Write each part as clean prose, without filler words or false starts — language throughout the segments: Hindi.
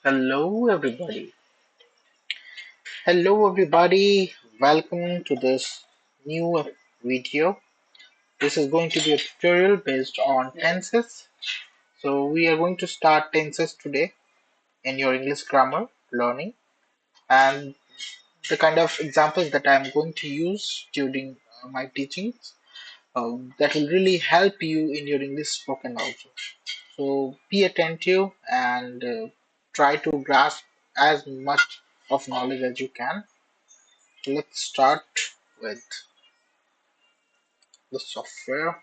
Hello, everybody. Hello, everybody. Welcome to this new video. This is going to be a tutorial based on tenses. So, we are going to start tenses today in your English grammar learning. And the kind of examples that I'm going to use during my teachings that will really help you in your English spoken also. So, be attentive and try to grasp as much of knowledge as you can. Let's start with the software.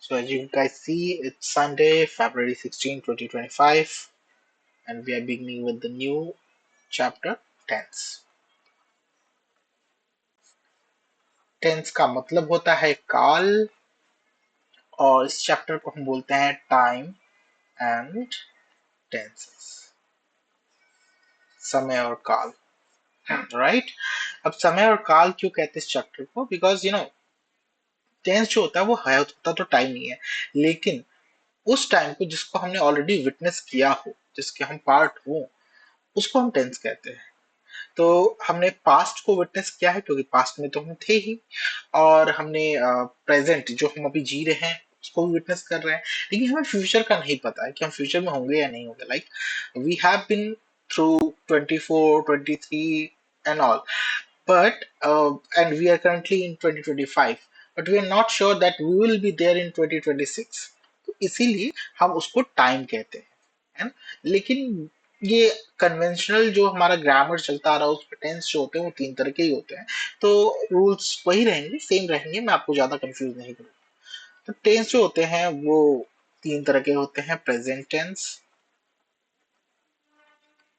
So as you guys see, it's Sunday, February 16, 2025, and we are beginning with the new chapter tense. Tense का मतलब होता है काल और इस चैप्टर को हम बोलते हैं टाइम एंड टेंसेस समय और काल राइट अब समय और काल क्यों कहते हैं इस चैप्टर को बिकॉज टेंस जो होता है वो है होता तो टाइम ही है लेकिन उस टाइम को जिसको हमने ऑलरेडी विटनेस किया हो जिसके हम पार्ट हो उसको हम टेंस कहते हैं तो हमने पास्ट को विटनेस किया है क्योंकि पास्ट में तो हम थे ही और हमने प्रेजेंट जो हम अभी जी रहे हैं उसको भी विटनेस कर रहे हैं लेकिन हमें फ्यूचर का नहीं पता है कि हम फ्यूचर में होंगे या नहीं होंगे like we have been through 24 23 and all but and we are currently in 2025 but we are not sure that we will be there in 2026 तो इसीलिए हम उसको टाइम कहते हैं है ना लेकिन ये कन्वेंशनल जो हमारा ग्रामर चलता आ रहा है उसमें टेंस जो होते हैं वो तीन तरह के ही होते हैं तो रूल्स वही रहेंगे सेम रहेंगे मैं आपको ज्यादा कंफ्यूज नहीं करूंगा तो टेंस जो होते हैं वो तीन तरह के होते हैं present tense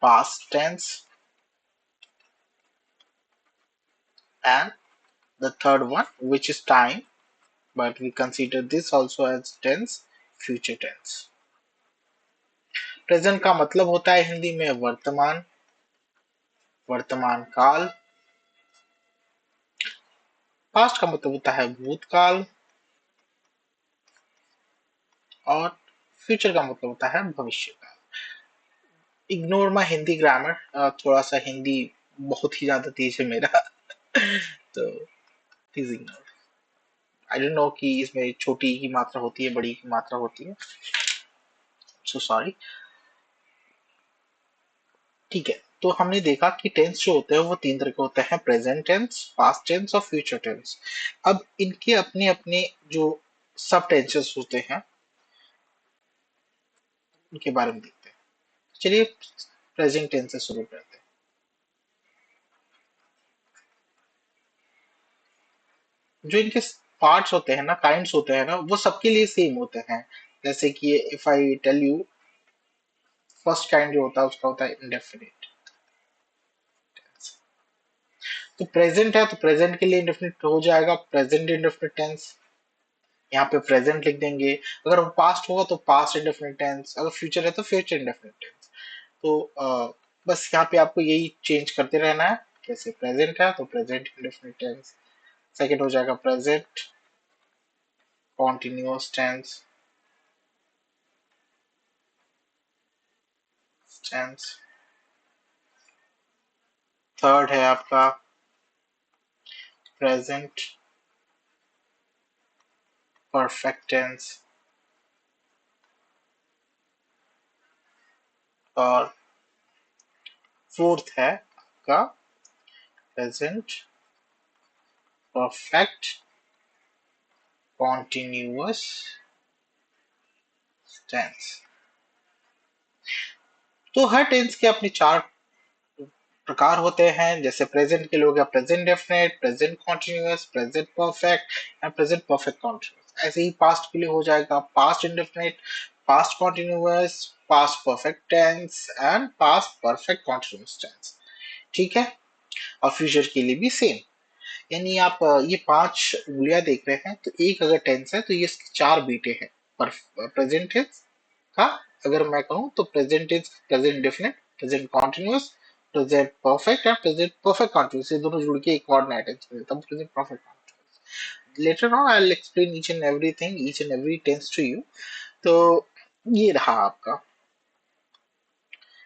past tense and the third one which is time but we consider this also as tense future tense present का मतलब होता है हिंदी में वर्तमान वर्तमान काल पास्ट का मतलब होता है भूतकाल और फ्यूचर का मतलब होता है भविष्य काल इग्नोर माय हिंदी ग्रामर थोड़ा सा हिंदी बहुत ही ज्यादा तेज है मेरा तो please ignore I don't know कि इसमें छोटी की मात्रा होती है बड़ी की मात्रा होती है सो सॉरी ठीक है तो हमने देखा कि टेंस जो होते हैं वो तीन तरह के होते हैं प्रेजेंट टेंस पास्ट टेंस और फ्यूचर टेंस अब इनके अपने अपने जो सब टेंसेस होते हैं उनके बारे में देखते हैं चलिए प्रेजेंट टेंस से शुरू करते हैं जो इनके पार्ट्स होते हैं ना काइंड्स होते हैं ना वो सबके लिए सेम होते हैं जैसे कि if I tell you first kind जो होता है उसका होता है इंडेफिनिट तो प्रेजेंट है तो प्रेजेंट के लिए इंडेफिनिट हो जाएगा प्रेजेंट इंडेफिनिट टेंस यहाँ पे प्रेजेंट लिख देंगे अगर वो पास्ट होगा तो पास्ट इंडेफिनिट टेंस अगर फ्यूचर है तो फ्यूचर इंडेफिनिट टेंस तो बस यहाँ पे आपको यही चेंज करते रहना है जैसे प्रेजेंट है तो प्रेजेंट इंडेफिनिट टेंस सेकंड हो जाएगा present continuous tense tense third है आपका प्रेजेंट परफेक्ट टेंस और फोर्थ है आपका प्रेजेंट परफेक्ट कॉन्टिन्यूअस टेंस तो हर टेंस के अपने चार प्रकार होते हैं जैसे प्रेजेंट के लिए हो गया present definite present continuous present perfect and present perfect continuous ऐसे ही पास्ट के लिए हो जाएगा past indefinite past continuous past perfect tense and past perfect continuous tense ठीक है और फ्यूचर के लिए भी सेम यानी आप ये पांच उंगलियां देख रहे हैं तो एक अगर टेंस है तो ये इसके चार बीटे हैं पर प्रेजेंट टेंस का अगर मैं कहूँ तो present tense present definite present continuous present perfect and present perfect continuous ये दोनों जुड़ के एक और नया टेंस बन जाता है present perfect continuous Later on I'll explain each and everything, each and every tense to you. तो ये रहा आपका।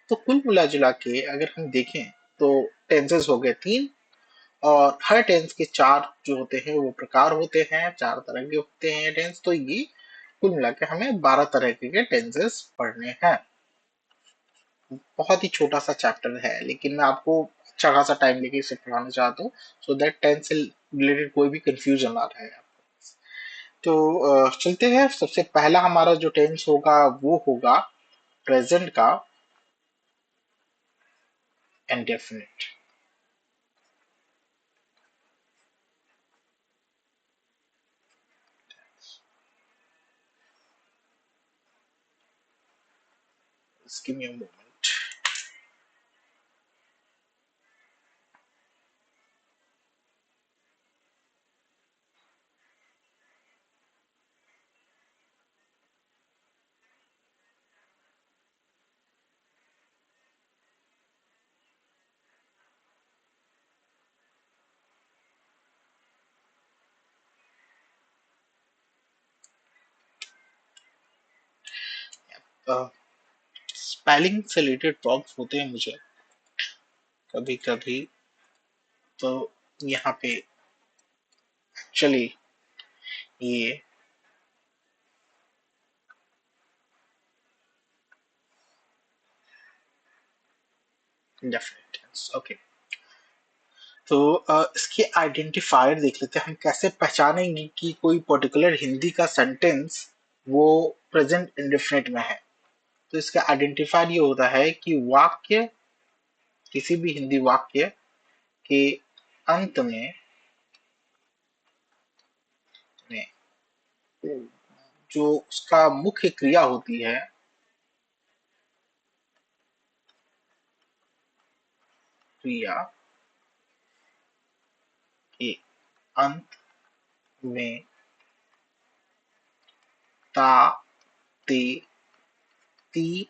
तो कुल मिला जुला के अगर हम देखें तो टेंसेस हो गए 3, और हर टेंस के 4 जो होते हैं वो प्रकार होते हैं, 4 तरह के होते हैं टेंस। तो ये कुल मिला के हमें 12 तरह के टेंसेस पढ़ने हैं। बहुत ही छोटा सा चैप्टर है, लेकिन मैं आपको अच्छा खासा टाइम लेके इसे पढ़ाना चाहता हूँ, सो दैट टेंस से रिलेटेड कोई भी कंफ्यूजन ना रहे। तो चलते हैं। सबसे पहला हमारा जो टेंस होगा वो होगा प्रेजेंट का indefinite. Give me a moment. Spelling से रिलेटेड प्रॉब्लम्स होते हैं मुझे कभी कभी। तो यहाँ पे चलिए ये इंडेफिनिट टेंस, ओके। तो इसके आइडेंटिफायर देख लेते हैं, हम कैसे पहचानेंगे कि कोई पर्टिकुलर हिंदी का सेंटेंस वो प्रेजेंट इंडेफिनिट में है। तो इसका आइडेंटिफायर ये होता है कि वाक्य, किसी भी हिंदी वाक्य के अंत में जो उसका मुख्य क्रिया होती है, क्रिया के अंत में ता, ते, ती,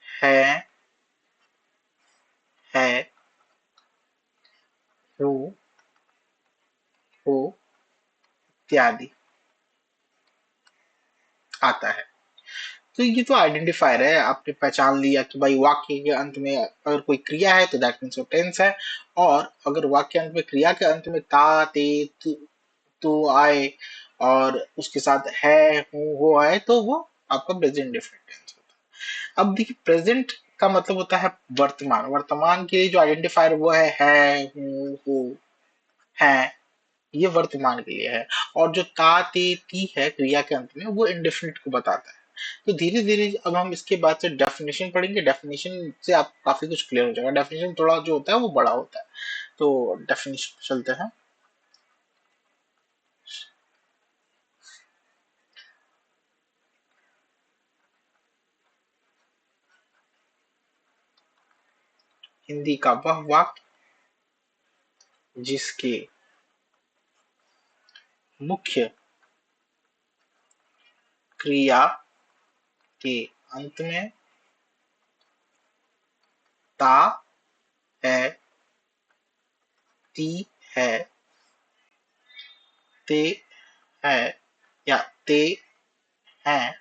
है, हूँ, हो इत्यादि आता है। तो ये तो आइडेंटिफायर है, आपने पहचान लिया कि भाई वाक्य के अंत में अगर कोई क्रिया है तो दैट मीन्स वो टेंस है। और अगर वाक्य अंत में, क्रिया के अंत में ता, ते, तू आए और उसके साथ है, हूँ, हो आए तो वो आपका प्रेजेंट डिफरेंट टेंस होता है। अब देखिए प्रेजेंट का मतलब होता है वर्तमान। वर्तमान के लिए जो आइडेंटिफायर वो है, हूँ, हो, है, ये वर्तमान के लिए है। और जो ता, ते, ती है क्रिया के अंत में, वो इंडेफिनिट को बताता है। तो धीरे धीरे अब हम इसके बाद से डेफिनेशन पढ़ेंगे। डेफिनेशन से आप काफी कुछ क्लियर हो जाएगा। डेफिनेशन थोड़ा जो होता है वो बड़ा होता है। तो डेफिनेशन चलते हैं। हिंदी का वह वाक्य जिसके मुख्य क्रिया के अंत में ता है, ती है, ते है या ते हैं,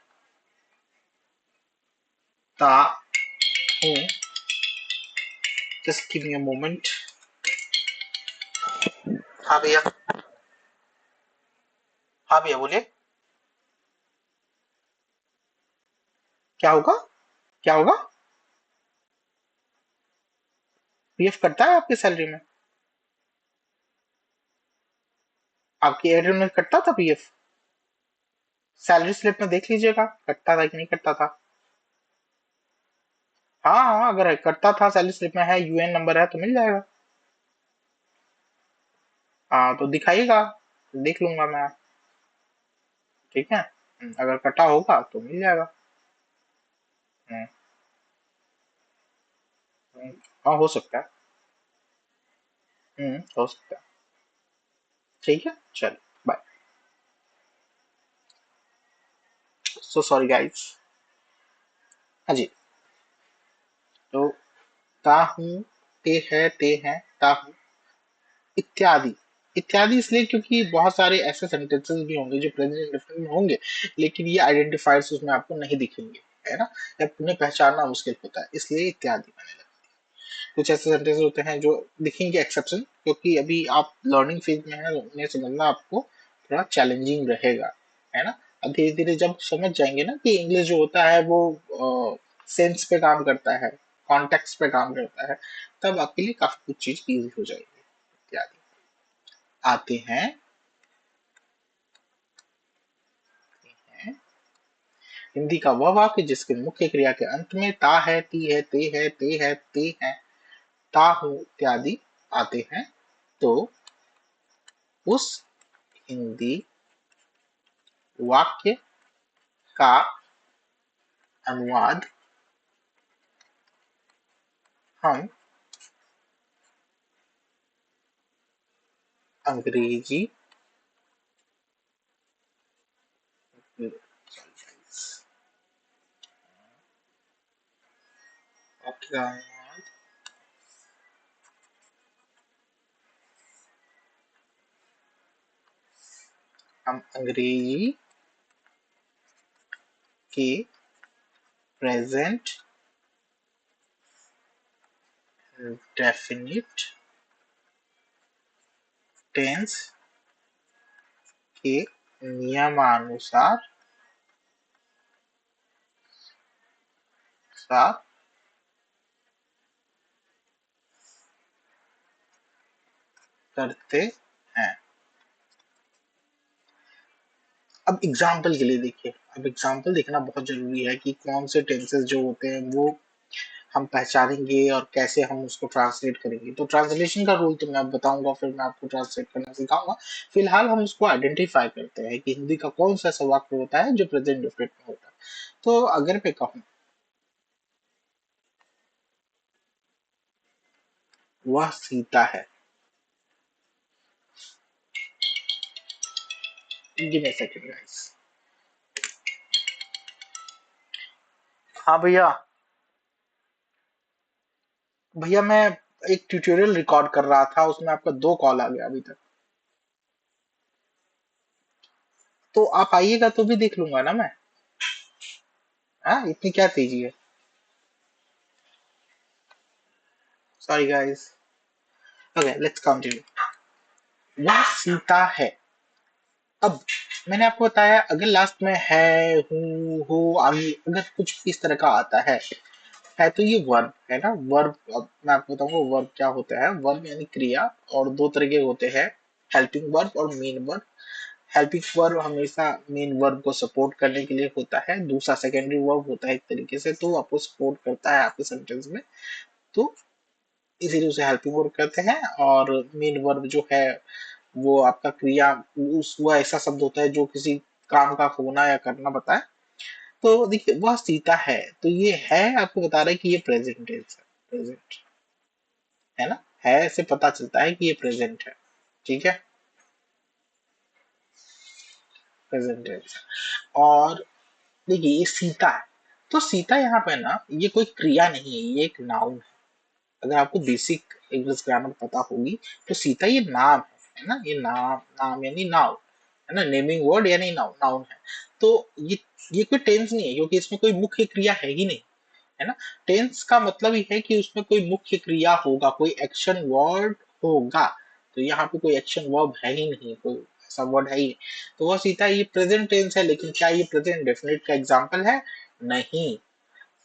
ता, हूँ। Just give me a moment. हाँ भैया, हाँ भैया बोलिए। क्या होगा? क्या होगा? पीएफ कटता है आपकी सैलरी में? आपकी एयरटेल में कटता था पीएफ? सैलरी स्लिप में देख लीजिएगा कटता था कि नहीं कटता था। हाँ हाँ, अगर कटता था सैलरी स्लिप में है, यूएन नंबर है तो मिल जाएगा। हाँ तो दिखाइएगा, देख लूंगा मैं। ठीक है। अगर कटा होगा तो मिल जाएगा। हम्म, हम्म, हाँ हो सकता है। हो सकता है। ठीक है, चलो बाय। So sorry guys. हाँ जी। तो ता हूँ, ते है, ते हैं, ता हूँ इत्यादि। इत्यादि इसलिए क्योंकि बहुत सारे ऐसे सेंटेंसेस भी होंगे जो प्रेजेंट इंडेफिनिट में होंगे, लेकिन ये आइडेंटिफायर्स उसमें आपको नहीं दिखेंगे, है ना, या उन्हें पहचानना मुश्किल होता है, इसलिए इत्यादि मैंने लगा। कुछ ऐसे सेंटेंस होते हैं जो दिखेंगे एक्सेप्शन, क्योंकि अभी आप लर्निंग फेज में है, उन्हें समझना आपको थोड़ा चैलेंजिंग रहेगा, है ना। अब धीरे धीरे जब समझ जाएंगे ना कि इंग्लिश जो होता है वो सेंस पे काम करता है, कॉन्टेक्स्ट पे काम करता है, तब आपके लिए काफी कुछ चीज इजी हो जाएगी। इत्यादि आते हैं, हिंदी का वह वाक्य जिसके मुख्य क्रिया के अंत में ता है, ती है, ते है, ते है, ता हूं इत्यादि आते हैं, तो उस हिंदी वाक्य का अनुवाद हम अंग्रेजी वाक्य का अनुवाद हम अंग्रेजी के प्रेजेंट डेफिनिट टेंस के नियमानुसार साथ करते हैं। अब एग्जाम्पल के लिए देखिए, अब एग्जाम्पल देखना बहुत जरूरी है कि कौन से टेंसेस जो होते हैं वो हम पहचानेंगे और कैसे हम उसको ट्रांसलेट करेंगे। तो ट्रांसलेशन का रूल तो मैं अब बताऊंगा, फिर मैं आपको ट्रांसलेट करना सिखाऊंगा। फिलहाल हम उसको आइडेंटिफाई करते हैं कि हिंदी का कौन सा ऐसा वाक्य होता है जो प्रेजेंट डिफरेंट में होता है। तो अगर मैं कहूँ वह सीता है, give me a second guys. हाँ भैया, भैया मैं एक ट्यूटोरियल रिकॉर्ड कर रहा था, उसमें आपका 2 कॉल आ गया अभी तक। तो आप आइएगा तो भी देख लूंगा ना मैं। हाँ, इतनी क्या तेजी है। Sorry guys. Okay, let's continue. वह सीता है। अब मैंने आपको बताया, अगर लास्ट में है, हूँ, हो, आगे अगर कुछ इस तरह का आता है तो ये वर्ब है ना। वर्ब, अब मैं आपको बताऊंगा वर्ब क्या होता है। वर्ब यानी क्रिया, और 2 तरह के होते हैं, हेल्पिंग वर्ब और मेन वर्ब। हेल्पिंग वर्ब हमेशा मेन वर्ब को सपोर्ट करने के लिए होता है, दूसरा सेकेंडरी वर्ब होता है एक तरीके से, तो आपको सपोर्ट करता है आपके सेंटेंस में, तो इसीलिए उसे हेल्पिंग वर्ब कहते हैं। और मेन वर्ब जो है वो आपका क्रिया, उस वो ऐसा शब्द होता है जो किसी काम का होना या करना बताए। तो देखिए वह सीता है, तो ये है आपको बता रहा है कि ये प्रेजेंट टेंस है, प्रेजेंट, है ना। है से पता चलता है कि ये प्रेजेंट है, ठीक है, प्रेजेंट टेंस। और देखिए ये सीता है, तो सीता यहाँ पे ना ये कोई क्रिया नहीं है, ये एक नाउन है। अगर आपको बेसिक इंग्लिश ग्रामर पता होगी तो सीता ये नाम है ना, ये नाम, नाम यानी नाउन, है ना, नेमिंग वर्ड यानी नाउन, नाउन है। तो ये कोई टेंस नहीं है, क्योंकि इसमें कोई मुख्य क्रिया है ही नहीं, है ना। टेंस का मतलब ही है कि उसमें कोई मुख्य क्रिया होगा, कोई एक्शन वर्ड होगा। तो यहाँ पे कोई एक्शन वर्ब है ही नहीं, कोई ऐसा वर्ड है ही नहीं। तो वह सीता ये प्रेजेंट टेंस है, लेकिन क्या ये प्रेजेंट डेफिनेट का एग्जाम्पल है? नहीं।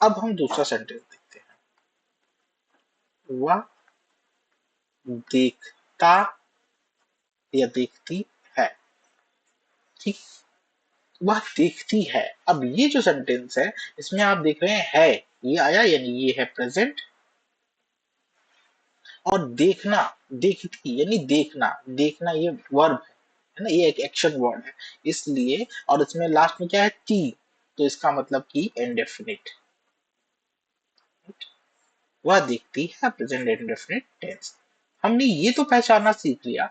अब हम दूसरा सेंटेंस देखते हैं। वह देखता या देखती है, ठीक, वह देखती है। अब ये जो सेंटेंस है इसमें आप देख रहे हैं है, ये आया यानी ये है प्रेजेंट। और देखना, देखती यानी देखना, देखना ये वर्ब है ना, ये एक एक्शन वर्ड है, इसलिए। और इसमें लास्ट में क्या है? टी, तो इसका मतलब कि इंडेफिनिट। वह देखती है प्रेजेंट इंडेफिनिट टेंस। हमने ये तो पहचानना सीख लिया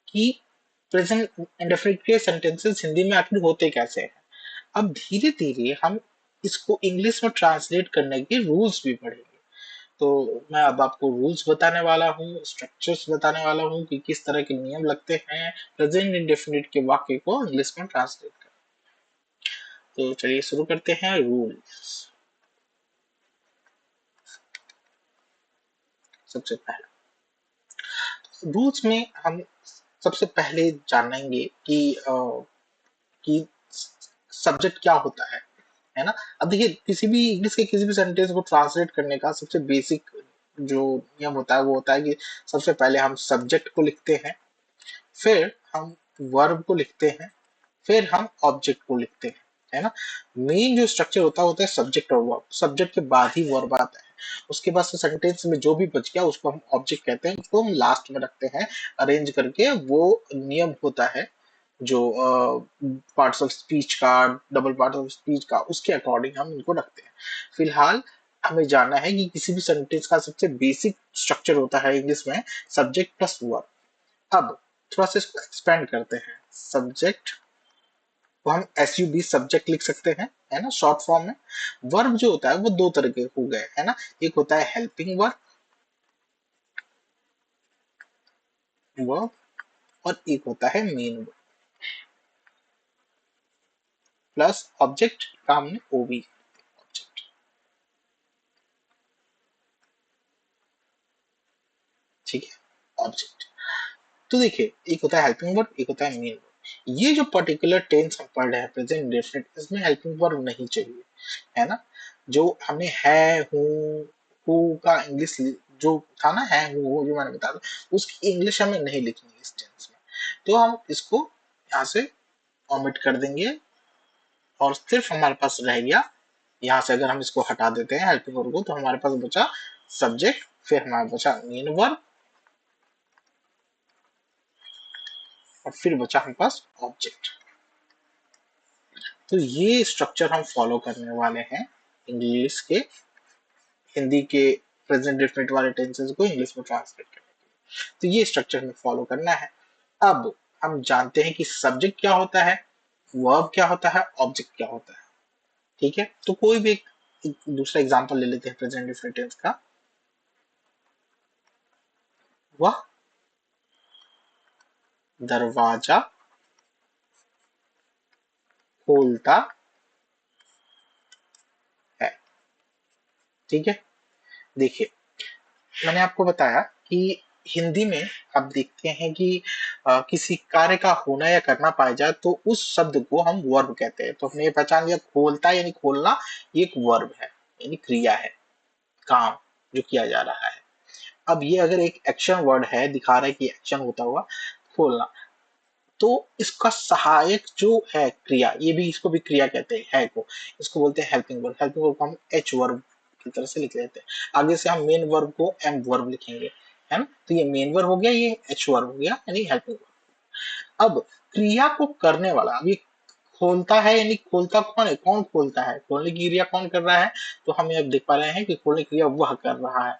कि प्रेजेंट इंडेफिनिट के सेंटेंसेस हिंदी में आखिर होते कैसे हैं। अब धीरे धीरे हम इसको इंग्लिश में ट्रांसलेट करने के रूल्स भी पढ़ेंगे। तो मैं अब आपको रूल्स बताने वाला हूँ, स्ट्रक्चर्स बताने वाला हूँ कि किस तरह के नियम लगते हैं प्रेजेंट इंडेफिनिट के वाक्य को इंग्लिश में ट्रांसलेट कर। तो चलिए शुरू करते हैं रूल्स। सबसे पहले रूल्स में हम सबसे पहले जानेंगे कि सब्जेक्ट क्या होता है ना। अब देखिए किसी भी इंग्लिश के किसी भी सेंटेंस को ट्रांसलेट करने का सबसे बेसिक जो नियम होता है वो होता है कि सबसे पहले हम सब्जेक्ट को लिखते हैं, फिर हम वर्ब को लिखते हैं, फिर हम ऑब्जेक्ट को लिखते हैं, है ना। मेन जो स्ट्रक्चर होता है सब्जेक्ट और वर्ब, सब्जेक्ट के बाद ही वर्ब आता है। उसके बाद से सेंटेंस में जो भी बच गया उसको हम ऑब्जेक्ट कहते हैं, उसको हम लास्ट में रखते हैं अरेंज करके। वो नियम होता है जो पार्ट्स ऑफ स्पीच का, डबल पार्ट ऑफ स्पीच का, उसके अकॉर्डिंग हम इनको रखते हैं। फिलहाल हमें जानना है कि किसी भी सेंटेंस का सबसे बेसिक स्ट्रक्चर होता है इंग्लिश में सब्जेक्ट प्लस वर्ब। अब थोड़ा सा इसको एक्सपेंड करते हैं। सब्जेक्ट को हम एस यू बी सब्जेक्ट लिख सकते हैं, है ना, शॉर्ट फॉर्म में। वर्ब जो होता है वो दो तरह के हो गए, है ना। एक होता है हेल्पिंग वर्ब और एक होता है मेन वर्ब प्लस ऑब्जेक्ट का हमने ओबी ऑब्जेक्ट। ठीक है, ऑब्जेक्ट। तो देखिए एक होता है हेल्पिंग वर्ब, एक होता है मेन वर्ब। ये जो पर्टिकुलर टेंस हम पढ़ रहे हैं प्रेजेंट इंडेफिनिट, इसमें हेल्पिंग वर्ब नहीं चाहिए, है ना। जो हमने है हूँ का इंग्लिश जो था ना, है हूँ जो मैंने बताया उसकी इंग्लिश हमें नहीं लिखनी है इस टेंस में। तो हम इसको यहाँ से ओमिट कर देंगे और सिर्फ हमारे पास रह गया, यहाँ से अगर हम इसको हटा देते हैं हेल्पिंग वर्ब को, तो हमारे पास बचा सब्जेक्ट, फिर हमारे बचा मेन वर्ब और फिर बचा हमारे पास ऑब्जेक्ट। तो ये स्ट्रक्चर हम फॉलो करने वाले हैं इंग्लिश के, हिंदी के प्रेजेंट डेफिनेट वाले टेंसेस को इंग्लिश में ट्रांसलेट करने के लिए। तो ये स्ट्रक्चर हमें फॉलो करना है। अब हम जानते हैं कि सब्जेक्ट क्या होता है, वर्ब क्या होता है, ऑब्जेक्ट क्या होता है। ठीक है, तो कोई भी एक दूसरा एग्जांपल ले लेते हैं प्रेजेंट डेफिनेट टेंस का। वह दरवाजा खोलता है। ठीक है, देखिए मैंने आपको बताया कि हिंदी में आप देखते हैं कि किसी कार्य का होना या करना पाया जाए तो उस शब्द को हम वर्ब कहते हैं। तो हमने ये पहचान लिया, खोलता यानी खोलना, ये एक वर्ब है यानी क्रिया है, काम जो किया जा रहा है। अब ये अगर एक एक्शन वर्ड है, दिखा रहा है कि एक्शन होता हुआ खोलना, तो इसका सहायक जो है क्रिया, ये भी इसको भी क्रिया कहते हैं, है को इसको बोलते हैं हेल्पिंग वर्ब। हेल्पिंग वर्ब को हम एच वर्ब की तरह से लिख लेते हैं। आगे से हम मेन वर्ब को एम वर्ब लिखेंगे, है ना। तो ये मेन वर्ब हो गया, ये एच वर्ब हो गया यानी हेल्पिंग वर्ब। अब क्रिया को करने वाला, अभी खोलता है यानी खोलता कौन है, कौन खोलता है, खोलने की क्रिया कौन कर रहा है। तो हम अब देख पा रहे हैं कि खोलने की क्रिया वह कर रहा है,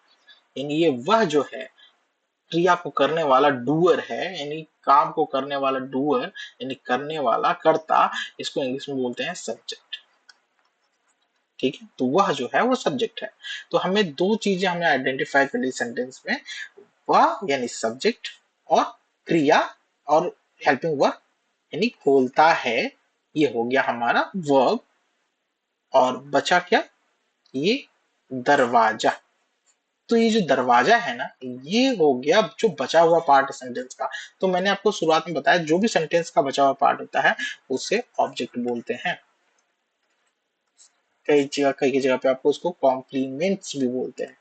यानी ये वह जो है क्रिया को करने वाला डूअर है, यानी काम को करने वाला डूअर यानी करने वाला कर्ता, इसको इंग्लिश में बोलते हैं सब्जेक्ट। ठीक है, तो वह जो है वो सब्जेक्ट है। तो हमें दो चीजें हमें आइडेंटिफाई करनी सेंटेंस में, वह यानी सब्जेक्ट और क्रिया और हेल्पिंग वर्ब यानी खोलता है, ये हो गया हमारा वर्ब। और बचा क्या, ये दरवाजा। तो ये जो दरवाजा है ना, ये हो गया जो बचा हुआ पार्ट है सेंटेंस का। तो मैंने आपको शुरुआत में बताया जो भी सेंटेंस का बचा हुआ पार्ट होता है उसे ऑब्जेक्ट बोलते हैं। कई जगह पे आपको उसको कॉम्प्लीमेंट्स भी बोलते हैं।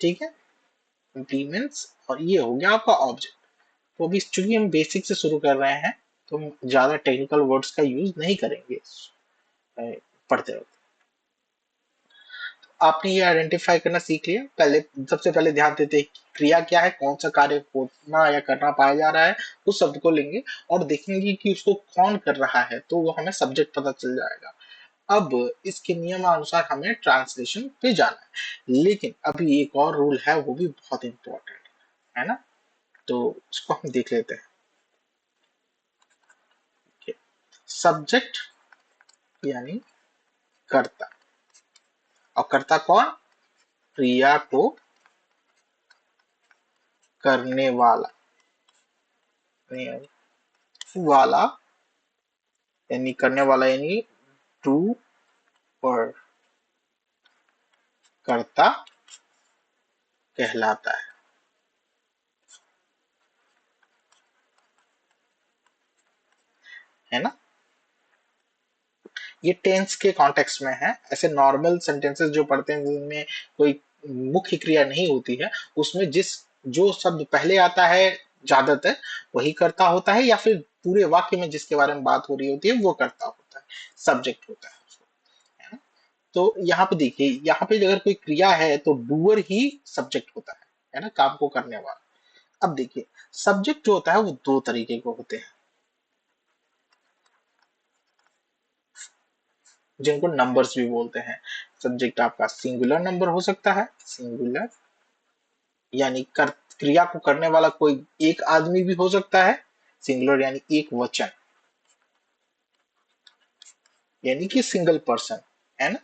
ठीक है, कॉम्प्लीमेंट्स, और ये हो गया आपका ऑब्जेक्ट। तो अभी चूंकि हम बेसिक से शुरू कर रहे हैं तो हम ज्यादा टेक्निकल वर्ड्स का यूज नहीं करेंगे पढ़ते वक्त। आपने ये आइडेंटिफाई करना सीख लिया। पहले सबसे पहले ध्यान देते हैं कि क्रिया क्या है, कौन सा कार्य होना या करना पाया जा रहा है, उस शब्द को लेंगे और देखेंगे कि उसको कौन कर रहा है, तो वो हमें सब्जेक्ट पता चल जाएगा। अब इसके नियमानुसार हमें ट्रांसलेशन पे जाना है, लेकिन अभी एक और रूल है, वो भी बहुत इंपॉर्टेंट है ना, तो उसको हम देख लेते हैं। सब्जेक्ट यानी कर्ता, और कर्ता कौन, क्रिया को करने वाला, वाला यानी करने वाला यानी डू और कर्ता कहलाता है ना। ये टेंस के कॉन्टेक्स्ट में है। ऐसे नॉर्मल सेंटेंसेस जो पढ़ते हैं जिनमें कोई मुख्य क्रिया नहीं होती है, उसमें जिस जो शब्द पहले आता है ज्यादातर वही कर्ता होता है, या फिर पूरे वाक्य में जिसके बारे में बात हो रही होती है वो कर्ता होता है, सब्जेक्ट होता है उसको, है ना। तो यहाँ पे देखिए, यहाँ पे अगर कोई क्रिया है तो डूअर ही सब्जेक्ट होता है ना, काम को करने वाला। अब देखिए, सब्जेक्ट जो होता है वो दो तरीके के होते हैं, जिनको नंबर्स भी बोलते हैं। सब्जेक्ट आपका सिंगुलर नंबर हो सकता है, सिंगुलर यानी क्रिया को करने वाला कोई एक आदमी भी हो सकता है, सिंगुलर यानी एक वचन, यानी कि सिंगल पर्सन, है ना।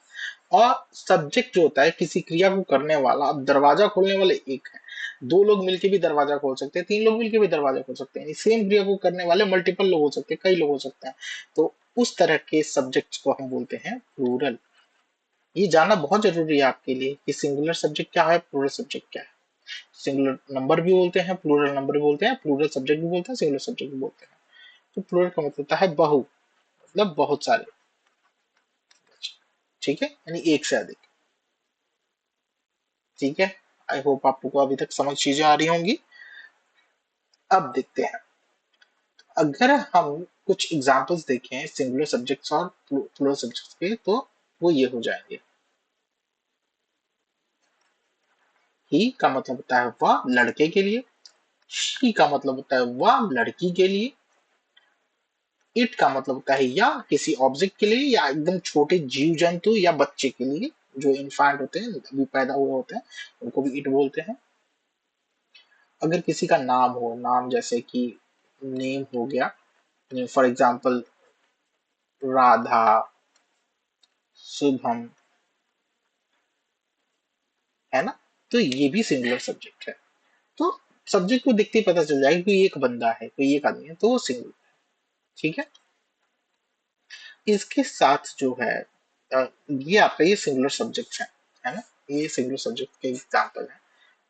और सब्जेक्ट जो होता है किसी क्रिया को करने वाला, अब दरवाजा खोलने वाले एक है, दो लोग मिलके भी दरवाजा खोल सकते हैं, तीन लोग मिलके भी दरवाजा खोल सकते हैं, सेम क्रिया को करने वाले मल्टीपल लोग हो सकते हैं, कई लोग हो सकते हैं। तो उस तरह के सब्जेक्ट्स को हम बोलते हैं प्लूरल। ये जानना बहुत जरूरी है आपके लिए कि सिंगुलर सब्जेक्ट क्या है, प्लूरल सब्जेक्ट क्या है। सिंगुलर नंबर भी बोलते हैं, प्लूरल नंबर भी बोलते हैं, प्लूरल सब्जेक्ट भी बोलते हैं, सिंगुलर सब्जेक्ट भी बोलते हैं। तो प्लूरल का मतलब होता है बहु, मतलब बहुत सारे, ठीक है, यानी एक से अधिक। ठीक है, आई होप आपको अभी तक समझ चीजें आ रही होंगी। अब देखते हैं, अगर हम कुछ एग्जांपल्स देखें सिंगुलर सब्जेक्ट्स और प्लूरल सब्जेक्ट्स के, तो वो ये हो जाएंगे। ही का मतलब होता है वह लड़के के लिए, शी का मतलब होता है वह लड़की के लिए, इट का मतलब होता है या किसी ऑब्जेक्ट के लिए, या एकदम छोटे जीव जंतु या बच्चे के लिए, जो इन्फेंट होते हैं, अभी पैदा हुए होते हैं, उनको भी इट बोलते हैं। अगर किसी का नाम हो, नाम जैसे कि नेम हो गया, फॉर एग्जाम्पल राधा, शुभम, है ना, तो ये भी सिंगुलर सब्जेक्ट है। तो सब्जेक्ट को देखते ही पता चल जाएगा कि एक बंदा है, कोई एक आदमी है, तो वो सिंगुलर। ठीक है, इसके साथ जो है ये आपका ये सिंगुलर सब्जेक्ट है ना, ये सिंगुलर सब्जेक्ट के एग्जाम्पल है।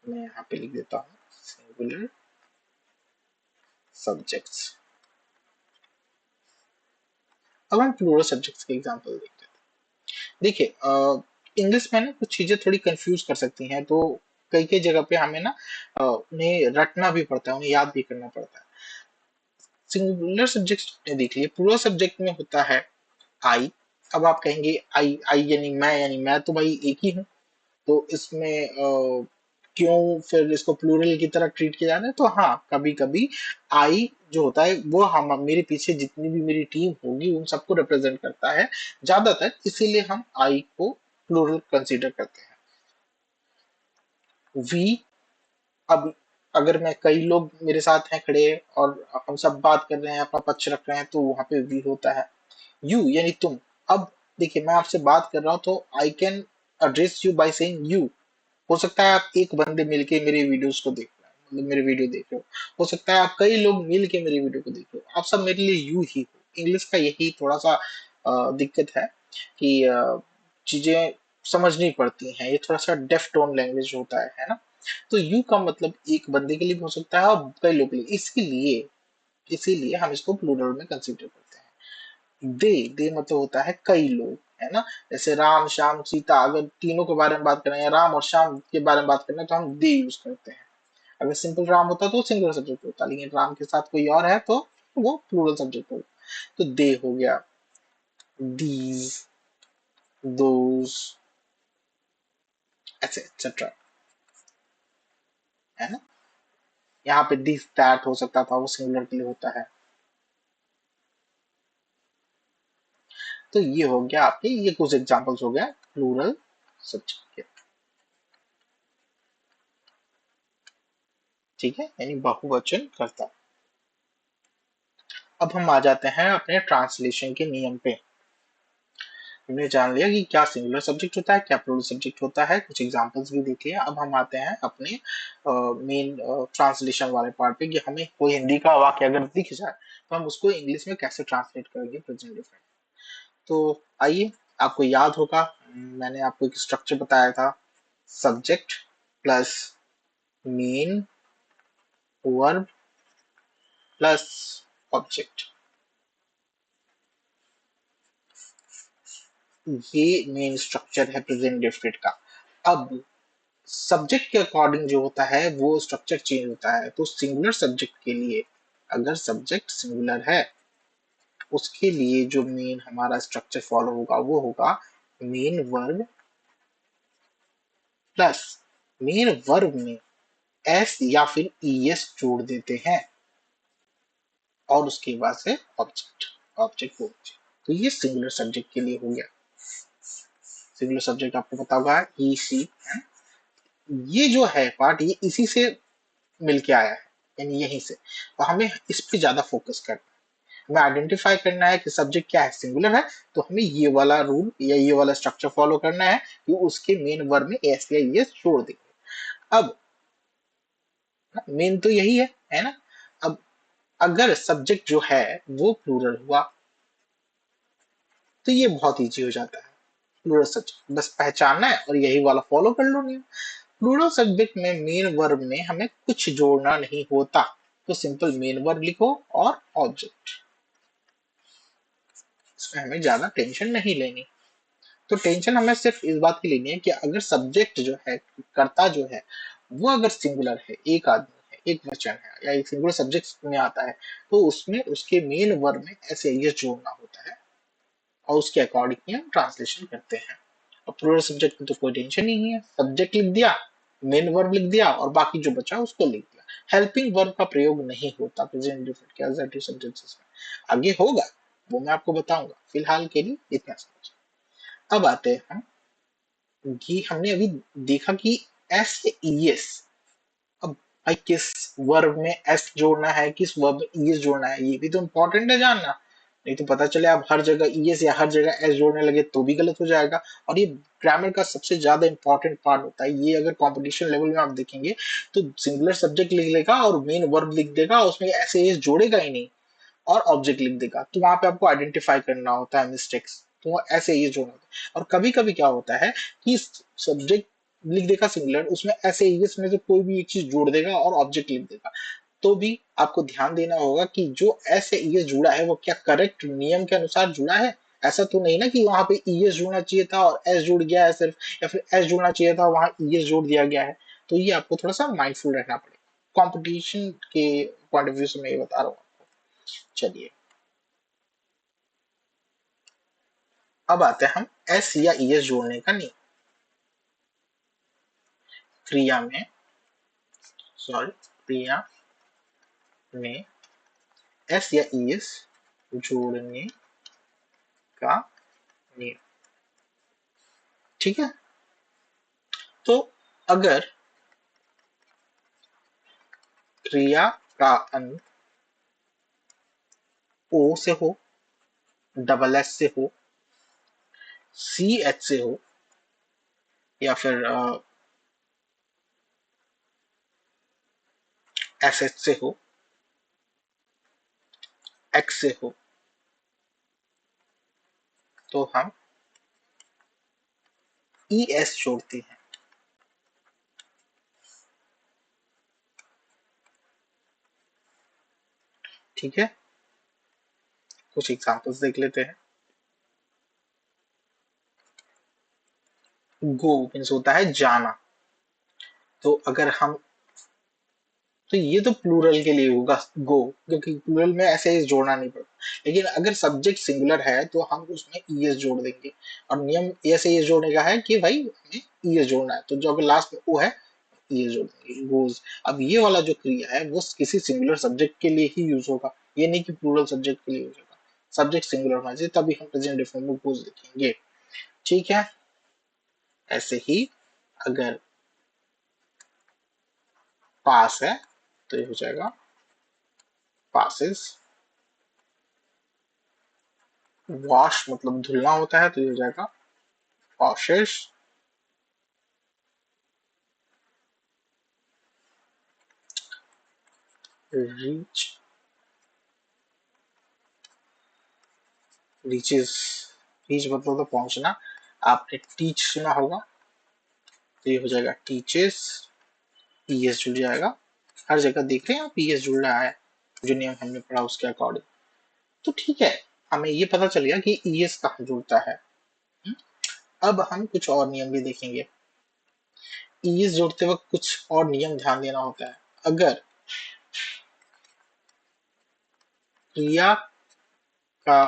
मैं यहाँ पे लिख देता हूँ सिंगुलर सब्जेक्ट्स। अब हम प्लूरल सब्जेक्ट्स के एग्जाम्पल देखते हैं। देखिए, इंग्लिश में ना कुछ चीजें थोड़ी कंफ्यूज कर सकती हैं, तो कई कई जगह पे हमें ना उन्हें रटना भी पड़ता है, उन्हें याद भी करना पड़ता है। सिंगुलर सब्जेक्ट ने देख लिया, प्लूरल सब्जेक्ट में होता है आई। अब आप कहेंगे आई आई यानी मैं तो भाई एक ही हूँ, तो इसमें क्यों फिर इसको प्लूरल की तरह ट्रीट किया जाता है, तो हाँ, कभी कभी आई जो होता है वो हम मेरे पीछे जितनी भी मेरी टीम होगी उन सबको रिप्रेजेंट करता है ज्यादातर, इसीलिए हम आई को प्लूरल कंसीडर करते हैं। वी, अब अगर मैं कई लोग मेरे साथ हैं खड़े और हम सब बात कर रहे हैं, अपना पक्ष रख रहे हैं, तो वहां पे वी होता है। यू यानी तुम। अब देखिए, मैं आपसे बात कर रहा हूं तो I can address you by saying you. हो सकता है आप एक बंदे मिलके मेरे वीडियोस को देख रहे हो, मतलब मेरे वीडियो देख रहे हो सकता है आप कई लोग मिलके मेरी वीडियो को देख रहे हो, आप सब मेरे लिए यू ही हो। इंग्लिश का यही थोड़ा सा दिक्कत है कि चीजें समझनी पड़ती हैं, ये थोड़ा सा डेफ टोन लैंग्वेज होता है ना। तो यू का मतलब एक बंदे के लिए भी हो सकता है और कई लोग के लिए, इसीलिए इसीलिए हम इसको प्लूरल में कंसीडर करते हैं। दे मतलब होता है कई लोग, है ना। जैसे राम, श्याम, सीता, अगर तीनों के बारे में बात करें या राम और श्याम के बारे में बात करें तो हम दे यूज करते हैं। अगर सिंपल राम होता तो सिंगुलर सब्जेक्ट होता, लेकिन राम के साथ कोई और है तो वो प्लूरल सब्जेक्ट होगा। तो दे हो गया, दीज, दोज, ऐसे एक्सेट्रा, है ना। यहाँ पे दिस दैट हो सकता था, वो सिंगुलर के लिए होता है। तो ये हो गया आपके, ये कुछ एग्जांपल्स हो गया प्लूरल सब्जेक्ट के। ठीक है, यानी बहुवचन करता। अब हम आ जाते हैं अपने ट्रांसलेशन के नियम पे। हमने जान लिया कि क्या सिंगुलर सब्जेक्ट होता है, क्या प्लूरल सब्जेक्ट होता है, कुछ एग्जांपल्स भी देख लिया। अब हम आते हैं अपने मेन ट्रांसलेशन वाले पार्ट पे कि हमें कोई हिंदी का वाक्य अगर दिख जाए तो हम उसको इंग्लिश में कैसे ट्रांसलेट करेंगे प्रेजेंट डिफरेंट। तो आइए, आपको याद होगा मैंने आपको एक स्ट्रक्चर बताया था, subject plus main verb plus object. ये मेन स्ट्रक्चर है प्रेजेंट डिफरेंट का। अब सब्जेक्ट के अकॉर्डिंग जो होता है वो स्ट्रक्चर चेंज होता है। तो सिंगुलर सब्जेक्ट के लिए, अगर सब्जेक्ट सिंगुलर है, उसके लिए जो मेन हमारा स्ट्रक्चर फॉलो होगा वो होगा main verb plus main verb में एस या फिर ईएस जोड़ देते हैं और उसके बाद से ऑब्जेक्ट, ऑब्जेक्ट बोलते हैं। तो ये सिंगुलर सब्जेक्ट के लिए हो गया। सिंगुलर सब्जेक्ट आपको पता होगा ई सी, ये जो है पार्ट ये इसी से मिलके आया है, यानी यहीं से। तो हमें इस पे ज्यादा फोकस करना है, हमें आइडेंटिफाई करना है कि सब्जेक्ट क्या है, सिंगुलर है, तो हमें ये वाला रूल या ये वाला स्ट्रक्चर फॉलो करना है कि उसके मेन वर्ब में एस या एस छोड़ देंगे। अब मेन तो यही है ना। अब अगर सब्जेक्ट जो है वो प्लूरल हुआ तो ये बहुत इजी हो जाता है। प्लूरल सब्जेक्ट बस पहचानना है और यही वाला फॉलो कर लो नहीं। प्लूरल सब्जेक्ट में मेन वर्ब में हमें कुछ जोड़ना नहीं होता, तो सिंपल मेन वर्ब लिखो और ऑब्जेक्ट। इसमें हमें ज्यादा टेंशन नहीं लेनी। तो टेंशन हमें सिर्फ इस बात की लेनी है कि अगर सब्जेक्ट जो है, कर्ता जो है, वो अगर सिंगुलर है, एक आदमी है, एक वचन है या एक सिंगुलर सब्जेक्ट में आता है, तो उसमें उसके मेन वर्ब में ऐसे ये जोड़ना होता है और उसके अकॉर्डिंग ही हम ट्रांसलेशन करते हैं। और प्लूरल सब्जेक्ट में तो कोई टेंशन ही नहीं है, सब्जेक्ट लिख दिया, मेन वर्ब लिख दिया और बाकी जो बचा उसको लिख दिया। हेल्पिंग वर्ब का प्रयोग नहीं होता प्रेजेंट इंडेफिनिट के एग्जेक्टिव सब्जेक्ट्स में। आगे होगा वो मैं आपको बताऊंगा, फिलहाल के लिए इतना समझ। अब आते हैं हम कि हमने अभी देखा कि एस ई एस। अब भाई किस वर्ब में एस जोड़ना है, किस वर्ब में ईएस जोड़ना है, ये भी तो इम्पोर्टेंट है जानना। नहीं तो पता चले आप हर जगह ईएस या हर जगह एस जोड़ने लगे तो भी गलत हो जाएगा। और ये ग्रामर का सबसे ज्यादा इंपॉर्टेंट पार्ट होता है। ये अगर कंपटीशन लेवल में आप देखेंगे तो सिंगुलर सब्जेक्ट लिख लेगा और मेन वर्ब लिख देगा, उसमें एस एस जोड़ेगा ही नहीं और ऑब्जेक्ट लिख देगा, तो वहां पे आपको आइडेंटिफाई करना होता है मिस्टेक्स। तो वो ऐसे ही जोड़ना होता है। और कभी कभी क्या होता है कि सब्जेक्ट लिख देगा सिंगुलर, उसमें ऐसे ही इसमें से कोई भी एक चीज जोड़ देगा और ऑब्जेक्ट लिख देगा। तो भी आपको ध्यान देना होगा कि जो एस या ईएस जुड़ा है वो क्या करेक्ट नियम के अनुसार जुड़ा है। ऐसा तो नहीं ना कि वहां पे ईएस जुड़ना चाहिए था और एस जुड़ गया है सिर्फ, या फिर एस जुड़ना चाहिए था वहां ईएस जोड़ दिया गया है। तो ये आपको थोड़ा सा माइंडफुल रहना पड़ेगा। कंपटीशन के पॉइंट ऑफ व्यू से मैं ये बता रहा हूँ। चलिए, अब आते हैं हम एस या ईएस जोड़ने का नियम। क्रिया में, सॉरी, क्रिया में एस या ईएस जोड़ने का नियम। ठीक है। तो अगर क्रिया का अंत ओ से हो, डबल एस से हो, सी एच से हो, या फिर एस एच से हो, एक्स से हो, तो हम ई एस जोड़ते हैं। ठीक है, कुछ एग्जांपल्स देख लेते हैं। गो मीन्स होता है जाना। तो अगर हम, तो ये तो प्लूरल के लिए होगा गो, क्योंकि प्लूरल में ऐसे ही जोड़ना नहीं पड़ता। लेकिन अगर सब्जेक्ट सिंगुलर है तो हम उसमें ईएस जोड़ देंगे। और नियम ऐसे ईएस जोड़ने का है कि भाई हमें ईएस जोड़ना है, तो जो अगर लास्ट में ओ है ईएस जोड़ देंगे, गोज। अब ये वाला जो क्रिया है वो किसी सिंगुलर सब्जेक्ट के लिए ही यूज होगा, ये नहीं कि प्लूरल सब्जेक्ट के लिए यूज होगा। सब्जेक्ट सिंगुलर होना चाहिए तभी हम प्रेजेंट डिफरेंट में गोज लिखेंगे। ठीक है। ऐसे ही अगर पास है तो ये हो जाएगा पासिस। वॉश मतलब धुलना होता है, तो ये हो जाएगा वॉशेस। रीच, रीचेस, रीच मतलब तो पहुंचना। आपने टीच सुना होगा, तो ये हो जाएगा टीचेस, पीएस जुड़ जाएगा। हर जगह देख रहे हैं आप पीएस जुड़ रहा है, जो नियम हमने पढ़ा उसके अकॉर्डिंग। तो ठीक है, हमें ये पता चल गया कि ईएस कहाँ जुड़ता है। हम्म, अब हम कुछ और नियम भी देखेंगे। ईएस जोड़ते वक्त कुछ और नियम ध्यान देना होता है। अगर क्रिया का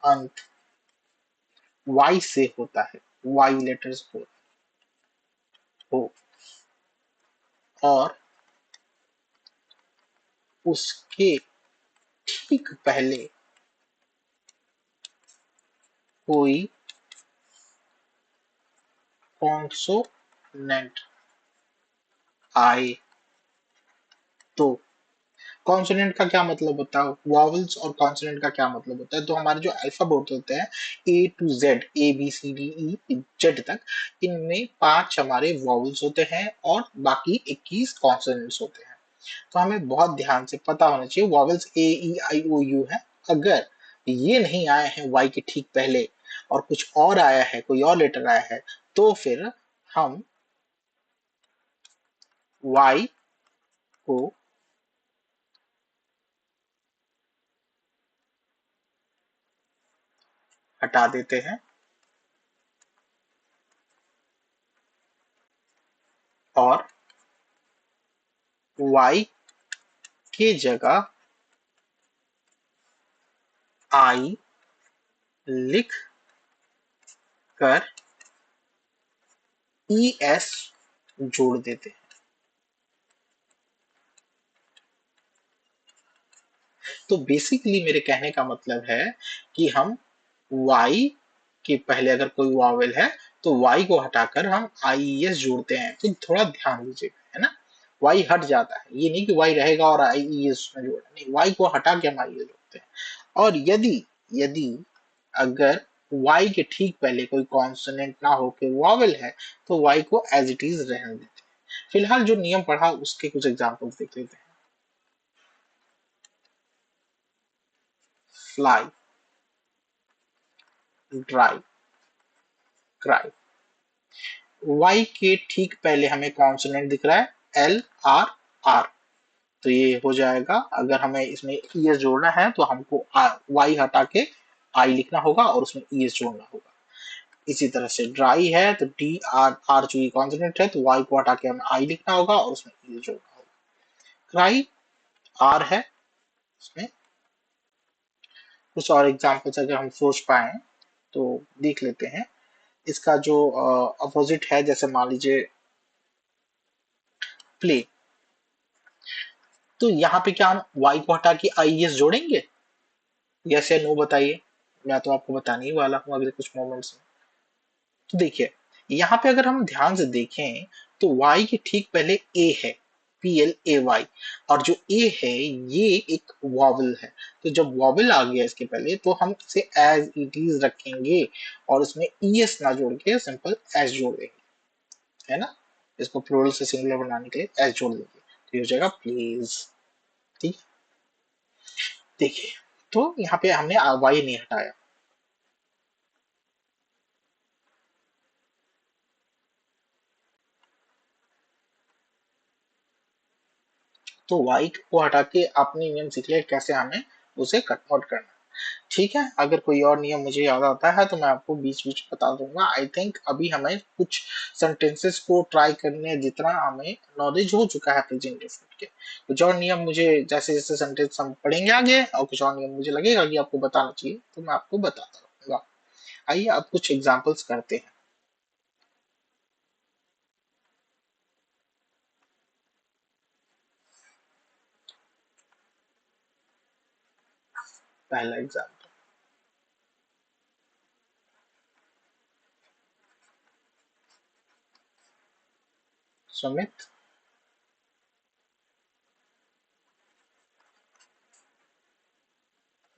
अंत वाई से होता है, वाई लेटर्स हो और उसके ठीक पहले कोई कॉन्सोनेंट आए, तो कॉन्सोनेंट का क्या मतलब होता है, वॉवल्स और कॉन्सोनेंट का क्या मतलब होता है। तो हमारे जो अल्फाबेट होते हैं A to Z, A B C D E Z तक, इनमें 5 हमारे वॉवल्स होते हैं और बाकी 21 कॉन्सोनेंट्स होते हैं। तो हमें बहुत ध्यान से पता होना चाहिए, vowels A E I O you है। अगर ये नहीं आए हैं वाई के ठीक पहले और कुछ और आया है, कोई और लेटर आया है, तो फिर हम वाई को हटा देते हैं और वाई की जगह आई लिख कर ई एस जोड़ देते हैं। तो बेसिकली मेरे कहने का मतलब है कि हम y के पहले अगर कोई वॉवेल है, तो y को हटाकर हम IES जोड़ते हैं। तो थोड़ा ध्यान दीजिएगा, है ना। y हट जाता है, ये नहीं कि y रहेगा और IES में जोड़ा, नहीं, y को हटा के हम IES जोड़ते हैं। और यदि यदि अगर y के ठीक पहले कोई कॉन्सोनेंट ना हो के वॉवेल है, तो y को एज इट इज रहने देते हैं। फिलहाल जो नियम पढ़ा उसके कुछ एग्जाम्पल्स देख लेते हैं। Fly, dry, cry. वाई के ठीक पहले हमें कॉन्सोनेंट दिख रहा है एल आर आर, तो ये हो जाएगा। अगर हमें इसमें ईएस जोड़ना है तो हमको वाई हटा के आई लिखना होगा और उसमें ईएस जोड़ना होगा। इसी तरह से ड्राई है तो डी आर आर, चूंकि कॉन्सोनेंट है तो वाई को हटा के हमें आई लिखना होगा और उसमें ईएस जोड़ना होगा। क्राई आर है, उसमें कुछ और एग्जाम्पल्स अगर हम सोच पाए तो देख लेते हैं। इसका जो अपोजिट है, जैसे मान लीजिए प्ले, तो यहाँ पे क्या हम y को हटा के IES जोड़ेंगे? यस या नो बताइए। मैं तो आपको बताने ही वाला हूँ अगले कुछ मोमेंट्स में। तो देखिए, यहाँ पे अगर हम ध्यान से देखें तो y के ठीक पहले a है, PLAY, और जो a है ये एक वॉवल है। तो जब वॉवल आ गया इसके पहले तो हम इसे एज इट इज रखेंगे और इसमें ES ना जोड़ के सिंपल एस जोड़ देंगे, है ना। इसको प्लूरल से सिंगुलर बनाने के लिए एस जोड़ देंगे, तो ये हो जाएगा प्लीज। ठीक, देखिए, तो यहाँ पे हमने वाई नहीं हटाया, तो वाई को हटा के आपने नियम सीख लिया कैसे हमें उसे कन्वर्ट करना। ठीक है, अगर कोई और नियम मुझे याद आता है तो मैं आपको बीच बीच बता दूंगा। आई थिंक अभी हमें कुछ सेंटेंसेस को ट्राई करने जितना हमें नॉलेज हो चुका है प्रेजेंट डिफरेंट के। कुछ और नियम मुझे, जैसे जैसे सेंटेंस हम पढ़ेंगे आगे और कुछ और नियम मुझे लगेगा कि आपको बताना चाहिए, तो मैं आपको बताता रहूंगा। आइए अब कुछ एग्जाम्पल्स करते हैं। पहला एग्जाम्पल, सुमित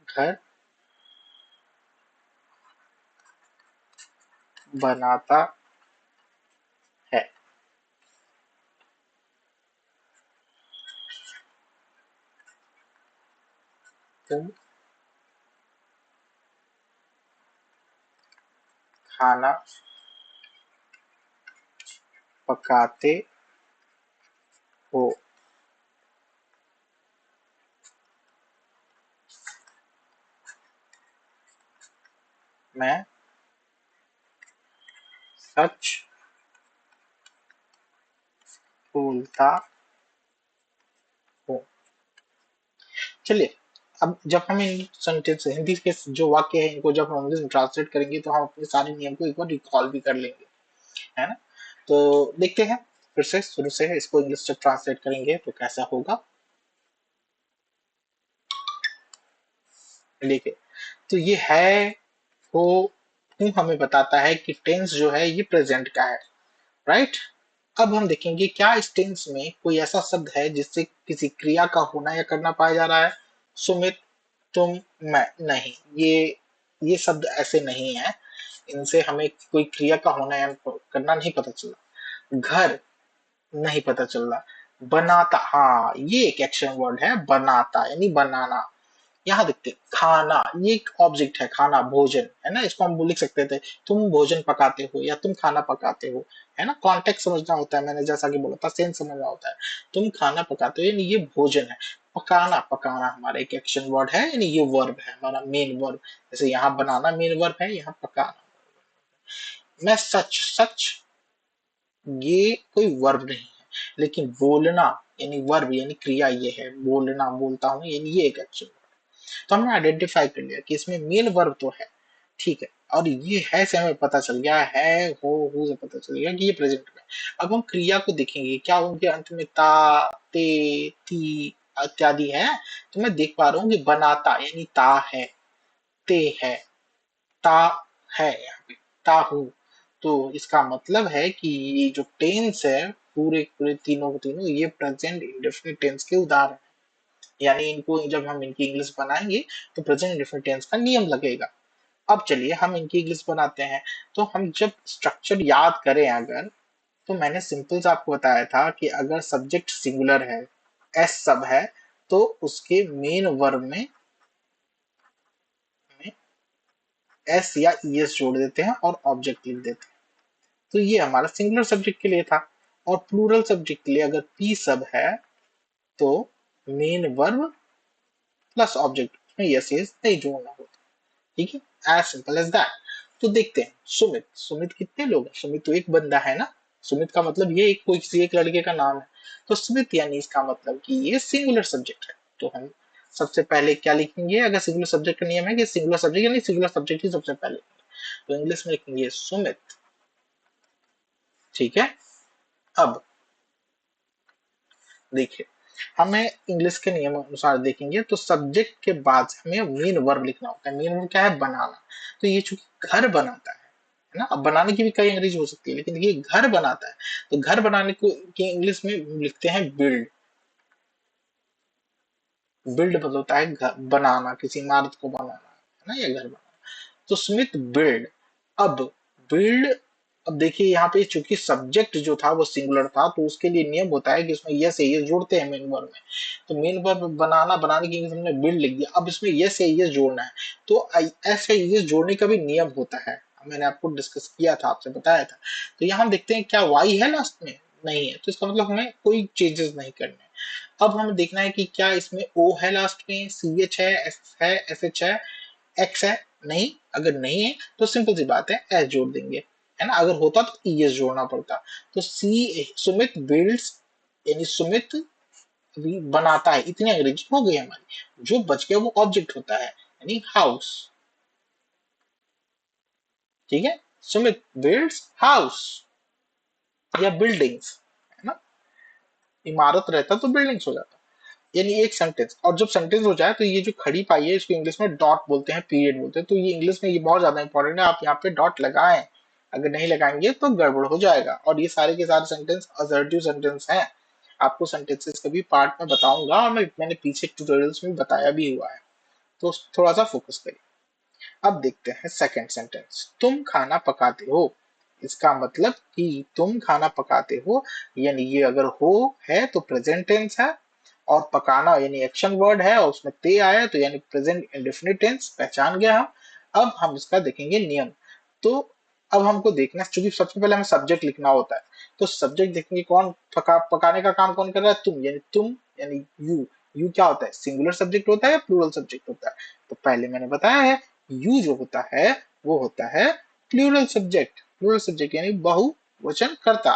घर बनाता है। तुम खाना पकाते हो। मैं सच बोलता हूँ। चलिए, अब जब हम इन सेंटेंस हिंदी के जो वाक्य है इनको जब हम इंग्लिश में ट्रांसलेट करेंगे तो हम अपने सारे नियम को एक बार रिकॉल भी कर लेंगे, है ना। तो देखते हैं फिर से शुरू से इसको इंग्लिश जब ट्रांसलेट करेंगे तो कैसा होगा। देखिए, तो ये है हो हूँ हमें बताता है कि टेंस जो है ये प्रेजेंट का है, राइट। अब हम देखेंगे क्या इस टेंस में कोई ऐसा शब्द है जिससे किसी क्रिया का होना या करना पाया जा रहा है। सुमित, तुम, मैं, नहीं, ये शब्द ऐसे नहीं है। इनसे हमें कोई क्रिया का होना या करना नहीं पता चला। घर, नहीं पता चल रहा। बनाता, हाँ ये एक एक्शन वर्ड है, बनाता यानी बनाना। यहाँ देखते हैं, खाना ये एक ऑब्जेक्ट है, खाना भोजन है ना, इसको हम लिख सकते थे तुम भोजन पकाते हो या तुम खाना पकाते हो, है ना। कॉन्टेक्स्ट समझना होता है, मैंने जैसा कि बोला था सेंस समझना होता है। तुम खाना पकाते हो यानी ये भोजन है। पकाना, पकाना हमारा एक एक्शन वर्ड है यानी ये वर्ब है हमारा मेन वर्ब। जैसे यहाँ बनाना मेन वर्ब है, यहाँ पकाना। मैं सच, सच ये कोई वर्ब नहीं है, लेकिन बोलना यानी वर्ब यानी क्रिया ये है, बोलना बोलता हूँ यानी ये एक एक्शन। तो हमने आइडेंटिफाई कर लिया कि इसमें मेन वर्ब तो है, ठीक है, और ये है से हमें पता चल गया है, हो से पता चल गया कि ये प्रेजेंट में। अब हम क्रिया को देखेंगे क्या उनके अंत में ता, ते, ती इत्यादि है। तो मैं देख पा रहा हूँ कि बनाता यानी ता है, ते है, ता है, यहाँ पे ता हूँ। तो इसका मतलब है कि ये जो टेंस है पूरे पूरे तीनों के तीनों ये प्रेजेंट इंडेफिनिट टेंस के उदाहरण हैं। यानी इनको जब हम इनकी इंग्लिश बनाएंगे तो प्रेजेंट इंडेफिनिट टेंस का नियम लगेगा। अब चलिए हम इनकी इंग्लिश बनाते हैं। तो हम जब स्ट्रक्चर याद करें अगर, तो मैंने सिंपल सा आपको बताया था कि अगर सब्जेक्ट सिंगुलर है, एस सब है, तो उसके मेन वर्ब में एस या ईएस जोड़ देते हैं और ऑब्जेक्ट लिख देते हैं। तो ये हमारा सिंगुलर सब्जेक्ट के लिए था। और प्लूरल सब्जेक्ट के लिए अगर पी सब है तो मेन वर्ब प्लस ऑब्जेक्ट में यस यस नहीं जोड़ना होता, ठीक है, एज सिंपल एज दैट। तो देखते हैं सुमित, सुमित कितने लोग हैं, सुमित तो एक बंदा है ना। सुमित का मतलब ये एक कोई किसी एक लड़के का नाम है। तो सुमित यानी इसका मतलब कि ये सिंगुलर सब्जेक्ट है। तो हम सबसे पहले क्या लिखेंगे, अगर सिंगुलर सब्जेक्ट का नियम है कि सिंगुलर सब्जेक्ट यानी सिंगुलर सब्जेक्ट ही सबसे पहले, तो इंग्लिश में लिखेंगे सुमित, ठीक है। अब देखिए, हमें इंग्लिश के नियम अनुसार देखेंगे तो सब्जेक्ट के बाद हमें मेन वर्ब लिखना होता है। मेन वर्ब क्या है, बनाना। तो ये चूंकि घर बनाता है ना। अब बनाने की भी कई अंग्रेजी हो सकती है लेकिन ये घर बनाता है। तो घर बनाने को की इंग्लिश में लिखते हैं बिल्ड। बिल्ड मतलब होता है घर बनाना, किसी इमारत को बनाना है ना, या घर बनाना। तो स्मिथ बिल्ड। अब बिल्ड, अब देखिए यहाँ पे चूंकि सब्जेक्ट जो था वो सिंगुलर था तो उसके लिए नियम होता है कि इसमें यस या यस जोड़ते हैं मेन वर्ब में। तो मेन वर्ब बनाना, बनाने की इंग्लिश हमने बिल्ड लिख दिया। अब इसमें यस या यस जोड़ना है तो एस या यस जोड़ने का भी नियम होता है, मैंने आपको डिस्कस किया था, आपसे बताया था। तो यहाँ हम देखते हैं क्या वाई है लास्ट में, नहीं है, तो इसका मतलब हमें कोई चेंजेस नहीं करने। अब हमें देखना है कि क्या इसमें ओ है लास्ट में, सी एच है, एस है, एस एच है, एक्स है, नहीं। अगर नहीं है तो सिंपल सी बात है एस जोड़ देंगे, है ना। अगर होता तो ईएस जोड़ना पड़ता। तो सी, सुमित बिल्ड्स यानी सुमित भी बनाता है, इतनी अंग्रेजी हो गई हमारी। जो बच गया वो ऑब्जेक्ट होता है यानी हाउस, ठीक है। सुमित बिल्ड्स हाउस या बिल्डिंग्स, है ना। इमारत रहता तो बिल्डिंग्स हो जाता। यानी एक सेंटेंस, और जब सेंटेंस हो जाए तो ये जो खड़ी पाई है इसको इंग्लिश में डॉट बोलते हैं, पीरियड बोलते हैं। तो ये इंग्लिश में ये बहुत ज्यादा इंपॉर्टेंट है, आप यहाँ पे डॉट लगाएं। अगर नहीं लगाएंगे तो गड़बड़ हो जाएगा। और ये सारे के सारे सेंटेंस असर्टिव सेंटेंस हैं। आपको सेंटेंसेस का भी पार्ट में बताऊंगा और मैंने पीछे ट्यूटोरियल्स में बताया भी हुआ है। तो थोड़ा सा फोकस करिए। अब देखते हैं सेकंड सेंटेंस, तुम खाना पकाते हो। इसका मतलब कि तुम खाना पकाते हो, यानी ये अगर हो है तो प्रेजेंट टेंस है, और पकाना यानी एक्शन वर्ड है और उसमें ते आया तो यानी प्रेजेंट इंडेफिनिट टेंस, पहचान गया हम। अब हम इसका देखेंगे नियम। तो अब हमको देखना है, चूंकि सबसे पहले हमें सब्जेक्ट लिखना होता है, तो सब्जेक्ट देखेंगे कौन पकाने का काम कौन कर रहा है, तुम यानी यू क्या होता है, सिंगुलर सब्जेक्ट होता है या प्लूरल सब्जेक्ट होता है? तो पहले मैंने बताया है, यू जो होता है वो होता है प्लूरल सब्जेक्ट। प्लूरल सब्जेक्ट यानी बहुवचन करता।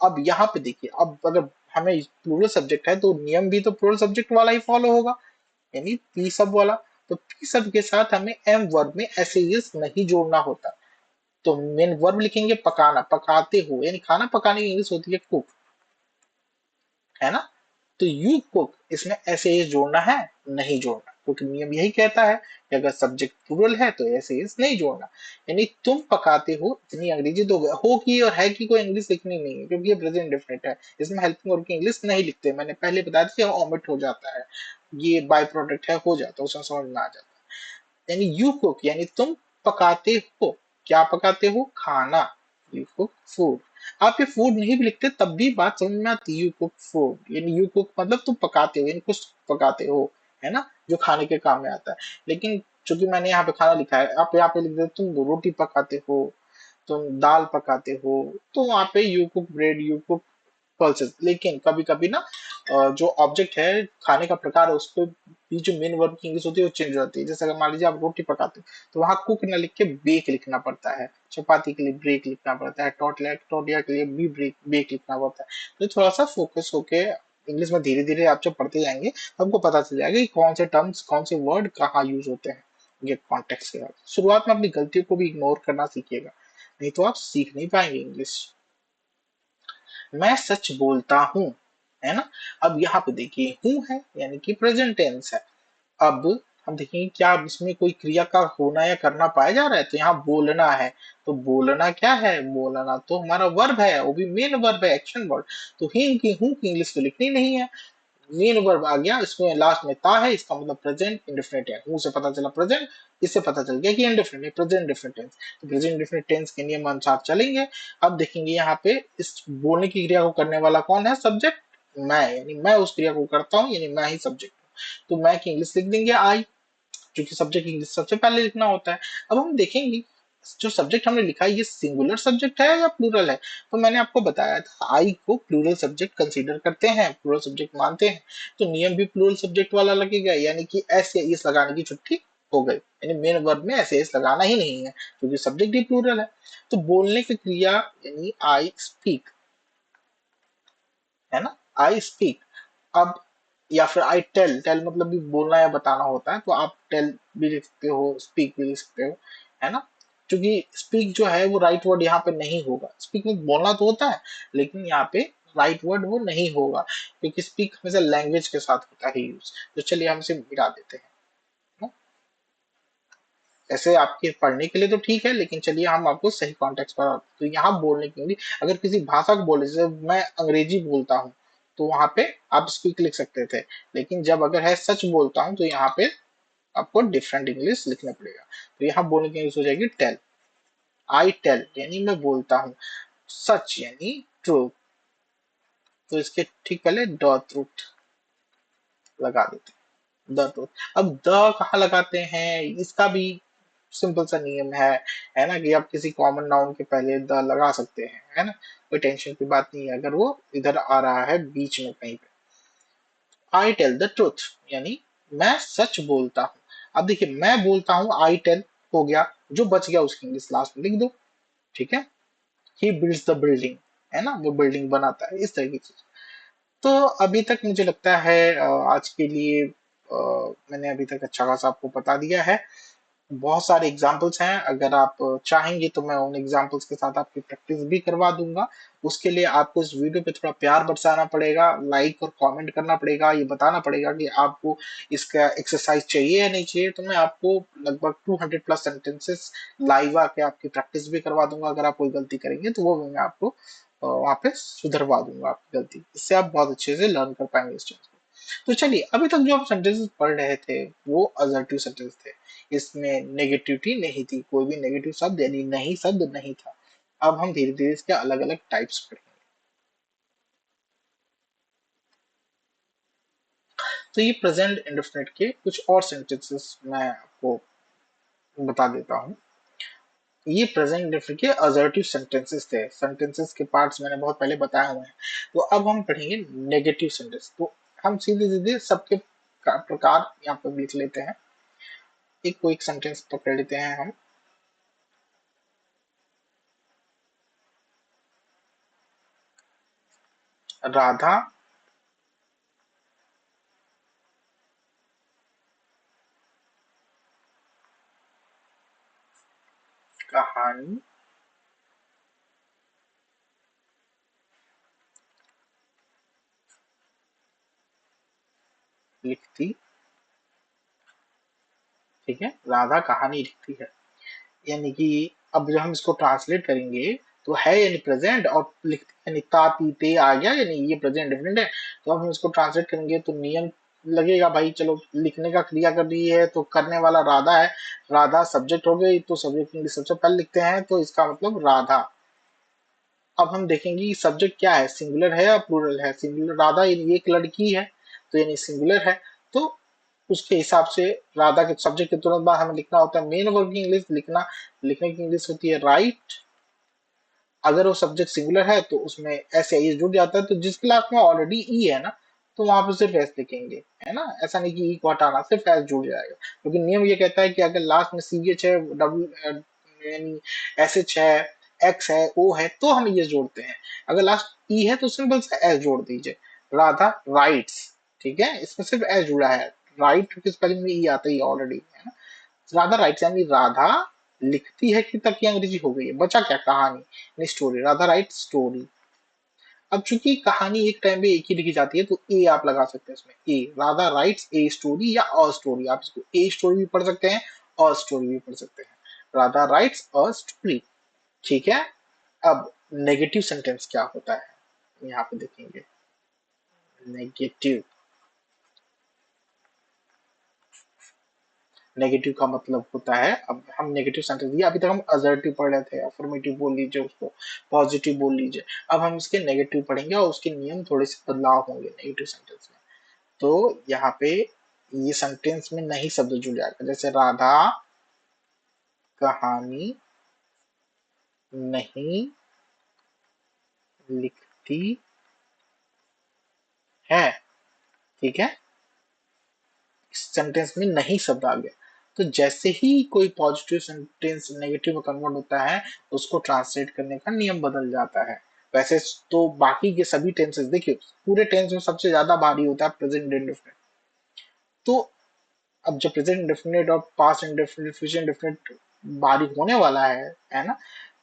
अब यहाँ पे देखिए, अब अगर हमें प्लूरल सब्जेक्ट है तो नियम भी तो प्लूरल सब्जेक्ट वाला ही फॉलो होगा, यानी पी सब वाला। तो पी सब के साथ हमें एम वर्ब में एस नहीं जोड़ना होता। तो मेन वर्ब लिखेंगे पकाना, पकाते हो, यानी खाना पकाने की इंग्लिश होती है कुक, है ना? तो यू कुक, इसमें ऐसे एस जोड़ना है, नहीं जोड़ना, क्योंकि नियम यही कहता है कि अगर सब्जेक्ट प्लूरल है तो ऐसे एस नहीं जोड़ना। यानी तुम पकाते हो, इतनी अंग्रेजी तो हो की और है की कोई इंग्लिश लिखनी नहीं है, क्योंकि ये प्रेजेंट डेफिनेट है, इसमें हेल्पिंग वर्ब की इंग्लिश नहीं लिखते। मैंने पहले बताया था, ऑमिट हो जाता है, ये बाय प्रोडक्ट है, हो जाता है, उसमें समझ में आ जाता है। यानी यू कुक यानी तुम पकाते हो, क्या पकाते हो, खाना, यू कुक फूड। आप ये फूड नहीं भी लिखते तब भी बात समझ में आती है, यू कुक फूड, यानी यू कुक मतलब तुम पकाते हो, यानी कुछ पकाते हो, है ना, जो खाने के काम में आता है। लेकिन चूंकि मैंने यहाँ पे खाना लिखा है, आप यहाँ पे लिख दो तुम रोटी पकाते हो, तुम दाल पकाते हो, तो वहां पे you cook bread, you cook pulses. लेकिन कभी कभी ना जो ऑब्जेक्ट है, खाने का प्रकार है, उसको भी जो मेन वर्ब की इंग्लिश होती है वो चेंज हो जाती है। जैसे अगर मान लीजिए आप रोटी पकाते हो तो वहां कुक ना लिख के बेक लिखना पड़ता है, चपाती के लिए ब्रेक लिखना पड़ता है, टोटिया के लिए भी बेक लिखना पड़ता है। तो थोड़ा सा फोकस होके इंग्लिश में धीरे धीरे आप जब पढ़ते जाएंगे तो आपको पता चल जाएगा कि कौन से टर्म्स, कौन से वर्ड कहाँ यूज होते हैं, ये कॉन्टेक्स्ट के बाद। शुरुआत में अपनी गलतियों को भी इग्नोर करना सीखिएगा, नहीं तो आप सीख नहीं पाएंगे इंग्लिश। मैं सच बोलता हूँ, है ना? अब यहाँ पे देखिए हूँ है यानी कि प्रेजेंट टेंस है। अब हम देखेंगे क्या अब इसमें कोई क्रिया का होना या करना पाया जा रहा है, तो यहाँ बोलना है। तो बोलना क्या है, बोलना तो हमारा वर्ब है, वो भी मेन वर्ब है, एक्शन वर्ड। तो ही की हूँ की इंग्लिश तो लिखनी नहीं है, मेन वर्ब आ गया, इसमें लास्ट में ता है, इसका मतलब प्रेजेंट इंडेफिनिट है। हूं से पता चला प्रेजेंट, इससे पता चल गया कि इंडेफिनिट है, प्रेजेंट इंडेफिनिट टेंस। तो प्रेजेंट इंडेफिनिट टेंस के नियम अनुसार चलेंगे। अब देखेंगे यहाँ पे इस बोलने की क्रिया को करने वाला कौन है, सब्जेक्ट, मैं, यानी मैं उस क्रिया को करता हूँ, यानी मैं ही सब्जेक्ट हूँ। तो मैं की इंग्लिश लिख देंगे आई, क्योंकि सब्जेक्ट इंग्लिश सबसे पहले लिखना होता है। अब हम देखेंगे जो सब्जेक्ट हमने लिखा है ये सिंगुलर सब्जेक्ट है या प्लूरल है। तो मैंने आपको बताया था आई को प्लूरल सब्जेक्ट कंसीडर करते हैं, प्लूरल सब्जेक्ट मानते हैं। तो नियम भी प्लूरल सब्जेक्ट वाला लगेगा, यानी कि एस या इस लगाने की छुट्टी हो गई, यानी मेन वर्ब में ऐसे एस लगाना ही नहीं है, क्योंकि सब्जेक्ट ही प्लूरल है। तो बोलने की क्रिया यानी आई स्पीक, है ना, आई स्पीक। अब या फिर आई टेल, टेल मतलब भी बोलना या बताना होता है, तो आप टेल भी लिख सकते हो, स्पीक भी लिख सकते हो, है ना। क्योंकि स्पीक जो है वो राइट वर्ड यहाँ पे नहीं होगा, स्पीक में बोलना तो होता है लेकिन यहाँ पे राइट वर्ड वो नहीं होगा, क्योंकि स्पीक हमेशा लैंग्वेज के साथ होता है यूज। तो चलिए हम इसे मिटा देते हैं ना? ऐसे आपके पढ़ने के लिए तो ठीक है, लेकिन चलिए हम आपको सही कॉन्टेक्स्ट पर। तो यहाँ बोलने के लिए अगर किसी भाषा को बोले, जैसे मैं अंग्रेजी बोलता हूँ, तो वहां पे आप स्पीक लिख सकते थे। लेकिन जब अगर है सच बोलता हूँ तो यहाँ पे आपको डिफरेंट इंग्लिश लिखना पड़ेगा। तो यहाँ बोलने की इंग्लिश हो जाएगी टेल, आई टेल यानी मैं बोलता हूँ, सच यानी ट्रू। तो इसके ठीक पहले द ट्रूथ लगा देते हैं, द ट्रूथ। अब द कहाँ लगाते हैं, इसका भी सिंपल सा नियम है ना, कि आप किसी कॉमन नाउन के पहले द लगा सकते हैं, है ना, कोई टेंशन की बात नहीं है अगर वो इधर आ रहा है बीच में कहीं पे। आई टेल द ट्रूथ यानी मैं सच बोलता हूँ। अब देखिए मैं बोलता हूँ, आई टेल हो गया, जो बच गया उसकी इंग्लिश लास्ट में लिख दो, ठीक है। ही बिल्ड्स द बिल्डिंग, है ना, वो बिल्डिंग बनाता है, इस तरह की चीज। तो अभी तक मुझे लगता है आज के लिए मैंने अभी तक अच्छा खासा आपको बता दिया है। बहुत सारे एग्जाम्पल्स हैं, अगर आप चाहेंगे तो मैं उन एग्जाम्पल्स के साथ आपकी प्रैक्टिस भी करवा दूंगा। उसके लिए आपको इस वीडियो पे थोड़ा प्यार बरसाना पड़ेगा, लाइक और कमेंट करना पड़ेगा, ये बताना पड़ेगा कि आपको इसका एक्सरसाइज चाहिए या नहीं चाहिए। तो मैं आपको लगभग 200 प्लस सेंटेंसेस लाइव आके आपकी प्रैक्टिस भी करवा दूंगा। अगर आप कोई गलती करेंगे तो वो भी मैं आपको वहाँ पे सुधरवा दूंगा आपकी गलती, इससे आप बहुत अच्छे से लर्न कर पाएंगे इस चीज को। तो चलिए अभी तक जो हम सेंटेंसेस पढ़ रहे थे वो असर्टिव सेंटेंस थे, इसमें नेगेटिविटी नहीं थी, कोई भी नेगेटिव शब्द यानी नहीं शब्द नहीं था। अब हम धीरे धीरे इसके अलग अलग टाइप्स पढ़ेंगे। तो ये प्रेजेंट इंडेफिनिट के कुछ और सेंटेंसेस मैं आपको बता देता हूँ। ये प्रेजेंट इंडेफिनिट के असर्टिव सेंटेंसेस थे। सेंटेंसेस के पार्ट्स मैंने बहुत पहले बताए हुए हैं। तो अब हम पढ़ेंगे नेगेटिव सेंटेंस। तो हम सीधे सीधे सबके प्रकार यहाँ पर लिख लेते हैं। एक को एक सेंटेंस पकड़ लेते हैं हम। राधा कहानी लिखती, ठीक है, राधा कहानी लिखती है। यानी कि अब जब हम इसको ट्रांसलेट करेंगे तो है यानी प्रेजेंट और लिखती यानी ता ती ते आ गया, यानी ये प्रेजेंट डिफरेंट है। तो अब हम इसको ट्रांसलेट करेंगे तो नियम लगेगा भाई, चलो लिखने का क्रिया कर रही है तो करने वाला राधा है, राधा सब्जेक्ट हो गई तो सब्जेक्ट इंग्लिश सबसे पहले लिखते हैं तो इसका मतलब राधा। अब हम देखेंगे कि सब्जेक्ट क्या है, सिंगुलर है या प्लूरल है। सिंगुलर राधा यानी एक लड़की है तो यानी सिंगुलर है। तो उसके हिसाब से राधा के सब्जेक्ट के तुरंत बाद हमें लिखना होता है मेन वर्ब की इंग्लिश। लिखने की इंग्लिश होती है राइट। अगर वो सब्जेक्ट सिंगुलर है तो उसमें एस या ई जुड़ जाता है, तो जिस क्लास में ऑलरेडी ई है ना तो वहां पर सिर्फ एस लिखेंगे, है ना। ऐसा नहीं कि ई को हटाना, सिर्फ एस जुड़ जाएगा। क्योंकि नियम ये कहता है कि अगर लास्ट में सी एच है, डब्ल्यू यानी एस एच है, एक्स है, ओ है, तो हम ये जोड़ते हैं। अगर लास्ट ई है तो सिंपल सा एस जोड़ दीजिए। राधा राइट्स, ठीक है, इसमें सिर्फ एस जुड़ा है। राइट की स्पेलिंग में ई आता ही ऑलरेडी, है ना। राधा राइट्स यानी राधा लिखती है कि तक की अंग्रेजी हो गई है, बचा क्या, कहानी, स्टोरी। Radha right story. अब चूंकि कहानी एक टाइम पे एक ही लिखी जाती है तो ए आप लगा सकते हैं इसमें, ए राधा राइट्स ए स्टोरी या अ स्टोरी। आप इसको ए स्टोरी भी पढ़ सकते हैं, अ स्टोरी भी पढ़ सकते हैं। राधा राइट्स अ स्टोरी, ठीक है। अब नेगेटिव सेंटेंस क्या होता है यहाँ पे देखेंगे। नेगेटिव, नेगेटिव का मतलब होता है, अब हम नेगेटिव सेंटेंस दिए, अभी तक हम असर्टिव पढ़ रहे थे, अफर्मेटिव बोल लीजिए उसको, पॉजिटिव बोल लीजिए। अब हम इसके नेगेटिव पढ़ेंगे और उसके नियम थोड़े से बदलाव होंगे नेगेटिव सेंटेंस में। तो यहाँ पे ये सेंटेंस में नहीं शब्द जुड़ जाएगा, जैसे राधा कहानी नहीं लिखती है, ठीक है। सेंटेंस में नहीं शब्द आ गया। तो जैसे ही कोई पॉजिटिव सेंटेंस नेगेटिव में कन्वर्ट होता है उसको ट्रांसलेट करने का नियम बदल जाता है। वैसे तो बाकी के सभी टेंसेस देखिए, पूरे टेंस में सबसे ज्यादा भारी होता है प्रेजेंट इंडेफिनिट। तो अब जब प्रेजेंट इंडेफिनिट और पास्ट इंडेफिनिट फ्यूचर इंडेफिनिट भारी होने वाला है ना,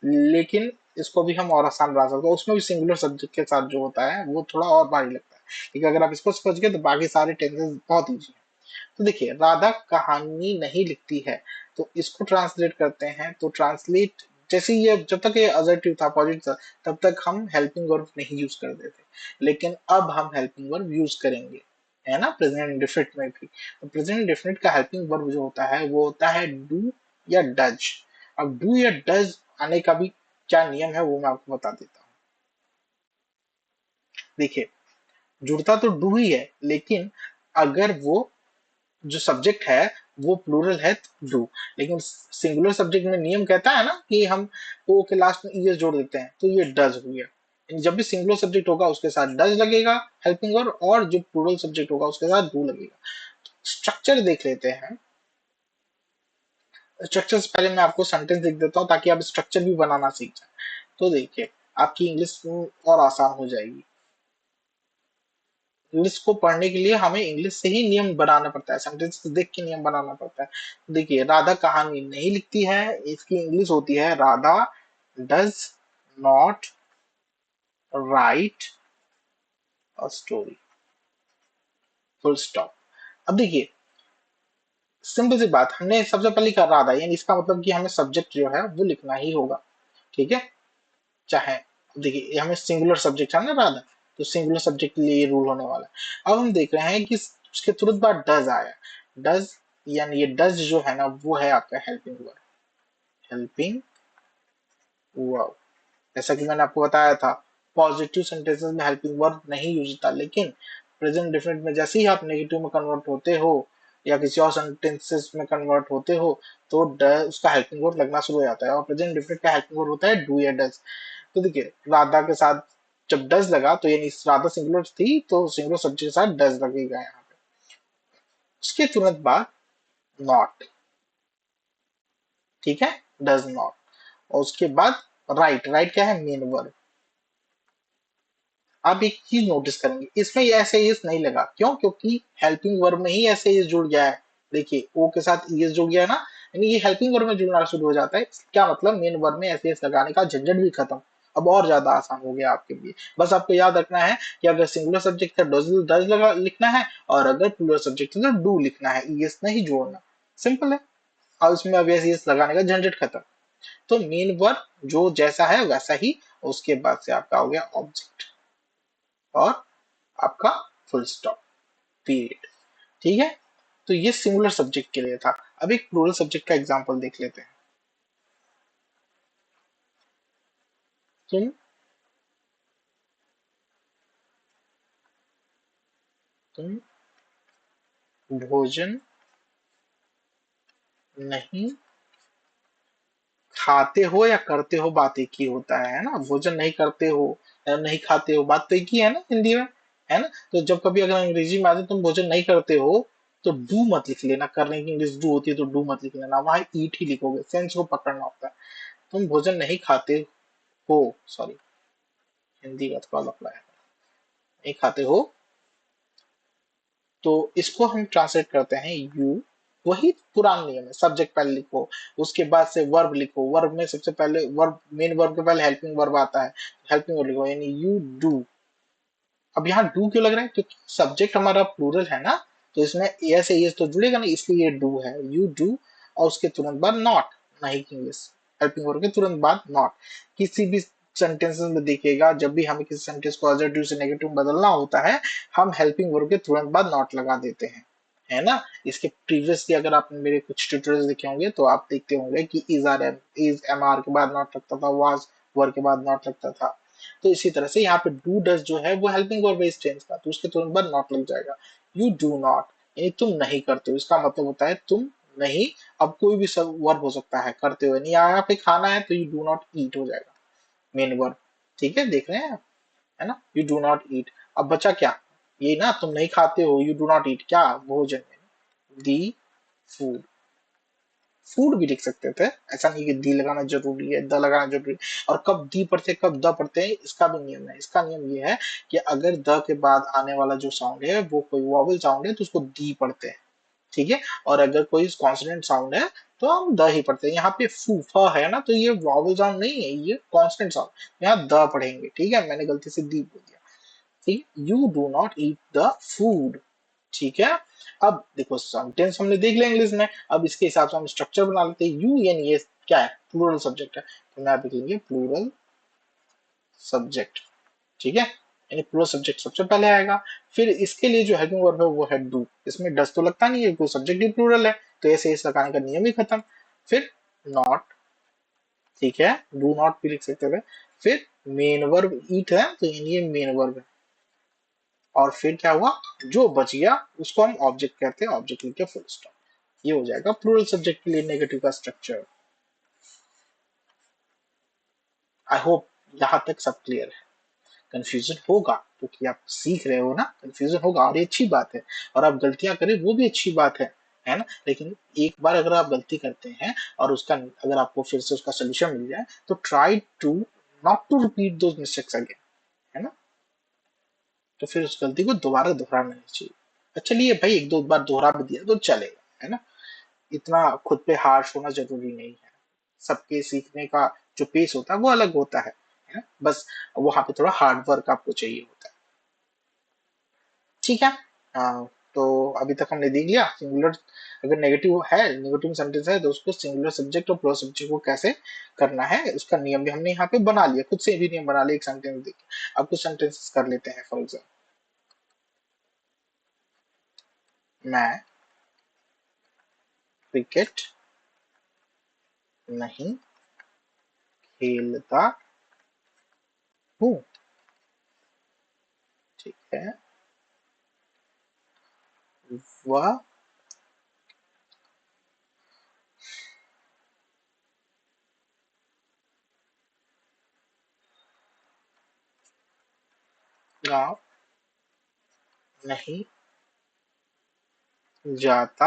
लेकिन इसको भी हम और आसान बना सकते हैं। उसमें भी सिंगुलर सब्जेक्ट के साथ जो होता है वो थोड़ा और भारी लगता है, क्योंकि अगर आप इसको समझ गए तो बाकी सारे टेंसेस बहुत ईजी है। तो देखिए, राधा कहानी नहीं लिखती है, तो इसको ट्रांसलेट करते हैं। तो ट्रांसलेट जैसे ये जब तक ये असर्टिव था, पॉजिटिव था, तब तक हम हेल्पिंग वर्ब नहीं यूज करते थे, लेकिन अब हम हेल्पिंग वर्ब यूज करेंगे, है ना, प्रेजेंट इंडेफिनिट में भी। तो प्रेजेंट इंडेफिनिट का हेल्पिंग वर्ब जो होता है वो होता है डू या डज। अब डू या डज आने का भी क्या नियम है वो मैं आपको बता देता हूँ। देखिए, जुड़ता तो डू ही है, लेकिन अगर वो जो सब्जेक्ट है वो प्लूरल है तो डू। लेकिन सिंगुलर सब्जेक्ट में नियम कहता है ना कि हम ओ के लास्ट में ईएस जोड़ देते हैं, तो ये डज हो गया। यानी जब भी सिंगुलर सब्जेक्ट होगा उसके साथ डज लगेगा हेल्पिंग वर्ब, और जो प्लूरल सब्जेक्ट होगा उसके साथ डू लगेगा। स्ट्रक्चर देख लेते हैं। स्ट्रक्चर से पहले मैं आपको सेंटेंस लिख देता हूँ ताकि आप स्ट्रक्चर भी बनाना सीख जाए। तो देखिए, आपकी इंग्लिश और आसान हो जाएगी। इंग्लिश को पढ़ने के लिए हमें इंग्लिश से ही नियम बनाना पड़ता है, सेंटेंस देख के नियम बनाना पड़ता है। देखिए, राधा कहानी नहीं लिखती है, इसकी इंग्लिश होती है Radha does not write a story, full stop. अब देखिए, सिंपल सी बात, हमने सबसे पहले लिखा राधा, यानी इसका मतलब कि हमें सब्जेक्ट जो है वो लिखना ही होगा, ठीक है। चाहे देखिए, हमें सिंगुलर सब्जेक्ट है ना राधा, तो सिंगुलर सब्जेक्ट के लिए ये रूल होने वाला है। अब हम देख रहे हैं कि उसके तुरंत बाद डज आया। डज यानी ये डज जो है ना वो है आपका हेल्पिंग वर्ब, हेल्पिंग वर्ब। जैसा कि मैंने आपको बताया था, पॉजिटिव सेंटेंसेस में हेल्पिंग वर्ब नहीं यूज होता, लेकिन प्रेजेंट डिफिनिट में जैसे ही आप नेगेटिव में कन्वर्ट होते हो या किसी और सेंटेंसेस में कन्वर्ट होते हो तो उसका हेल्पिंग वर्ब लगना शुरू हो जाता है, और प्रेजेंट डिफिनिट का हेल्पिंग वर्ब होता है डू या डज। तो देखिए राधा के साथ जब डज लगा तो यानी राधा सिंगुलर थी तो सिंगुलर सब्जेक्ट के साथ डज लगेगा यहाँ पे। उसके तुरंत बाद नॉट, ठीक है, डज नॉट। और उसके बाद राइट, राइट क्या है, मेन वर्ब। आप एक चीज नोटिस करेंगे इसमें ये ऐसे एस नहीं लगा, क्यों, क्योंकि हेल्पिंग वर्ब में ही ऐसे एस जुड़ गया है। देखिए ओ के साथ ईएस जुड़ गया है ना, यानी ये हेल्पिंग वर्ब में जुड़ना शुरू हो जाता है। क्या मतलब, मेन वर्ब में ऐसे एस लगाने का झंझट भी खत्म, अब और ज्यादा आसान हो गया आपके लिए। बस आपको याद रखना है कि अगर सिंगुलर सब्जेक्ट है डज डज लगा लिखना है, और अगर प्लूरल सब्जेक्ट है तो डू लिखना है, ईएस नहीं जोड़ना। सिंपल है, और उसमें अब ऐसे एस लगाने का झंझट खत्म। तो मेन वर्ब जो जैसा है वैसा ही, उसके बाद से आपका हो गया ऑब्जेक्ट और आपका फुल स्टॉप, पीरियड। ठीक है, तो ये सिंगुलर सब्जेक्ट के लिए था। अब एक प्लूरल सब्जेक्ट का एग्जांपल देख लेते हैं। तुम तुम भोजन नहीं खाते हो या करते हो, बात एक ही होता है ना, भोजन नहीं करते हो या नहीं खाते हो, बात तो एक ही है ना हिंदी में, है ना। तो जब कभी अगर अंग्रेजी में आते तुम भोजन नहीं करते हो तो डू मत लिख लेना, करने की इंग्लिश डू होती है तो डू मत लिख लेना, वहां ईट ही लिखोगे, सेंस को पकड़ना होता है। तुम भोजन नहीं खाते हो, सॉरी हिंदी का थोड़ा लफड़ा है, नहीं खाते हो, तो इसको हम ट्रांसलेट करते हैं यू। वही पुराना नियम है, सब्जेक्ट पहले लिखो, उसके बाद से वर्ब लिखो, वर्ब में सबसे पहले वर्ब, मेन वर्ब के पहले हेल्पिंग वर्ब आता है, हेल्पिंग वर्ब लिखो, यानी यू डू। अब यहाँ डू क्यों लग रहा है, क्योंकि सब्जेक्ट हमारा प्लूरल है ना, तो इसमें एस एस तो जुड़ेगा ना, इसलिए ये डू है, यू डू। और उसके तुरंत बाद नॉट, नहीं की हेल्पिंग वर्ब के तुरंत बाद नॉट। किसी भी सेंटेंसेस में देखिएगा जब भी हमें किसी सेंटेंस को पॉजिटिव से नेगेटिव बदलना होता है, हम हेल्पिंग वर्ब के तुरंत बाद नॉट लगा देते हैं, है ना। इसके प्रीवियसली अगर आपने मेरे कुछ ट्यूटोरियल्स देखे होंगे तो आप देखते होंगे कि is are am, is am are के बाद नॉट लगता था, वाज वर के बाद नॉट लगता था। तो इसी तरह से यहाँ पे डू डज जो है वो हेल्पिंग वर्ब है इस टेंस का, तो उसके तुरंत बाद नॉट लग जाएगा। यू डू नॉट, यानी तुम नहीं करते हो, इसका मतलब होता है तुम नहीं। अब कोई भी सब वर्ब हो सकता है करते हुए, नहीं यहाँ पे खाना है तो यू डू नॉट ईट हो जाएगा, मेन वर्ब। ठीक है, देख रहे हैं आप, है ना, यू डू नॉट ईट। अब बचा क्या, ये ना, तुम नहीं खाते हो, यू डू नॉट ईट क्या, भोजन, दी फूड। फूड भी लिख सकते थे, ऐसा नहीं कि दी लगाना जरूरी है, द लगाना जरूरी है। और कब दी पढ़ते हैं कब द पढ़ते हैं इसका भी नियम है। इसका नियम ये है कि अगर द के बाद आने वाला जो साउंड है वो कोई वॉवल साउंड है तो उसको दी पढ़ते हैं, ठीक है। और अगर कोई कॉन्सोनेंट साउंड है तो हम द ही पढ़ते हैं। यहाँ पे फू फ है ना, तो ये वॉवल साउंड नहीं है, ये कॉन्सोनेंट साउंड, यहाँ द पढ़ेंगे, ठीक है, मैंने गलती से दी बोल दिया। ठीक, you do not eat the food, ठीक है। अब देखो सेंटेंस हमने देख लिया इंग्लिश में, अब इसके हिसाब से हम स्ट्रक्चर बना लेते हैं। यू यानी ये क्या है, प्लूरल सब्जेक्ट है, तो मैं आप लिखेंगे प्लूरल सब्जेक्ट, ठीक है, यानी प्लूरल सब्जेक्ट सबसे पहले आएगा। फिर इसके लिए जो हेल्पिंग वर्ब है वो है डू, इसमें डस तो लगता नहीं है, कोई सब्जेक्ट ही प्लूरल है, तो ऐसे इस लगाने का नियम ही खत्म। फिर नॉट, ठीक है, डू नॉट भी लिख सकते थे। फिर मेन वर्ब ईट है तो ये मेन वर्ब है। और फिर क्या हुआ, जो बच गया उसको हम ऑब्जेक्ट कहते हैं, ऑब्जेक्ट लिख के फुल स्टॉप। ये हो जाएगा प्लूरल सब्जेक्ट के लिए नेगेटिव का स्ट्रक्चर। आई होप यहाँ तक सब क्लियर है। कंफ्यूजन होगा क्योंकि आप सीख रहे हो ना, कंफ्यूजन होगा और ये अच्छी बात है। और आप गलतियां करें वो भी अच्छी बात है ना। लेकिन एक बार अगर आप गलती करते हैं और उसका अगर आपको फिर से उसका सोल्यूशन मिल जाए तो try to not to repeat those mistakes again, है ना। तो फिर उस गलती को दोबारा दोहराना नहीं चाहिए। अच्छा चलिए भाई, एक दो बार दोहरा भी दिया तो चलेगा, है ना। इतना खुद पे हार्श होना जरूरी नहीं है। सबके सीखने का जो पेस होता है वो अलग होता है ना। बस वहां पे थोड़ा हार्ड वर्क आपको चाहिए होता है, ठीक है। तो अभी तक हमने देख लिया सिंगुलर, अगर नेगेटिव है, नेगेटिव सेंटेंस है तो उसको सिंगुलर सब्जेक्ट और प्लूरल सब्जेक्ट को कैसे करना है उसका नियम भी हमने यहाँ पे बना लिया, खुद से भी नियम बना लिया एक सेंटेंस देख के। अब कुछ सेंटेंसेस कर लेते हैं। फॉर एग्जाम्पल, मैं क्रिकेट नहीं खेलता हूँ, ठीक है। वह गाँव नहीं जाता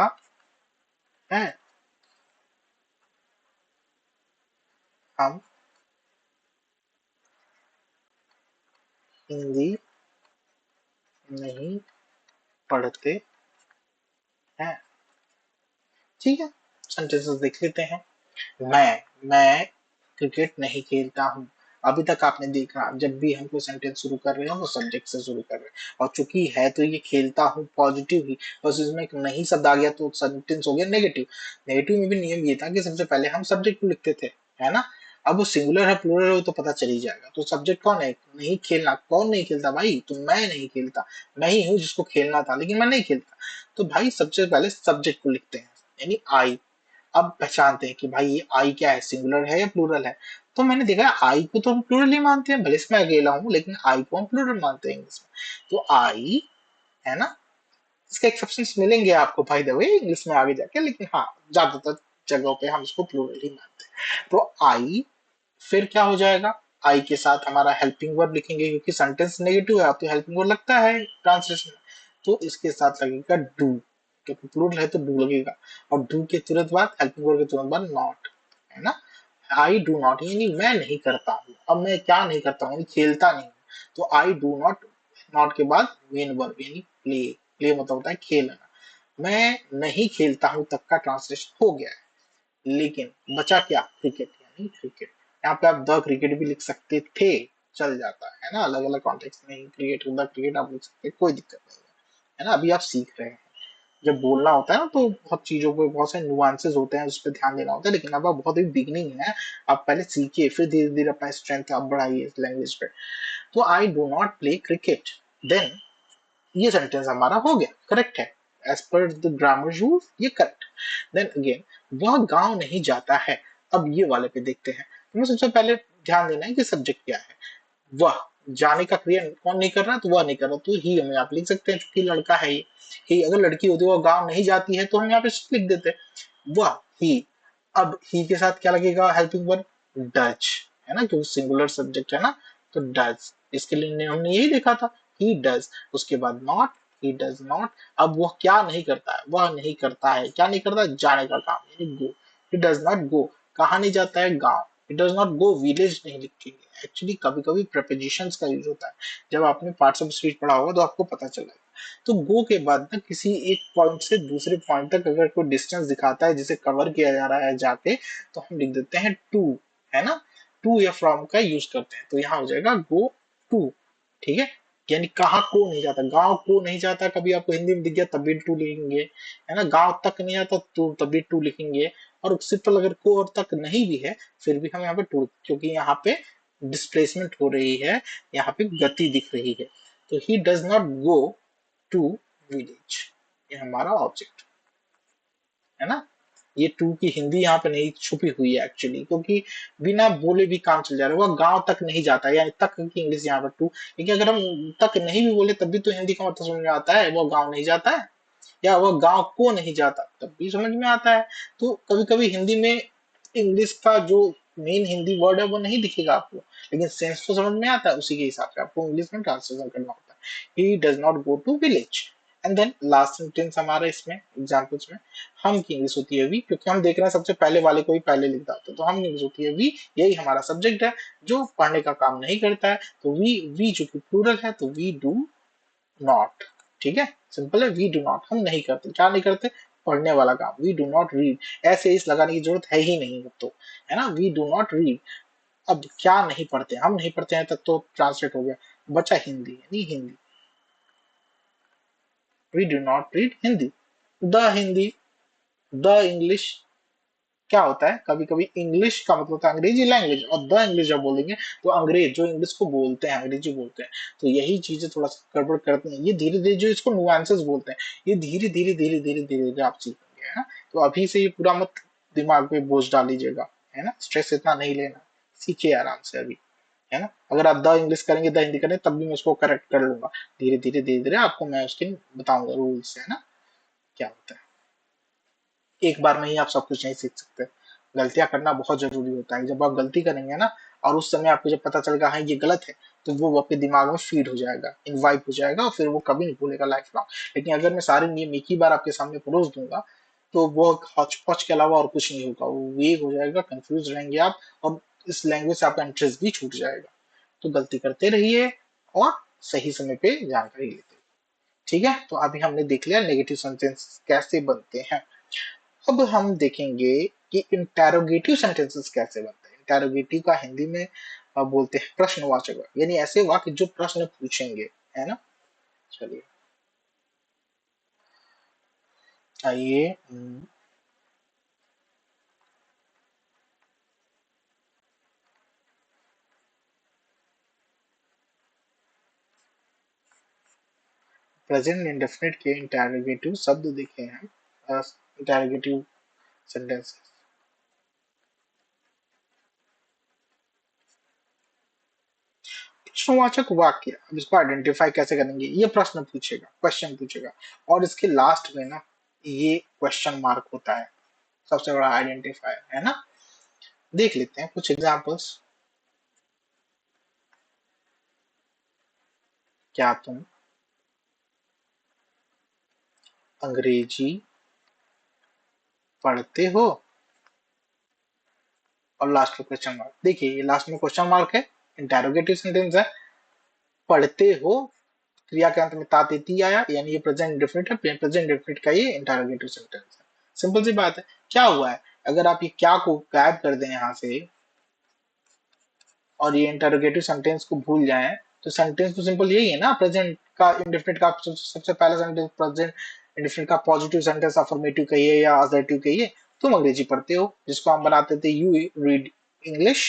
है। हम हिंदी नहीं पढ़ते हैं। ठीक है, सेंटेंसेस देख लेते हैं। मैं क्रिकेट नहीं खेलता हूँ। अभी तक आपने देखा जब भी हम कोई सेंटेंस शुरू कर रहे हैं वो सब्जेक्ट से शुरू कर रहे हैं, और चूंकि है तो ये खेलता हूँ पॉजिटिव ही, बस इसमें एक नहीं शब्द आ गया तो सेंटेंस हो गया नेगेटिव। नेगेटिव में भी नियम ये था कि सबसे पहले हम सब्जेक्ट को लिखते थे, है ना। अब वो सिंगुलर है प्लूरल है तो पता चल ही जाएगा। तो सब्जेक्ट कौन है, नहीं खेलना। कौन नहीं खेलता भाई, तो मैं नहीं खेलता। मैं ही हूँ जिसको खेलना था लेकिन मैं नहीं खेलता। तो भाई सबसे पहले सब्जेक्ट को लिखते हैं, यानी आई। अब पहचानते हैं कि भाई ये आई क्या है, सिंगुलर है या प्लूरल है। तो मैंने देखा आई को तो हम प्लूरल ही मानते हैं, भले इसमें अकेला हूं लेकिन आई को हम प्लूरल मानते हैं इंग्लिश में। तो आई, है ना। इसके एक्सेप्शंस मिलेंगे आपको बाय द वे इंग्लिश में आगे जाके, लेकिन हाँ ज्यादातर जगहों पे हम इसको प्लूरल ही मानते हैं। तो आई, फिर क्या हो जाएगा, आई के साथ हमारा हेल्पिंग वर्ब लिखेंगे क्योंकि सेंटेंस नेगेटिव है, तो हेल्पिंग वर्ब लगता है ट्रांसलेशन में। तो इसके साथ लगेगा डू, क्योंकि प्लूरल है तो डू लगेगा। और डू के तुरंत बाद हेल्पिंग वर्ब के तुरंत बाद नॉट, है ना। आई डू नॉट यानी मैं नहीं करता हूँ। अब मैं क्या नहीं करता हूँ, खेलता नहीं हूँ। तो आई डू नॉट, नॉट के बाद मेन वर्ब यानी प्ले। प्ले मतलब होता है खेलना। मैं नहीं खेलता हूँ तक का ट्रांसलेशन हो गया है, लेकिन बचा क्या, क्रिकेट यानी क्रिकेट। यहाँ पे आप द क्रिकेट भी लिख सकते थे, चल जाता है ना, अलग अलग कॉन्टेक्स्ट में क्रिकेट द क्रिकेट आप लिख सकते, कोई दिक्कत नहीं है ना। अभी आप सीख रहे हैं, जब बोलना होता है ना तो बहुत चीजों पे बहुत सारे नुआंसेस होते हैं, उस पर ध्यान देना होता है। लेकिन अब आप बहुत ही बिगनिंग है, आप पहले सीखिए फिर धीरे धीरे अपना स्ट्रेंथ आप बढ़ाइए इस लैंग्वेज पे। तो I do not play cricket, then ये सेंटेंस हमारा हो गया, करेक्ट है, as per the grammar rule ये करेक्ट। देन अगेन, वह गांव नहीं जाता है। अब ये वाले पे देखते हैं। हमें सबसे पहले ध्यान देना है कि सब्जेक्ट क्या है। वह, जाने का क्रिया कौन नहीं कर रहा, तो वह नहीं कर रहा, तो ही हम यहाँ पे लिख सकते हैं क्योंकि लड़का है ये। ही अगर लड़की होती वो गांव नहीं जाती है तो हम यहाँ पे लिख देते वह, ही। अब ही के साथ क्या लगेगा, हेल्पिंग वर्ब डज, है ना, क्योंकि सिंगुलर सब्जेक्ट है ना। तो डज, इसके लिए हमने यही देखा था, ही डज। उसके बाद नॉट, ही डज नॉट। अब वह क्या नहीं करता है, वह नहीं करता है, क्या नहीं करता, जाने का काम यानी गो। ही डज नॉट गो, कहाँ नहीं जाता है, गांव। ही डज नॉट गो विलेज नहीं लिखेंगे, एक्चुअली कभी कभी प्रपोजिशंस का यूज होता है। जब आपने पार्ट्स ऑफ स्पीच पढ़ा होगा तो आपको पता चलेगा। तो गो के बाद ना किसी एक पॉइंट से दूसरे पॉइंट तक अगर कोई डिस्टेंस दिखाता है जिसे कवर किया जा रहा है जाके, तो हम लिख देते हैं टू, है ना। टू या फ्रॉम का यूज करते हैं, तो यहाँ हो जाएगा गो टू, ठीक है। यानी कहाँ को नहीं जाता, गांव को नहीं जाता, कभी आपको हिंदी में दिख गया तब भी टू लिखेंगे, है ना। गांव तक नहीं आता तो तब भी टू लिखेंगे। और सिंपल अगर को और तक नहीं भी है फिर भी हम यहाँ पे टू, क्योंकि यहाँ पे डिस्प्लेसमेंट हो रही है, यहाँ पे गति दिख रही है। तो he does not go to village, ये हमारा ऑब्जेक्ट है ना। ये टू की हिंदी यहाँ पे नहीं छुपी हुई है एक्चुअली, क्योंकि बिना बोले भी काम चल जा रहा है। वह गांव तक नहीं जाता है, यानी तक की इंग्लिश यहाँ पर टू, क्योंकि अगर हम तक नहीं भी बोले तब भी तो हिंदी का मतलब समझ में आता है, वह गांव नहीं जाता है, या वह गांव को नहीं जाता तब भी समझ में आता है। तो कभी कभी हिंदी में इंग्लिश का जो मेन हिंदी वर्ड है वो नहीं दिखेगा आपको, लेकिन सेंस तो समझ में आता है, उसी के हिसाब से आपको इंग्लिश में ट्रांसलेशन करना होता है। He does not go to village. And then last sentence हमारा इसमें एग्जांपल्स में हम की इंग्लिश होती है वी, क्योंकि हम देख रहे हैं सबसे पहले वाले को ही पहले लिख देते हैं, तो हम इंग्लिश होती है वी। यही हमारा सब्जेक्ट है जो पढ़ने का काम नहीं करता है, तो वी जो कि प्लूरल है तो वी डू नॉट, ठीक है। सिंपल है, वी डू नॉट, हम नहीं करते, क्या नहीं करते, पढ़ने वाला काम। वी डू नॉट रीड, ऐसे इस लगाने की जरूरत है ही नहीं अब तो, है ना। वी डू नॉट रीड, अब क्या नहीं पढ़ते, हम नहीं पढ़ते हैं तब तो ट्रांसलेट हो गया, बचा हिंदी यानी Hindi. We do not read Hindi, the Hindi, the English. क्या होता है, कभी कभी इंग्लिश का मतलब होता है अंग्रेजी लैंग्वेज, और द इंग्लिश जब बोलेंगे तो अंग्रेज जो इंग्लिश को बोलते हैं, अंग्रेजी बोलते हैं। तो यही चीजें थोड़ा सा गड़बड़ करती हैं, ये धीरे धीरे जो इसको नुआंसेस बोलते हैं, ये धीरे धीरे धीरे धीरे धीरे धीरे आप सीखेंगे, है ना। तो अभी से ये पूरा मत दिमाग पे बोझ डाल लीजिएगा, है ना, स्ट्रेस इतना नहीं लेना, सीखिए आराम से अभी। है ना। अगर आप द इंग्लिश करेंगे, द हिंदी करेंगे, तब भी मैं उसको करेक्ट कर लूंगा। धीरे धीरे धीरे धीरे आपको मैं उसके बताऊंगा रूल्स, है ना, क्या होता है। एक बार में ही आप सब कुछ नहीं सीख सकते। गलतियां करना बहुत जरूरी होता है। जब आप गलती करेंगे ना, और उस समय आपको जब पता चलेगा हाँ ये गलत है, तो वो आपके दिमाग में फीड हो जाएगा, इनवाइट हो जाएगा, और फिर वो कभी नहीं भूलेगा लाइफ लॉन्ग। लेकिन अगर मैं सारे नियम एक ही बार आपके सामने परोस दूंगा, तो वो हौच पौच के अलावा और कुछ नहीं होगा, वो वेग हो जाएगा, कंफ्यूज रहेंगे आप, और इस लैंग्वेज से आपका इंटरेस्ट भी छूट जाएगा। तो गलती करते रहिए, और सही समय पे जानकारी लेते रहिए। ठीक है, तो अभी हमने देख लिया नेगेटिव सेंटेंस कैसे बनते हैं। अब हम देखेंगे कि इंटेरोगेटिव सेंटेंसेस कैसे बनते हैं। इंटेरोगेटिव का हिंदी में बोलते हैं प्रश्नवाचक वाक्य, यानी ऐसे वाक्य जो प्रश्न पूछेंगे, है ना। चलिए आइए, प्रेजेंट इंडेफिनिट के इंटेरोगेटिव शब्द देखे हैं। इंटेरोगेटिव सेंटेंस, प्रश्नवाचक वाक्य, अब इसको आइडेंटिफाई कैसे करेंगे, ये प्रश्न पूछेगा, क्वेश्चन पूछेगा, और इसके लास्ट में ना ये क्वेश्चन मार्क होता है, सबसे बड़ा आइडेंटिफायर, है ना। देख लेते हैं कुछ एग्जांपल्स। क्या तुम अंग्रेजी पढ़ते हो, और लास्ट में क्वेश्चन मार्क। देखिए ये लास्ट में क्वेश्चन मार्क है, इंटेरोगेटिव सेंटेंस है। पढ़ते हो, क्रिया के अंत में ता ती आया, यानी ये प्रेजेंट डेफिनेट है, प्रेजेंट डेफिनेट का ये इंटेरोगेटिव सेंटेंस है। सिंपल सी बात है। क्या हुआ है, अगर आप ये क्या को गायब कर दें यहाँ से, और ये इंटेरोगेटिव सेंटेंस को भूल जाएं, तो सेंटेंस तो सिंपल यही है ना, प्रेजेंट का इंडेफिनिट का सबसे पहला सेंटेंस प्रेजेंट इंडेफिनिट का पॉजिटिव सेंटेंस अफर्मेटिव कहिए या असर्टिव कहिए। तुम अंग्रेजी पढ़ते हो, जिसको हम बनाते थे यू रीड इंग्लिश।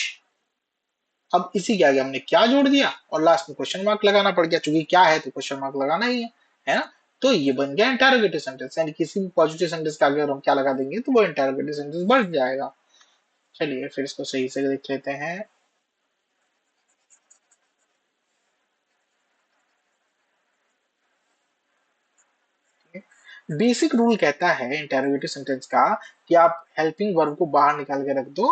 अब इसी के आगे हमने क्या जोड़ दिया, और लास्ट में क्वेश्चन मार्क लगाना पड़ गया, चूंकि क्या है तो क्वेश्चन मार्क लगाना ही है ना। तो ये बन गया इंटेरोगेटिव सेंटेंस, यानी किसी भी पॉजिटिव सेंटेंस के आगे अगर हम क्या लगा देंगे तो वो इंटेरोगेटिव सेंटेंस बन जाएगा। चलिए फिर इसको सही से देख लेते हैं। बेसिक रूल कहता है इंटेरोगेटिव सेंटेंस का कि आप हेल्पिंग वर्ब को बाहर निकाल के रख दो,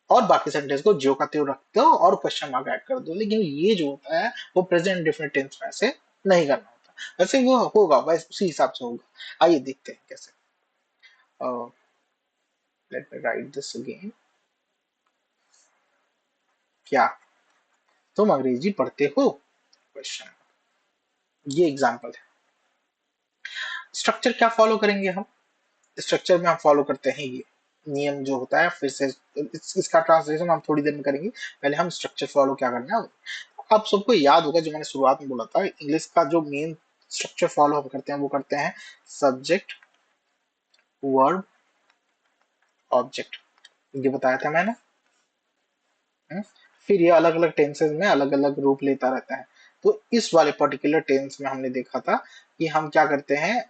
और बाकी सेंटेंस को ज्यो का त्यों रख दो, और क्वेश्चन मार्क ऐड कर दो। लेकिन ये जो होता है वो प्रेजेंट डेफिनेट टेंस में ऐसे नहीं करना होता, वैसे वो होगा, वैसे उसी हिसाब से होगा। आइए देखते हैं कैसे। Let me right this again. क्या तुम अंग्रेजी पढ़ते हो, क्वेश्चन। ये एग्जांपल है। स्ट्रक्चर क्या फॉलो करेंगे हम, स्ट्रक्चर में हम फॉलो करते हैं ये नियम जो होता है, फिर से इसका ट्रांसलेशन हम थोड़ी देर में करेंगे। पहले हम स्ट्रक्चर फॉलो क्या करना है। आप सबको याद होगा जो मैंने शुरुआत में बोला था, इंग्लिश का जो मेन स्ट्रक्चर फॉलो हम करते हैं वो करते हैं सब्जेक्ट वर्ब ऑब्जेक्ट, ये बताया था मैंने। हम्म? फिर ये अलग अलग टेंसेस में अलग अलग रूप लेता रहता है। तो इस वाले पर्टिकुलर टेंस में हमने देखा था कि हम क्या करते हैं,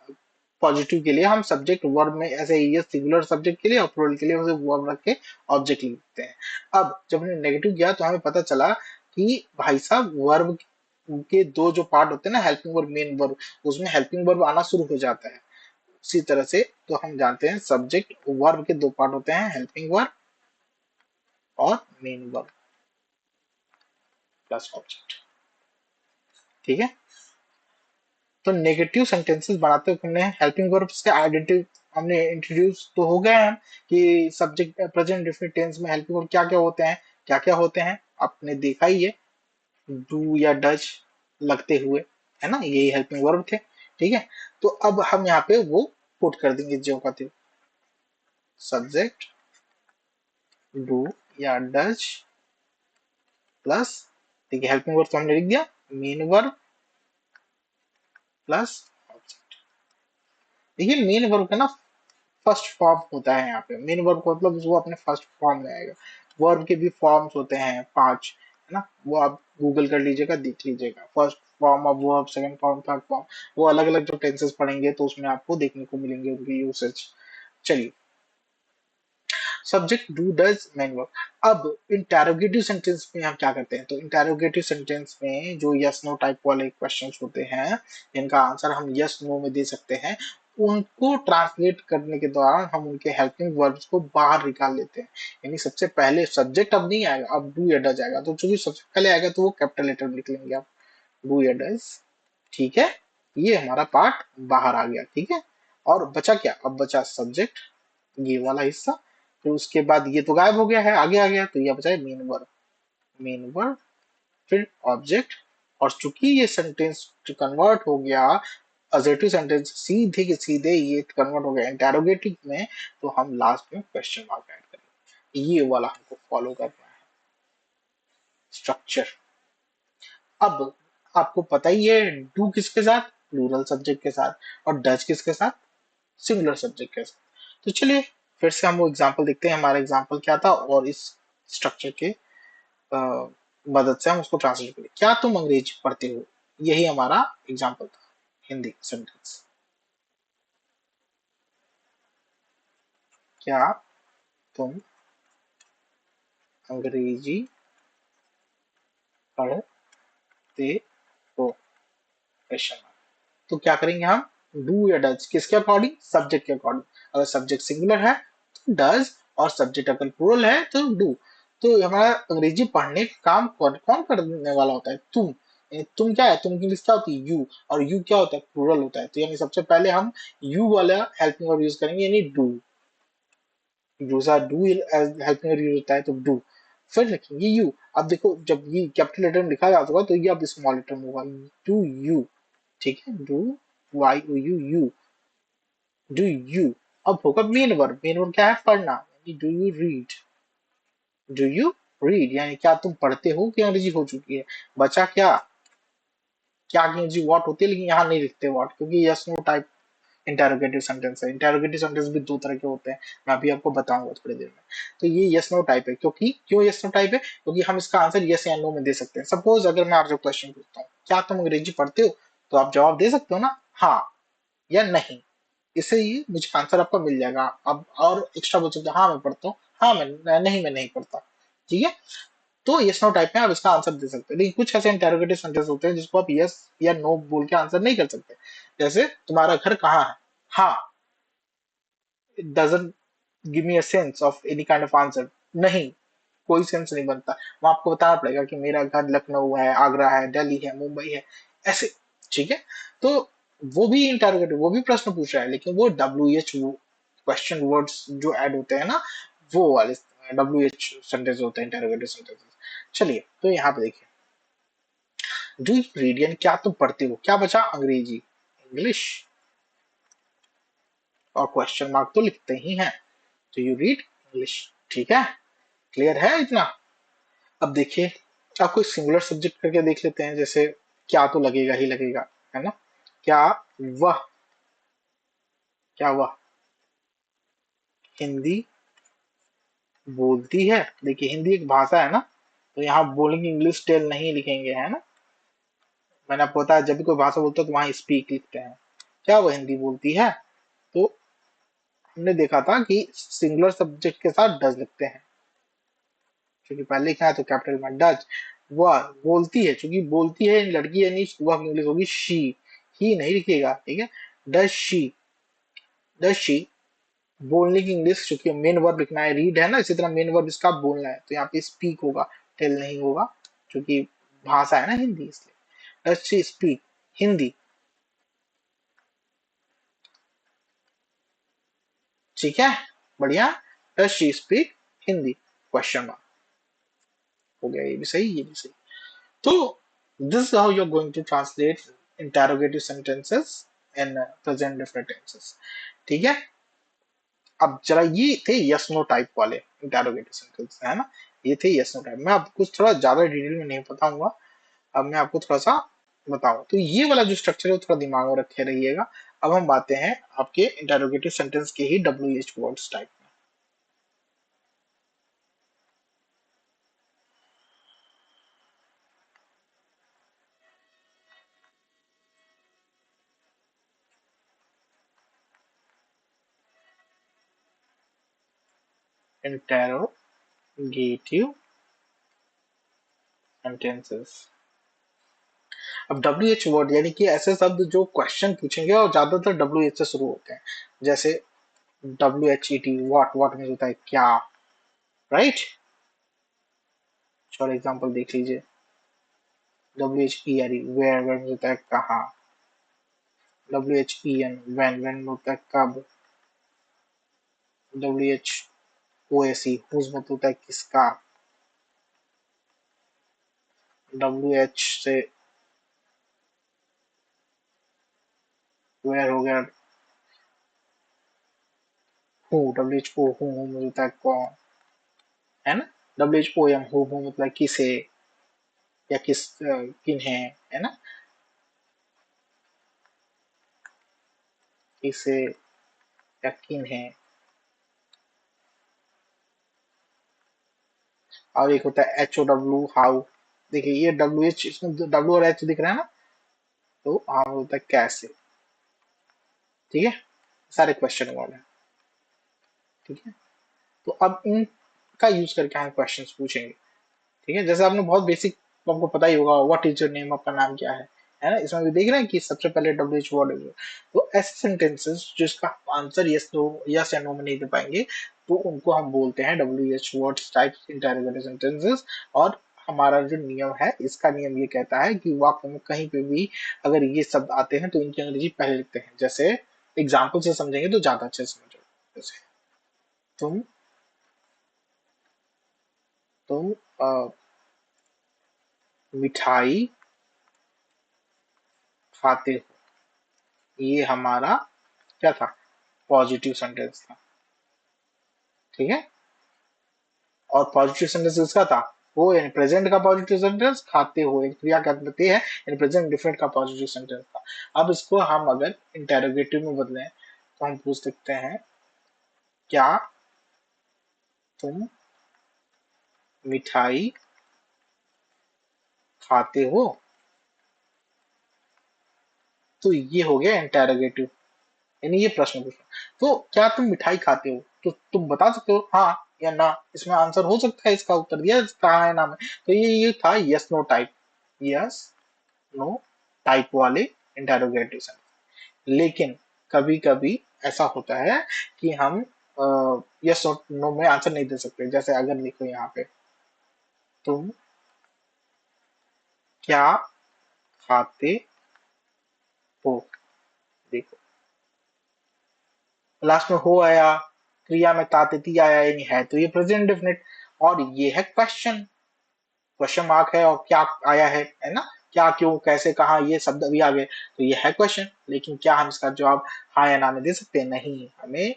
पॉजिटिव के लिए हम सब्जेक्ट वर्ब में ऐसे ये सिंगुलर सब्जेक्ट के लिए, और प्लूरल के लिए उसे वर्ब रख के ऑब्जेक्ट लिखते हैं। अब जब हमने नेगेटिव किया तो हमें पता चला कि भाई साहब वर्ब के दो जो पार्ट होते हैं ना, हेल्पिंग वर्ब मेन वर्ब, उसमें हेल्पिंग वर्ब आना शुरू हो जाता है। उसी तरह से तो हम जानते हैं सब्जेक्ट वर्ब के दो पार्ट होते हैं, हेल्पिंग वर्ब और मेन वर्ब प्लस ऑब्जेक्ट। ठीक है, तो नेगेटिव सेंटेंसेस बनाते हुए हमने हेल्पिंग वर्ब्स के आइडेंटिटी हमने इंट्रोड्यूस तो हो गए हैं कि सब्जेक्ट प्रेजेंट डेफिनिट टेंस में हेल्पिंग वर्ब क्या क्या होते हैं, क्या क्या होते हैं आपने देखा ही है, डू या डज लगते हुए, है ना, यही हेल्पिंग वर्ब थे। ठीक है, तो अब हम यहाँ पे वो पुट कर देंगे जो का त्यों, सब्जेक्ट डू या डज प्लस, ठीक है, हेल्पिंग वर्ब तो हमने लिख दिया, मेन वर्ब प्लस ऑब्जेक्ट। देखिए मेन वर्ब का ना फर्स्ट फॉर्म होता है यहाँ पे, मेन वर्ब का मतलब वो अपने फर्स्ट फॉर्म में आएगा। वर्ब के भी फॉर्म्स होते हैं 5, है ना, वो आप गूगल कर लीजिएगा, देख लीजिएगा, first form of verb, second form, third form, वो अलग अलग जो टेंसेस पढ़ेंगे तो उसमें आपको देखने को मिलेंगे उनकी यूसेज। चलिए subject do does main work. अब इंटेरोगेटिव सेंटेंस में हम क्या करते हैं, तो इंटेरोगेटिव सेंटेंस में जो यस नो टाइप वाले क्वेश्चंस होते हैं जिनका आंसर हम यस नो में दे सकते हैं, उनको ट्रांसलेट करने के दौरान हम उनके हेल्पिंग वर्ब्स को बाहर निकाल लेते हैं। यानी सबसे पहले सब्जेक्ट अब नहीं आएगा, अब डू या डज आएगा, तो चूंकि सबसे पहले आएगा तो वो कैपिटल लेटर में लिख लेंगे आप, डू या डज। ठीक है, ये हमारा पार्ट बाहर आ गया। ठीक है, और बचा क्या, अब बचा सब्जेक्ट, ये वाला हिस्सा। फिर उसके बाद ये तो गायब हो गया है, आगे आ गया, तो ये बचा है मेन वर्ब, मेन वर्ब, फिर ऑब्जेक्ट। और चूंकि ये सेंटेंस कन्वर्ट हो गया असेर्टिव सेंटेंस, सीधे के सीधे ये कन्वर्ट हो गया इंटेरोगेटिव में, तो हम लास्ट में क्वेश्चन मार्क ऐड करेंगे। ये वाला हमको फॉलो करना है स्ट्रक्चर। अब आपको पता ही है डू किसके साथ, प्लूरल सब्जेक्ट के साथ, और डज किसके साथ, सिंगुलर सब्जेक्ट के साथ। तो चलिए फिर से हम वो एग्जांपल देखते हैं, हमारा एग्जांपल क्या था, और इस स्ट्रक्चर के मदद से हम उसको ट्रांसलेट करें। क्या तुम अंग्रेजी पढ़ते हो, यही हमारा एग्जांपल था, हिंदी सेंटेंस। क्या तुम अंग्रेजी पढ़ते हो, क्वेश्चन। तो क्या करेंगे हम, डू या डज किसके अकॉर्डिंग, सब्जेक्ट के अकॉर्डिंग। अगर सब्जेक्ट सिंगुलर है तो डज, और सब्जेक्ट अगर प्लूरल है तो डू। तो हमारा अंग्रेजी पढ़ने का काम कौन कौन करने वाला होता है, तुम। तुम क्या है, तुम की इंग्लिश क्या होती है, यू, और यू क्या होता है, प्लूरल होता है। तो यानी सबसे पहले हम यू वाला हेल्पिंग वर्ब यूज करेंगे, यानी do. User do helping verb use होता है तो डू, फिर लिखेंगे यू। अब देखो जब ये कैपिटल लेटर में लिखा जाता होगा तो ये अब स्मॉल लेटर में होगा, डू यू। ठीक है, do, Y O U, you, do you. अब होगा मेन वर्ब, मेन वर्ब क्या है, पढ़ना, do you read, do you read, यानी क्या तुम पढ़ते हो, कि अंग्रेजी हो चुकी है। बचा क्या, क्या की अंग्रेजी व्हाट होती है, लेकिन यहाँ नहीं लिखते व्हाट, क्योंकि yes no type interrogative sentence है। इंटेरोगेटिव सेंटेंस भी दो तरह के होते हैं, मैं अभी आपको बताऊंगा थोड़ी देर में। तो ये यस नो टाइप है, क्योंकि क्यों यस नो टाइप है, क्योंकि हम इसका आंसर यस या नो में दे सकते हैं। सपोज अगर मैं आपसे क्वेश्चन पूछता हूँ, क्या तुम अंग्रेजी पढ़ते हो, तो आप जवाब दे सकते हो ना, हाँ या नहीं। इससे ही मुझे आंसर आपका मिल जाएगा। अब और एक्स्ट्रा बोल सकते हैं, हाँ मैं पढ़ता हूँ, हाँ मैं नहीं पढ़ता। ठीक है, तो यस नो टाइप में आप इसका आंसर दे सकते हैं। लेकिन कुछ ऐसे इंटेरोगेटिव सेंटेंस होते हैं जिसको आप यस या नो बोल के आंसर नहीं कर सकते। जैसे तुम्हारा घर कहाँ है, हाँ, it doesn't give me a sense of any kind of answer, नहीं, कोई सेंस नहीं बनता। वहां आपको बताना पड़ेगा कि मेरा घर लखनऊ है, आगरा है, दिल्ली है, मुंबई है, ऐसे। ठीक है, तो वो भी इंटरोगेटिव, वो भी प्रश्न पूछ रहा है, लेकिन वो डब्ल्यू एच क्वेश्चन वर्ड्स जो ऐड होते हैं ना, वो वाले डब्ल्यू एच सेंटेंस होते हैं, इंटरोगेटिव सेंटेंसेस। चलिए तो यहाँ पे देखिए, डू यू रीड, यानी क्या तुम पढ़ते हो, क्या बचा, अंग्रेजी, इंग्लिश, और क्वेश्चन मार्क तो लिखते ही हैं, डू यू रीड इंग्लिश। ठीक है, क्लियर है इतना। अब देखिए, अब कोई सिंगुलर सब्जेक्ट करके देख लेते हैं, जैसे क्या तो लगेगा ही लगेगा, है ना, क्या वह, क्या वह हिंदी बोलती है। देखिए हिंदी एक भाषा है ना, तो यहाँ बोलेंगे इंग्लिश टेल नहीं लिखेंगे, है ना। मैंने आपको बताया जब भी कोई भाषा बोलते हैं तो वहां स्पीक लिखते हैं। क्या वह हिंदी बोलती है, तो हमने देखा था कि सिंगुलर सब्जेक्ट के साथ डज लिखते हैं, क्योंकि पहले लिखा है तो कैपिटल में डज। वह बोलती है, क्योंकि बोलती है लड़की, यानी वह की इंग्लिश होगी शी, ही नहीं लिखेगा। ठीक है, डज शी, डज शी, बोलने की इंग्लिश, क्योंकि मेन वर्ब लिखना है, रीड है ना, इसी तरह मेन वर्ब इसका बोलना है, तो यहाँ पे स्पीक होगा, टेल नहीं होगा, क्योंकि भाषा है ना हिंदी, इसलिए डज शी स्पीक हिंदी। ठीक है, बढ़िया, does she speak Hindi, question mark, हो गया ये भी सही, ये भी सही। तो this is how you're going to translate interrogative sentences in present definite tenses. ठीक है, अब जरा ये थे यस नो टाइप वाले इंटेरोगेटिव सेंटेंस, है ना, ये थे यस नो टाइप। मैं आपको कुछ थोड़ा ज्यादा डिटेल में नहीं बताऊंगा, अब मैं आपको थोड़ा सा बताऊं। तो ये वाला जो स्ट्रक्चर है वो थोड़ा दिमाग में रखे रहिएगा। अब हम बातें हैं आपके इंटेरोगेटिव सेंटेंस के ही डब्ल्यू एच वर्ड्स टाइप में। Interrogative sentences. अब डब्ल्यू एच वर्ड यानी कि ऐसे शब्द जो क्वेश्चन पूछेंगे और ज्यादातर डब्ल्यू एच से शुरू होते हैं, जैसे W H E T, what, what में होता है क्या, राइट। फॉर एग्जाम्पल देख लीजिए, W H E R E, where, where में होता है कहाँ। W H E N, when, when में होता है कब। W H O S E, whose में होता है किसका। डब्ल्यू एच से वेयर हो गया, who, W H O, who में होता है कौन, है ना। W H O M, who मतलब किसे या किस, किन्हें, है ना, किसे या किन्हें। और एक होता है एच ओ डब्ल्यू, हाउ। देखिए ये डब्ल्यू एच, इसमें डब्ल्यू और एच दिख रहा है ना, तो हाउ होता है कैसे। ठीक है, सारे क्वेश्चन वर्ड है। ठीक है, तो अब इनका यूज करके हम क्वेश्चंस पूछेंगे। ठीक है, जैसे आपने बहुत बेसिक, तो आपको पता ही होगा व्हाट इज योर नेम, आपका नाम क्या है ना। इसमें भी देख रहे हैं कि सबसे पहले डब्ल्यू एच वर्ड है। तो ऐसे सेंटेंसेस जिसका आंसर यस नो, यस या नो में नहीं दे पाएंगे, तो उनको हम बोलते हैं W H word types, interrogative sentences. और हमारा जो नियम है, इसका नियम ये कहता है कि वाक्य में कहीं पे भी अगर ये शब्द आते हैं तो इनकी अंग्रेजी पहले लिखते हैं। जैसे एग्जाम्पल से समझेंगे तो ज्यादा अच्छे से समझो। जैसे तुम तुम मिठाई खाते हो, ये हमारा क्या था, पॉजिटिव सेंटेंस था। ठीक है, और पॉजिटिव सेंटेंस किसका था, वो यानी प्रेजेंट का पॉजिटिव सेंटेंस, खाते हुए क्रिया करते हैं यानी प्रेजेंट डिफरेंट का पॉजिटिव सेंटेंस था। अब इसको हम अगर इंटेरोगेटिव में बदलें तो हम पूछ सकते हैं, क्या तुम मिठाई खाते हो। तो ये हो गया इंटेरोगेटिव, यानी ये प्रश्न पूछना। तो क्या तुम मिठाई खाते हो, तो तुम बता सकते हो हाँ या ना, इसमें आंसर हो सकता है, इसका उत्तर दिया कहा है ना में। तो ये था yes no type, yes no type वाले इंटेरोगेटिव सेंटेंस। लेकिन कभी कभी ऐसा होता है कि हम यस और नो में आंसर नहीं दे सकते। जैसे अगर लिखो यहाँ पे, तुम क्या खाते हो, देखो लास्ट में हो आया, क्रिया में तातिथि आया यानी है, तो ये प्रेजेंट डेफिनेट। और ये है क्वेश्चन, क्वेश्चन मार्क है, और क्या आया है ना, क्या, क्यों, कैसे, कहा, ये शब्द अभी आ गए, तो ये है क्वेश्चन। लेकिन क्या हम इसका जवाब हाँ या ना में दे सकते हैं, नहीं, हमें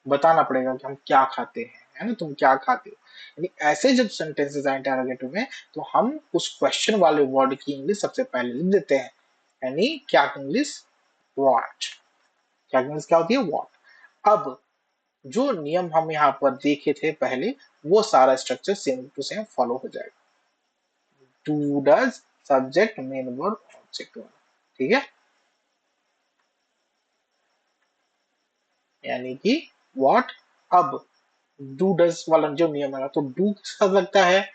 बताना पड़ेगा कि हम क्या खाते हैं, है ना, तुम क्या खाते हो। यानी ऐसे जब सेंटेंसेस आए इंटरोगेटिव में, तो हम उस क्वेश्चन वाले वर्ड की इंग्लिश सबसे पहले लिख देते हैं। यानी क्या की इंग्लिश, व्हाट। क्या की इंग्लिश क्या होती है, व्हाट। अब जो नियम हम यहाँ पर देखे थे पहले, वो सारा structure same to same follow हो जाएगा। Do does, subject, main verb, object वाला। ठीक है, यानी कि व्हाट। अब डू डज वाला जो नियम है, तो डू किसका लगता है,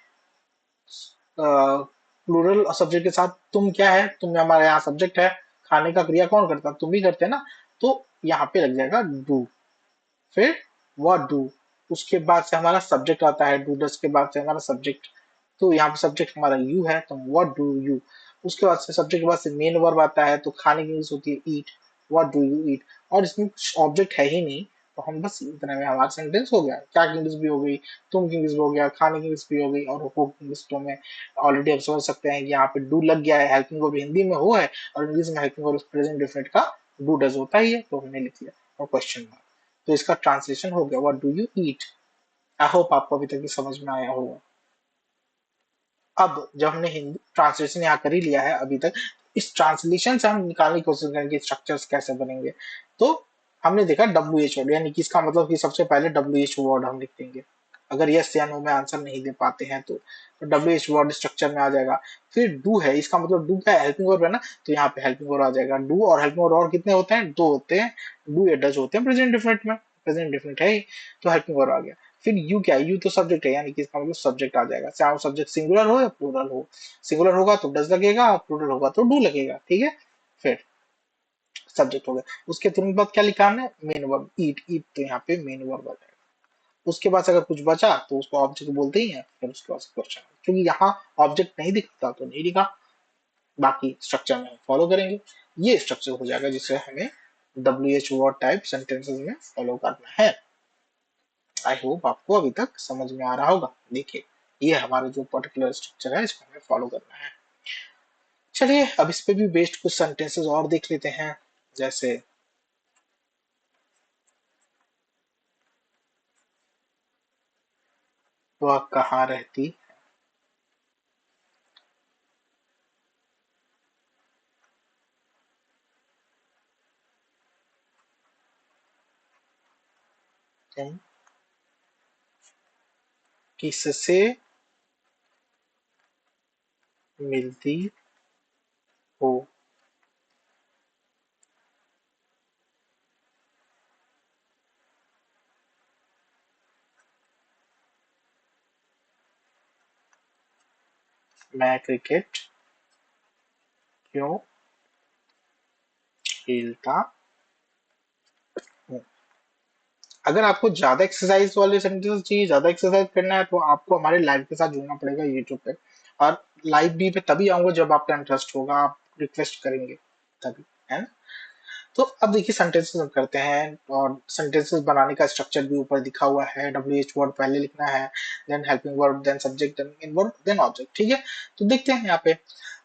प्लूरल और सब्जेक्ट के साथ। तुम क्या है, तुम हमारे यहाँ सब्जेक्ट है, खाने का क्रिया कौन करता है, तुम ही करते हैं ना, तो यहाँ पे लग जाएगा डू। फिर व्हाट डू, उसके बाद से हमारा सब्जेक्ट आता है, डू डज के बाद से हमारा सब्जेक्ट, तो यहाँ पे सब्जेक्ट हमारा यू है, तो व्हाट डू यू। उसके बाद से सब्जेक्ट के बाद से मेन वर्ब आता है, तो खाने की इंग्लिश होती है ईट, व्हाट डू यू ईट। और इसमें कुछ ऑब्जेक्ट है ही नहीं, तो हम बस इतने में हमारा सेंटेंस हो गया। क्या की इंग्लिश भी हो गई, तुम की इंग्लिश भी हो गया, खाने की इंग्लिश भी हो गई, और हो की इंग्लिश तो में ऑलरेडी आप समझ सकते हैं कि यहाँ पे डू लग गया है। हेल्पिंग वर्ब हिंदी में हो है, और इंग्लिश में हेल्पिंग वर्ब प्रेजेंट डिफरेंट का डू डज होता ही है, तो हमने लिख लिया, और क्वेश्चन मार्क। तो इसका ट्रांसलेशन हो गया what do you eat. I hope आपको अभी तक ये समझ में आया होगा। अब जब हमने हिंदी ट्रांसलेशन यहाँ कर ही लिया है अभी तक, इस ट्रांसलेशन से हम निकालने की कोशिश करेंगे स्ट्रक्चर्स कैसे बनेंगे। तो हमने देखा डब्ल्यू एच वर्ड, यानी कि इसका मतलब कि सबसे पहले डब्ल्यू एच वर्ड हम लिख देंगे। अगर यस या नो में आंसर नहीं दे पाते हैं तो डब्ल्यू एच वर्ड स्ट्रक्चर में आ जाएगा। फिर डू है, इसका मतलब डू क्या है, हेल्पिंग वर्ब है ना, तो यहाँ पे हेल्पिंग वर्ब आ जाएगा। डू और हेल्पिंग वर्ब और कितने होते हैं, दो होते हैं, डू या डज होते हैं प्रेजेंट डिफरेंट में, प्रेजेंट डिफरेंट है ही, तो हेल्पिंग वर्ब आ गया। फिर यू क्या है, यू तो सब्जेक्ट है, यानी कि इसका मतलब सब्जेक्ट आ जाएगा, चाहे वो सब्जेक्ट सिंगुलर हो या प्लूरल हो। सिंगुलर होगा तो डज लगेगा, प्लूरल होगा तो डू लगेगा, ठीक है। फिर सब्जेक्ट हो गया, उसके तुरंत बाद क्या लिखा हमने, मेन वर्ब ईट, ईट तो यहाँ पे मेन वर्ब आ जाएगा। उसके बाद अगर कुछ बचा तो उसको ऑब्जेक्ट बोलते ही हैं, फिर उसके बाद क्वेश्चन, क्योंकि यहाँ ऑब्जेक्ट नहीं दिखता तो नहीं लिखा, बाकी स्ट्रक्चर में फॉलो करेंगे। ये स्ट्रक्चर हो जाएगा जिसे हमें WH वर्ड टाइप सेंटेंसेस में फॉलो करना है। आई होप आपको अभी तक समझ में आ रहा होगा। देखिए ये हमारा जो पर्टिकुलर स्ट्रक्चर है इसको हमें फॉलो करना है। चलिए अब इस पे भी बेस्ड कुछ सेंटेंसेस और देख लेते हैं, जैसे वह कहाँ रहती है, किससे मिलती हो। मैं क्रिकेट क्यों खेलता हूँ। अगर आपको ज्यादा एक्सरसाइज वाले सेंटेंस चाहिए, ज्यादा एक्सरसाइज करना है, तो आपको हमारे लाइव के साथ जुड़ना पड़ेगा यूट्यूब पे। और लाइव भी पे तभी आऊंगा जब आपका इंटरेस्ट होगा, आप रिक्वेस्ट करेंगे तभी, है ना। तो अब देखिए सेंटेंसेस हम करते हैं, और सेंटेंसेस बनाने का स्ट्रक्चर भी ऊपर दिखा हुआ है। WH वर्ड पहले लिखना है, then helping verb, then subject, then main verb, then object, ठीक है। तो देखते हैं यहाँ पे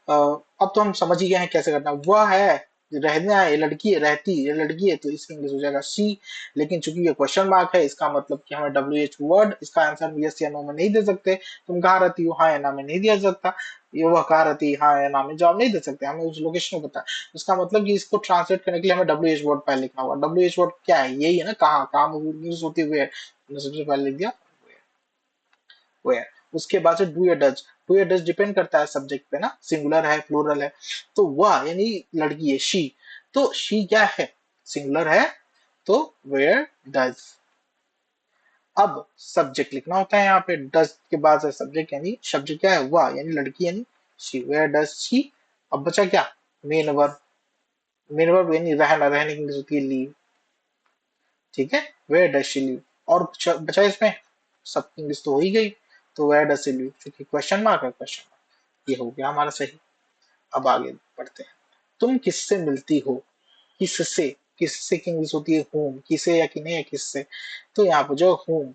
अब तो हम समझ ही गए हैं कैसे करना। वह है, रहना है, ये लड़की है, रहती ये लड़की है, तो इसकी इंग्लिश हो जाएगा शी। लेकिन चूंकि ये क्वेश्चन मार्क है, इसका मतलब कि हमें WH वर्ड इसका आंसर यस या नो में नहीं दे सकते। तुम कहाँ रहती हो, हाँ या ना में नहीं दिया जा सकता। ये वह कहाँ रहती है, हाँ या ना में जवाब नहीं दे सकते, हमें उस लोकेशन को पता है। इसका मतलब कि इसको ट्रांसलेट करने के लिए हमें WH वर्ड पहले लिखना होगा। WH वर्ड क्या है, यही है ना, कहाँ, कहाँ यूज होती है, सबसे पहले लिख दिया वेयर। उसके बाद से डू या डज, डू या डज डिपेंड करता है सब्जेक्ट पे ना, सिंगुलर है प्लूरल है। तो वह यानी लड़की है शी, तो शी क्या है, सिंगुलर है, तो वेयर डज। अब सब्जेक्ट लिखना होता है यहाँ पे, डज के बाद से सब्जेक्ट, यानी सब्जेक्ट क्या है, वह यानी लड़की यानी शी, वेयर डज शी। अब बचा क्या, मेन वर्ब। मेन वर्ब यानी रहना, रहने की इंग्लिश होती है लीव, ठीक है। Where does she live. और कुछ बचा इसमें, सब इंग्लिश तो हो ही गई। तो वेयर डज शी लीव, क्योंकि क्वेश्चन मार्क है, क्वेश्चन मार्क, ये हो गया हमारा सही। अब आगे बढ़ते हैं। तुम किससे मिलती हो, किससे, किससे की इंग्लिश होती है होम, किसे या किने या किससे। तो यहाँ पर जो होम,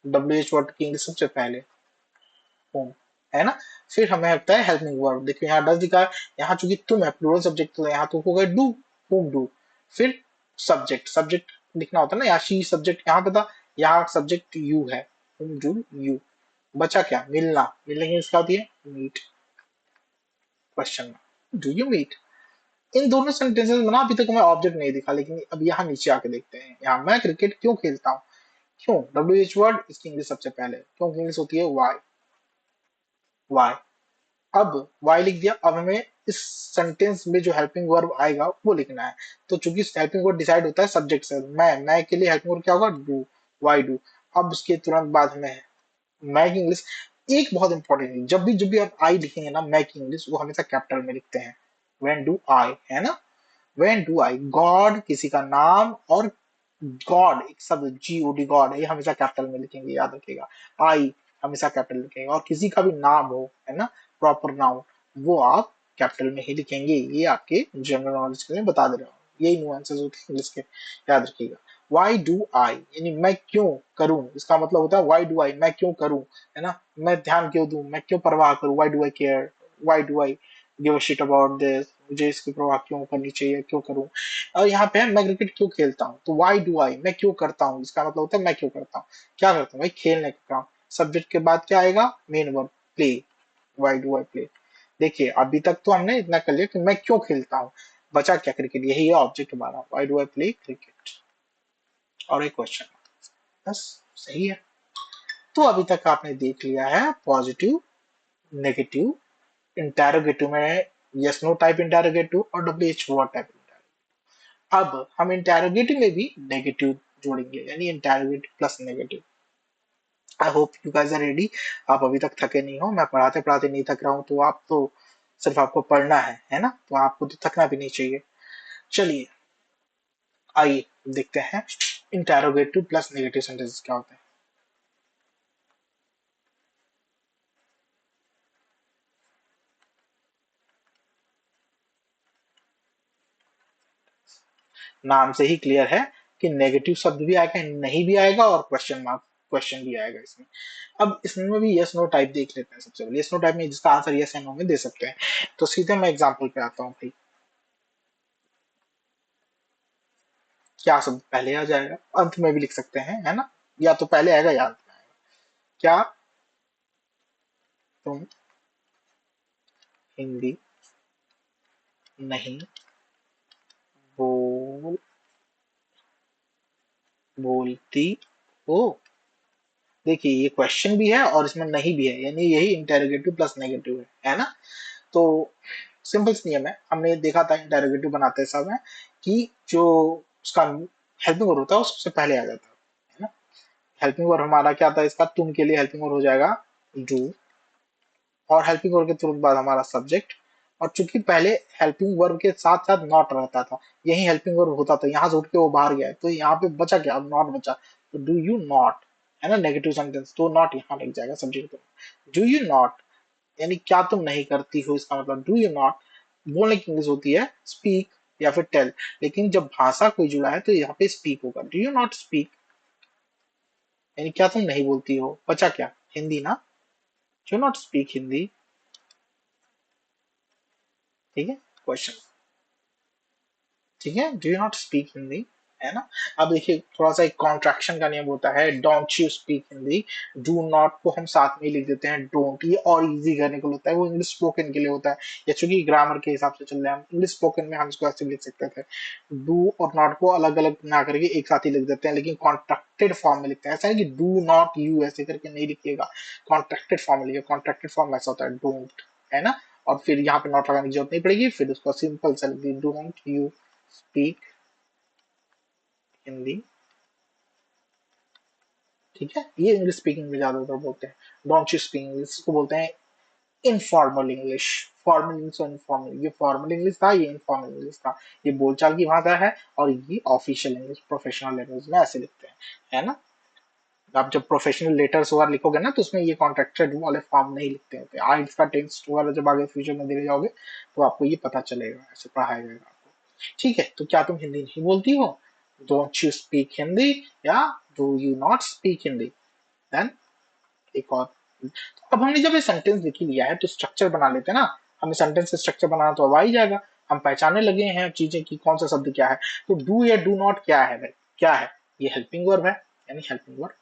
WH वर्ड की इंग्लिश सबसे पहले होम, है ना। फिर हमें लगता है हेल्पिंग वर्ब, देखिए यहाँ डज दिखा है, यहाँ चूंकि तुम है प्लूरल सब्जेक्ट, तो यहाँ तो हो गए डू, होम डू। फिर सब्जेक्ट, सब्जेक्ट लिखना होता है ना, यहाँ शी सब्जेक्ट यहाँ पे था, यहाँ सब्जेक्ट यू है, होम डू यू। बचा क्या, मिलना, मिलने की इंग्लिश क्या होती है, meet, question, do you meet. इन दोनों सेंटेंसेस में ना अभी तक हमें ऑब्जेक्ट नहीं दिखा, लेकिन अब यहाँ नीचे आके देखते हैं। यहाँ मैं क्रिकेट क्यों खेलता हूँ, क्यों, WH वर्ड इसकी इंग्लिश सबसे पहले, क्यों की इंग्लिश होती है वाई, वाई। अब वाई लिख दिया, अब हमें इस सेंटेंस में जो हेल्पिंग वर्ब आएगा वो लिखना है। तो चूंकि हेल्पिंग वर्ब डिसाइड होता है सब्जेक्ट से, मैं के लिए हेल्पिंग वर्ब क्या होगा, डू, वाई डू। अब उसके तुरंत बाद में मैं की इंग्लिश, एक बहुत इंपॉर्टेंट, जब भी आप आई लिखेंगे ना, मैं की इंग्लिश वो हमेशा कैपिटल में लिखते हैं। व्हेन डू आई, है ना, व्हेन डू आई, गॉड किसी का नाम, और गॉड एक शब्द GOD, गॉड, ये हमेशा कैपिटल में लिखेंगे, याद रखिएगा। आई हमेशा कैपिटल लिखेंगे, और किसी का भी नाम हो, है ना, प्रॉपर नाउन, वो आप कैपिटल में ही लिखेंगे। ये आपके जनरल नॉलेज के लिए बता दे रहा हूँ, यही नुआंसेस होते हैं इंग्लिश के, याद रखिएगा। वाई डू आई यानी मैं क्यों करूं, इसका मतलब होता है वाई डू आई, मैं क्यों करूं, है ना, मैं ध्यान क्यों दूं, मैं क्यों परवाह करूं, why do I care, why do I give a shit about this, मुझे इसकी परवाह क्यों करनी चाहिए, क्यों करूं। और यहाँ पे मैं क्रिकेट क्यों खेलता हूँ, तो वाई डू आई, मैं क्यों करता हूँ, इसका मतलब होता है मैं क्यों करता हूँ, क्या करता हूँ भाई, खेलने का काम। सब्जेक्ट के बाद क्या आएगा, main verb play, why do I play. देखिए अभी तक तो हमने इतना कर लिया कि मैं क्यों खेलता हूँ, बचा क्या, क्रिकेट, यही है ऑब्जेक्ट हमारा, why do I play cricket, और एक क्वेश्चन, बस, सही है। तो अभी तक आपने देख लिया है पॉजिटिव, नेगेटिव, इंटेरोगेटिव में यस नो टाइप इंटेरोगेटिव, और WH वर्ड टाइप। अब हम इंटेरोगेटिव में भी नेगेटिव जोड़ेंगे, यानी interrogative plus negative. I hope you guys are ready. आप अभी तक थके नहीं हो, मैं पढ़ाते पढ़ाते नहीं थक रहा हूँ, तो आप तो सिर्फ आपको पढ़ना है ना, तो आपको तो थकना भी नहीं चाहिए। चलिए आइए देखते हैं इंटेरोगेटिव प्लस नेगेटिव सेंटेंसेस क्या होते हैं। नाम से ही क्लियर है कि नेगेटिव शब्द भी आएगा, नहीं भी आएगा, और क्वेश्चन मार्क क्वेश्चन भी आएगा इसमें। अब इसमें भी यस नो टाइप देख लेते हैं। सबसे पहले यस नो टाइप में जिसका आंसर यस एंड नो में दे सकते हैं, तो सीधे मैं एग्जांपल पे आता हूँ भाई। क्या शब्द पहले आ जाएगा, अंत में भी लिख सकते हैं, है ना, या तो पहले आएगा या अंत में आएगा। क्या तुम हिंदी नहीं बोल बोलती हो। देखिए ये क्वेश्चन भी है और इसमें नहीं भी है, यानी यही इंटेरोगेटिव प्लस नेगेटिव है ना। तो सिंपल सी नियम है, हमने देखा था इंटेरोगेटिव बनाते समय कि जो उसका हेल्पिंग वर्ब होता है वो सबसे पहले आ जाता है ना। हेल्पिंग वर्ब हमारा क्या था, इसका तुम के लिए हेल्पिंग वर्ब हो जाएगा डू, और हेल्पिंग वर्ब के तुरंत बाद हमारा सब्जेक्ट। और चूंकि पहले हेल्पिंग वर्ब के साथ साथ नॉट रहता था, यही हेल्पिंग वर्ब होता था, यहाँ से उठ के वो बाहर गया है, तो यहाँ पे बचा क्या, अब नॉट बचा, तो डू यू नॉट, है ना, नेगेटिव सेंटेंस, तो नॉट यहाँ लग जाएगा सब्जेक्ट पे। डू यू नॉट यानी क्या तुम नहीं करती हो, इसका मतलब डू यू नॉट। बोलने की इंग्लिश होती है स्पीक या फिर टेल, लेकिन जब भाषा कोई जुड़ा है तो यहाँ पे स्पीक होगा। डू यू नॉट स्पीक यानी क्या तुम नहीं बोलती हो, बचा क्या, हिंदी ना, डू नॉट स्पीक हिंदी। ठीक है, क्वेश्चन, ठीक है, do you not speak Hindi, है ना। अब देखिए थोड़ा सा एक कॉन्ट्रैक्शन का नियम होता है, don't you speak Hindi. Do not को हम साथ में ही लिख देते हैं डोंट, ये और इजी करने को होता है, वो इंग्लिश स्पोकन के लिए होता है, या चूंकि ग्रामर के हिसाब से चल रहे हैं हम इंग्लिश स्पोकन में, हम इसको ऐसे लिख सकते थे, डू और नॉट को अलग अलग ना करके एक साथ ही लिख देते हैं, लेकिन कॉन्ट्रैक्टेड फॉर्म में लिखते हैं। ऐसा है कि डू नॉट यू ऐसे करके नहीं लिखिएगा, कॉन्ट्रैक्टेड फॉर्म में लिखिए। कॉन्ट्रैक्टेड फॉर्म ऐसा होता है डोंट, है ना, और फिर यहाँ पे नॉट लगाने की जरूरत नहीं पड़ेगी, फिर उसको सिंपल से do not you speak Hindi. ठीक है, ये इंग्लिश स्पीकिंग में ज्यादातर बोलते हैं, डोंट यू स्पीक इंग्लिश को बोलते हैं इनफॉर्मल इंग्लिश। फॉर्मल इंग्लिश और इनफॉर्मल, ये फॉर्मल इंग्लिश था, ये इनफॉर्मल इंग्लिश था, ये बोलचाल की भाषा है, और ये ऑफिशियल इंग्लिश प्रोफेशनल लैंग्वेज में ऐसे लिखते हैं, है ना। आप जब प्रोफेशनल लेटर्स वगैरह लिखोगे ना, तो उसमें ये कॉन्ट्रैक्टेड वाले फॉर्म नहीं लिखते होते, आज इसका टेंस वगैरह जब आगे फ्यूचर में देने जाओगे तो आपको ये पता चलेगा, ऐसे पढ़ाया जाएगा आपको। ठीक है, तो क्या तुम हिंदी नहीं बोलती हो, डोंट यू स्पीक हिंदी, या do you not speak Hindi. Then एक और, अब हमने जब ये सेंटेंस लिख ही लिया है तो स्ट्रक्चर बना लेते हैं ना। हमें सेंटेंस से स्ट्रक्चर बनाना तो अब आ ही जाएगा, हम पहचानने लगे हैं चीजें कि कौन सा शब्द क्या है। तो डू या डू नॉट क्या है भाई, क्या है, ये हेल्पिंग वर्ब है, यानी हेल्पिंग वर्ब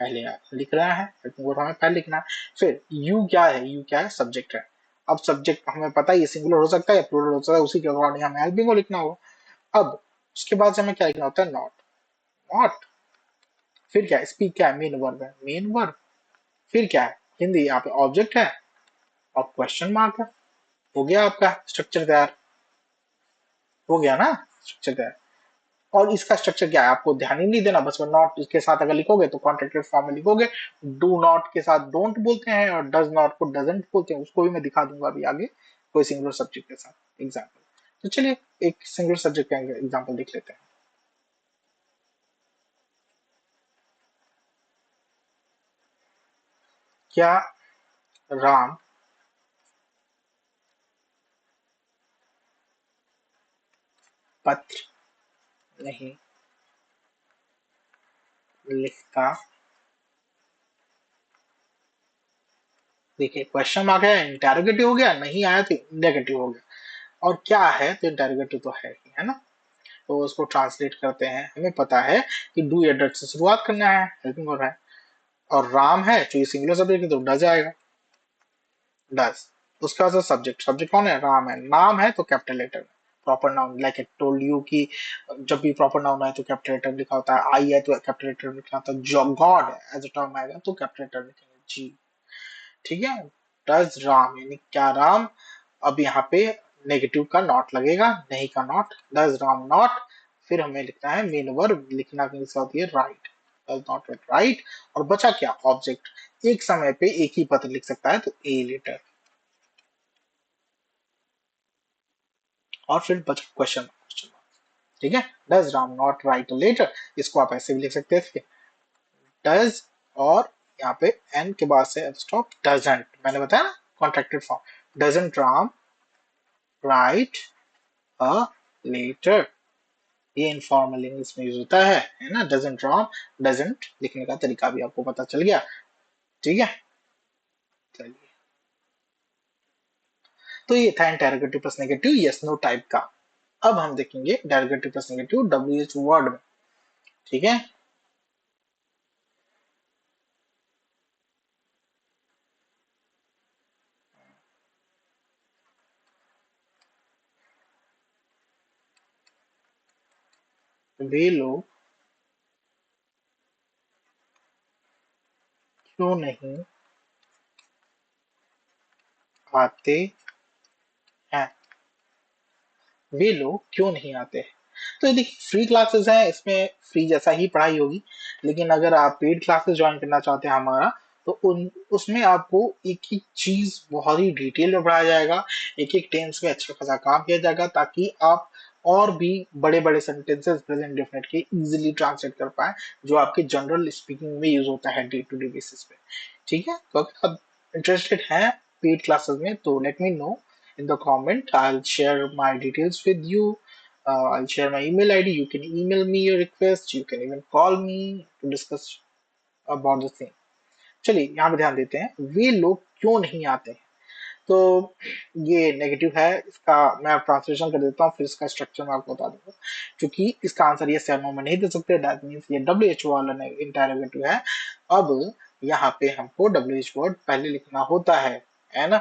पहले लिख रहा है, हेल्पिंग वर्ब हमें पहले लिखना है। फिर यू क्या है, यू क्या है, सब्जेक्ट है। अब सब्जेक्ट हमें पता है ये सिंगुलर हो सकता है या प्लूरल हो सकता है, उसी के अकॉर्डिंग हमें हेल्पिंग वर्ब लिखना होगा। अब उसके बाद से हमें क्या लिखना होता है, नॉट, नॉट। फिर क्या है, स्पीक क्या है, मेन वर्ब है, मेन वर्ब। फिर क्या है, हिंदी, यहाँ पे ऑब्जेक्ट है और क्वेश्चन मार्क है। हो गया आपका स्ट्रक्चर तैयार, हो गया ना स्ट्रक्चर तैयार। और इसका स्ट्रक्चर क्या है, आपको ध्यान ही नहीं देना, बस नॉट के साथ अगर लिखोगे तो कॉन्ट्रैक्टेड फॉर्म में लिखोगे। डू नॉट के साथ डोंट बोलते हैं, और डज नॉट को डजंट बोलते हैं, उसको भी मैं दिखा दूंगा अभी आगे कोई सिंगुलर सब्जेक्ट के साथ एग्जाम्पल। तो चलिए एक सिंगुलर सब्जेक्ट का एग्जाम्पल देख लेते हैं। क्या राम पत्र नहीं लिखता। देखिए क्वेश्चन मार्क है, इंटेरोगेटिव हो गया, नहीं आया तो नेगेटिव हो गया, और क्या है तो इंटेरोगेटिव तो है ही, है ना। तो उसको ट्रांसलेट करते हैं, हमें पता है कि डू या डट से शुरुआत करना है, हेल्पिंग वर्ब है, और राम है जो सिंगुलर सब्जेक्ट है तो डज आएगा, डज। उसके बाद सब्जेक्ट, सब्जेक्ट कौन है, राम है, नाम है तो capital letter, proper noun, like I told you कि जब भी प्रॉपर नाउन है तो कैपिटल लेटर लिखा होता है, आई है तो कैपिटल लेटर लिखा होता है, जो गॉड एज अ टर्म आएगा तो कैपिटल लेटर लिखेंगे जी। ठीक है, डज राम यानी क्या राम। अब यहाँ पे नेगेटिव का नॉट लगेगा, नहीं का नॉट, डज राम नॉट। फिर हमें लिखना है मेन वर्ब, लिखना की होती है राइट, डज नॉट राइट। और बचा क्या, ऑब्जेक्ट एक समय पे एक ही पत्र लिख सकता है, तो ए लेटर। और फिर बचा क्वेश्चन क्वेश्चन, ठीक है। Does Ram not write a letter, इसको आप ऐसे भी लिख सकते थे, डज और यहाँ पे एन के बाद से स्टॉप डजंट, मैंने बताया ना contracted form, doesn't Ram write a letter, ये इनफॉर्मल इंग्लिश में यूज होता है ना। डजंट राम, डजंट लिखने का तरीका भी आपको पता चल गया, ठीक है। चलिए, तो ये था interrogative plus negative yes no type का। अब हम देखेंगे interrogative plus negative W H word में, ठीक है। वे लोग क्यों नहीं आते हैं, वे लोग क्यों नहीं आते हैं। तो ये देखिए फ्री क्लासेस हैं, इसमें फ्री जैसा ही पढ़ाई होगी, लेकिन अगर आप पेड क्लासेस ज्वाइन करना चाहते हैं हमारा, तो उन उसमें आपको एक एक चीज बहुत ही डिटेल में पढ़ाया जाएगा, एक एक टेंस में अच्छा खासा काम किया जाएगा, ताकि आप और भी बड़े बड़े सेंटेंसेस प्रेजेंट डेफिनेट के इजीली ट्रांसलेट कर पाए, जो आपके जनरल स्पीकिंग में यूज होता है डे टू डे बेसिस पे, ठीक है। तो अगर आप इंटरेस्टेड हैं पेड क्लासेस में, तो let me know in the comment. I'll share my details with you. I'll share my email ID. You can email me your request. You can even call me to discuss about the thing. चलिए यहाँ पे ध्यान देते हैं, वे लोग क्यों नहीं आते हैं। तो ये नेगेटिव है, इसका मैं ट्रांसलेशन कर देता हूँ, फिर इसका स्ट्रक्चर मैं आपको बता दूंगा, क्योंकि इसका आंसर ये नो में नहीं दे सकते, दैट मीन्स ये डब्ल्यू एच वाला इंटरोगेटिव है। अब यहाँ पे हमको डब्ल्यू एच वर्ड पहले लिखना होता है ना,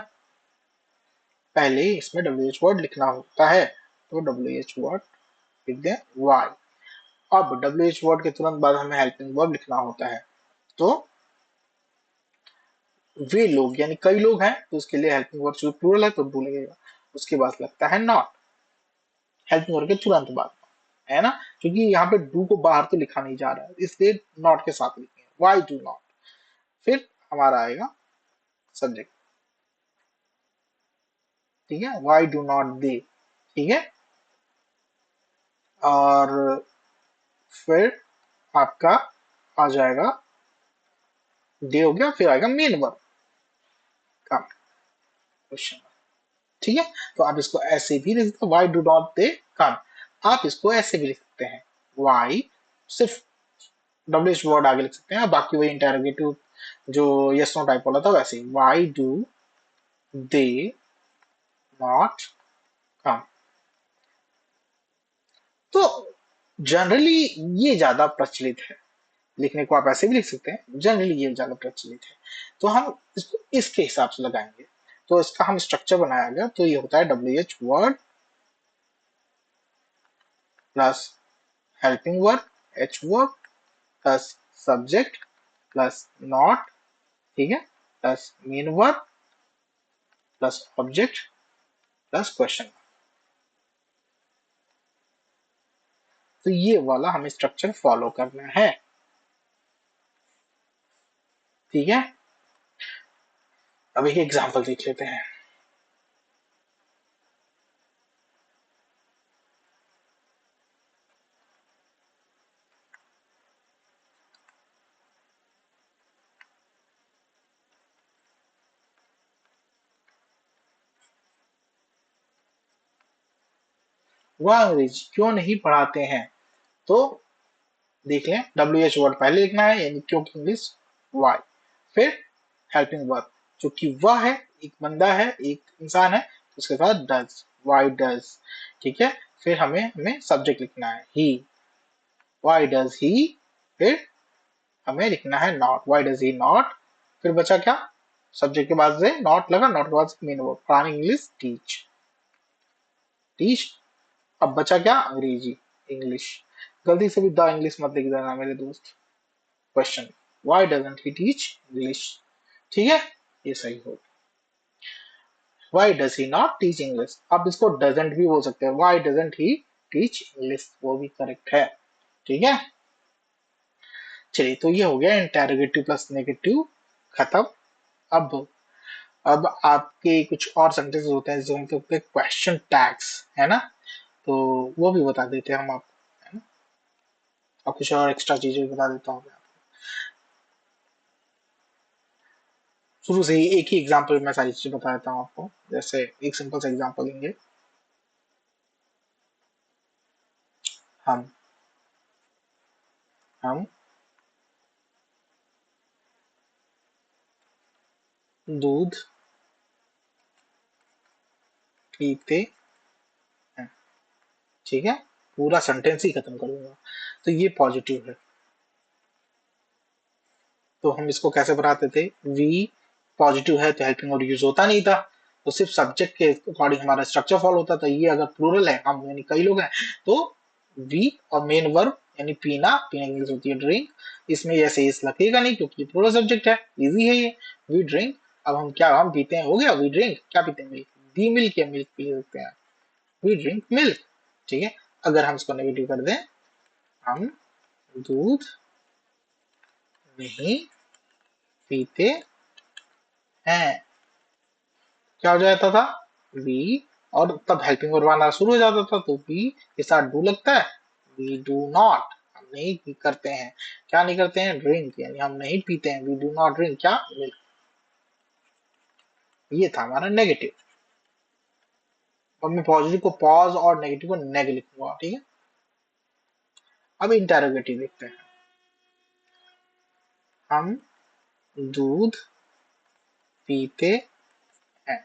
पहले इसमें डब्ल्यू एच वर्ड लिखना होता है, तो डब्ल्यू एच वर्ड लिख दें वाई। अब डब्ल्यू एच वर्ड के तुरंत बाद हमें हेल्पिंग वर्ब लिखना होता है, तो वे लोग यानी कई लोग हैं, तो उसके लिए हेल्पिंग वर्ब जो प्लूरल है तो डू लगेगा, उसके बाद लगता है नॉट, हेल्पिंग वर्ब के तुरंत बाद, है ना, क्योंकि यहाँ पे डू को बाहर तो लिखा नहीं जा रहा है, इसलिए नॉट के साथ लिखेंगे, वाई डू नॉट। फिर हमारा आएगा सब्जेक्ट, ठीक है, वाई डू नॉट दे, ठीक है। और फिर आपका आ जाएगा दे हो गया, फिर आएगा मेन वर्ब का क्वेश्चन, ठीक है। तो आप इसको ऐसे भी लिख सकते हैं, वाई डू नॉट दे कम। आप इसको ऐसे भी लिख सकते हैं, वाई सिर्फ डब्ल्यू एच वर्ड आगे लिख सकते हैं, बाकी वही इंटरोगेटिव जो यस नो टाइप वाला था वैसे ही, why do they not come. तो जनरली ये ज्यादा प्रचलित है, लिखने को आप ऐसे भी लिख सकते हैं, जनरली ये ज्यादा प्रचलित है, तो हम इसको इसके हिसाब से लगाएंगे। तो इसका हम स्ट्रक्चर बनाया गया, तो ये होता है W H word plus helping verb H verb plus subject plus not, ठीक है, plus main verb plus object plus question. तो ये वाला हमें स्ट्रक्चर फॉलो करना है, ठीक है। अब एक एग्जांपल देख लेते हैं। वह अंग्रेजी क्यों नहीं पढ़ाते हैं, तो देख लें, डब्ल्यू एच वर्ड पहले लिखना है, यानी क्योंकि इंग्लिश वाई, फिर हेल्पिंग वर्ब जो कि वह है, एक बंदा है, एक इंसान है, उसके साथ डज, वाई डज, ठीक है। फिर हमें हमें सब्जेक्ट लिखना है ही, वाई डज ही, फिर हमें लिखना है not, why does he not. फिर बचा क्या, सब्जेक्ट के बाद से नॉट लगा, नॉट के बाद से मेन वर्ब, पढ़ाने इंग्लिश टीच, टीच। अब बचा क्या, अंग्रेजी इंग्लिश, गलती से भी द इंग्लिश मत लिख देना मेरे दोस्त, question, why doesn't he teach English, ठीक है, ये सही हो। Why does he not teach English, आप इसको डजंट भी बोल सकते हैं, why doesn't he teach English, वो भी करेक्ट है, ठीक है। चलिए, तो ये हो गया इंटेरोगेटिव प्लस नेगेटिव खत्म। अब आपके कुछ और सेंटेंसेस होते हैं जो मतलब क्वेश्चन टैग्स है ना, तो वो भी बता देते हैं हम आपको, है ना? और कुछ और एक्स्ट्रा चीजें भी बता देता हूँ मैं आपको। शुरू से ही एक ही एग्जांपल में सारी चीजें बता देता हूँ आपको। जैसे एक सिंपल सा एग्जांपल लेंगे, हम हम दूध पीते हैं, ठीक है, पूरा सेंटेंस ही खत्म करूंगा, तो ये पॉजिटिव है। तो हम इसको कैसे बनाते थे, वी पॉजिटिव है तो हेल्पिंग वर्ड यूज होता नहीं था, तो सिर्फ सब्जेक्ट के अकॉर्डिंग हमारा स्ट्रक्चर फॉलो होता था। ये अगर प्लूरल है, हम यानी कई लोग हैं, तो वी और मेन वर्ब यानी पीना, पीने की इंग्लिश होती है ड्रिंक, इसमें ऐसे इस लगेगा नहीं क्योंकि प्लूरल सब्जेक्ट है, इजी है ये, वी ड्रिंक। अब हम क्या, हम पीते हैं, हो गया, वी ड्रिंक, क्या पीते हैं, मिल्क, दी मिल्क या मिल्क पी सकते हैं, वी ड्रिंक मिल्क, ठीक है। अगर हम इसको नेगेटिव कर दें, हम दूध नहीं पीते हैं, क्या हो जाता था, बी, और तब हेल्पिंग वर्ब आना शुरू हो जाता था, तो बी के साथ डू लगता है, वी डू नॉट, हम नहीं करते हैं, क्या नहीं करते हैं, ड्रिंक, यानी हम नहीं पीते हैं, वी डू नॉट ड्रिंक क्या, मिल्क। ये था हमारा नेगेटिव। अब मैं पॉजिटिव को पॉज और नेगेटिव को नेग लिखूंगा, ठीक है। अब इंटेरोगेटिव देखते हैं, हम दूध पीते हैं,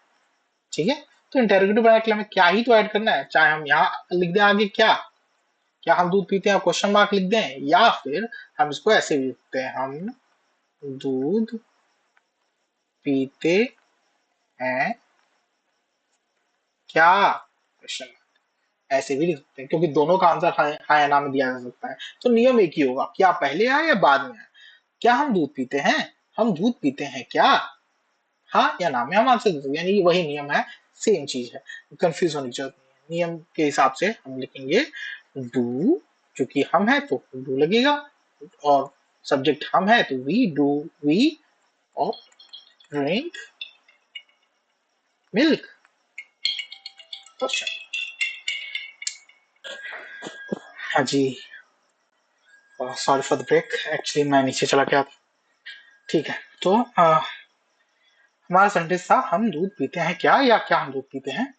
ठीक है। तो इंटेरोगेटिव बनाने के लिए हमें क्या ही तो ऐड करना है, चाहे हम यहाँ लिख दें आगे क्या, क्या हम दूध पीते हैं क्वेश्चन मार्क लिख दें, या फिर हम इसको ऐसे भी लिखते हैं, हम दूध पीते हैं क्या, क्वेश्चन मार्क, ऐसे भी लिख सकते हैं, क्योंकि दोनों का आंसर हाँ या ना में दिया जा सकता है। तो नियम एक ही होगा, क्या पहले आए या बाद में आए, क्या हम दूध पीते हैं, हम दूध पीते हैं क्या, हाँ या ना में हम आंसर दे सकते हैं, यानी वही नियम है, सेम चीज है, कंफ्यूज होने की जरूरत नहीं है। नियम के हिसाब से हम लिखेंगे डू, क्योंकि हम है तो डू लगेगा, और सब्जेक्ट हम है तो वी डू, वी और ड्रिंक मिल्क, क्वेश्चन। हाँ जी, sorry for the break, actually मैं नीचे चला गया था, ठीक है। तो हमारा सेंटेंस था, हम दूध पीते हैं क्या, या क्या हम दूध पीते हैं,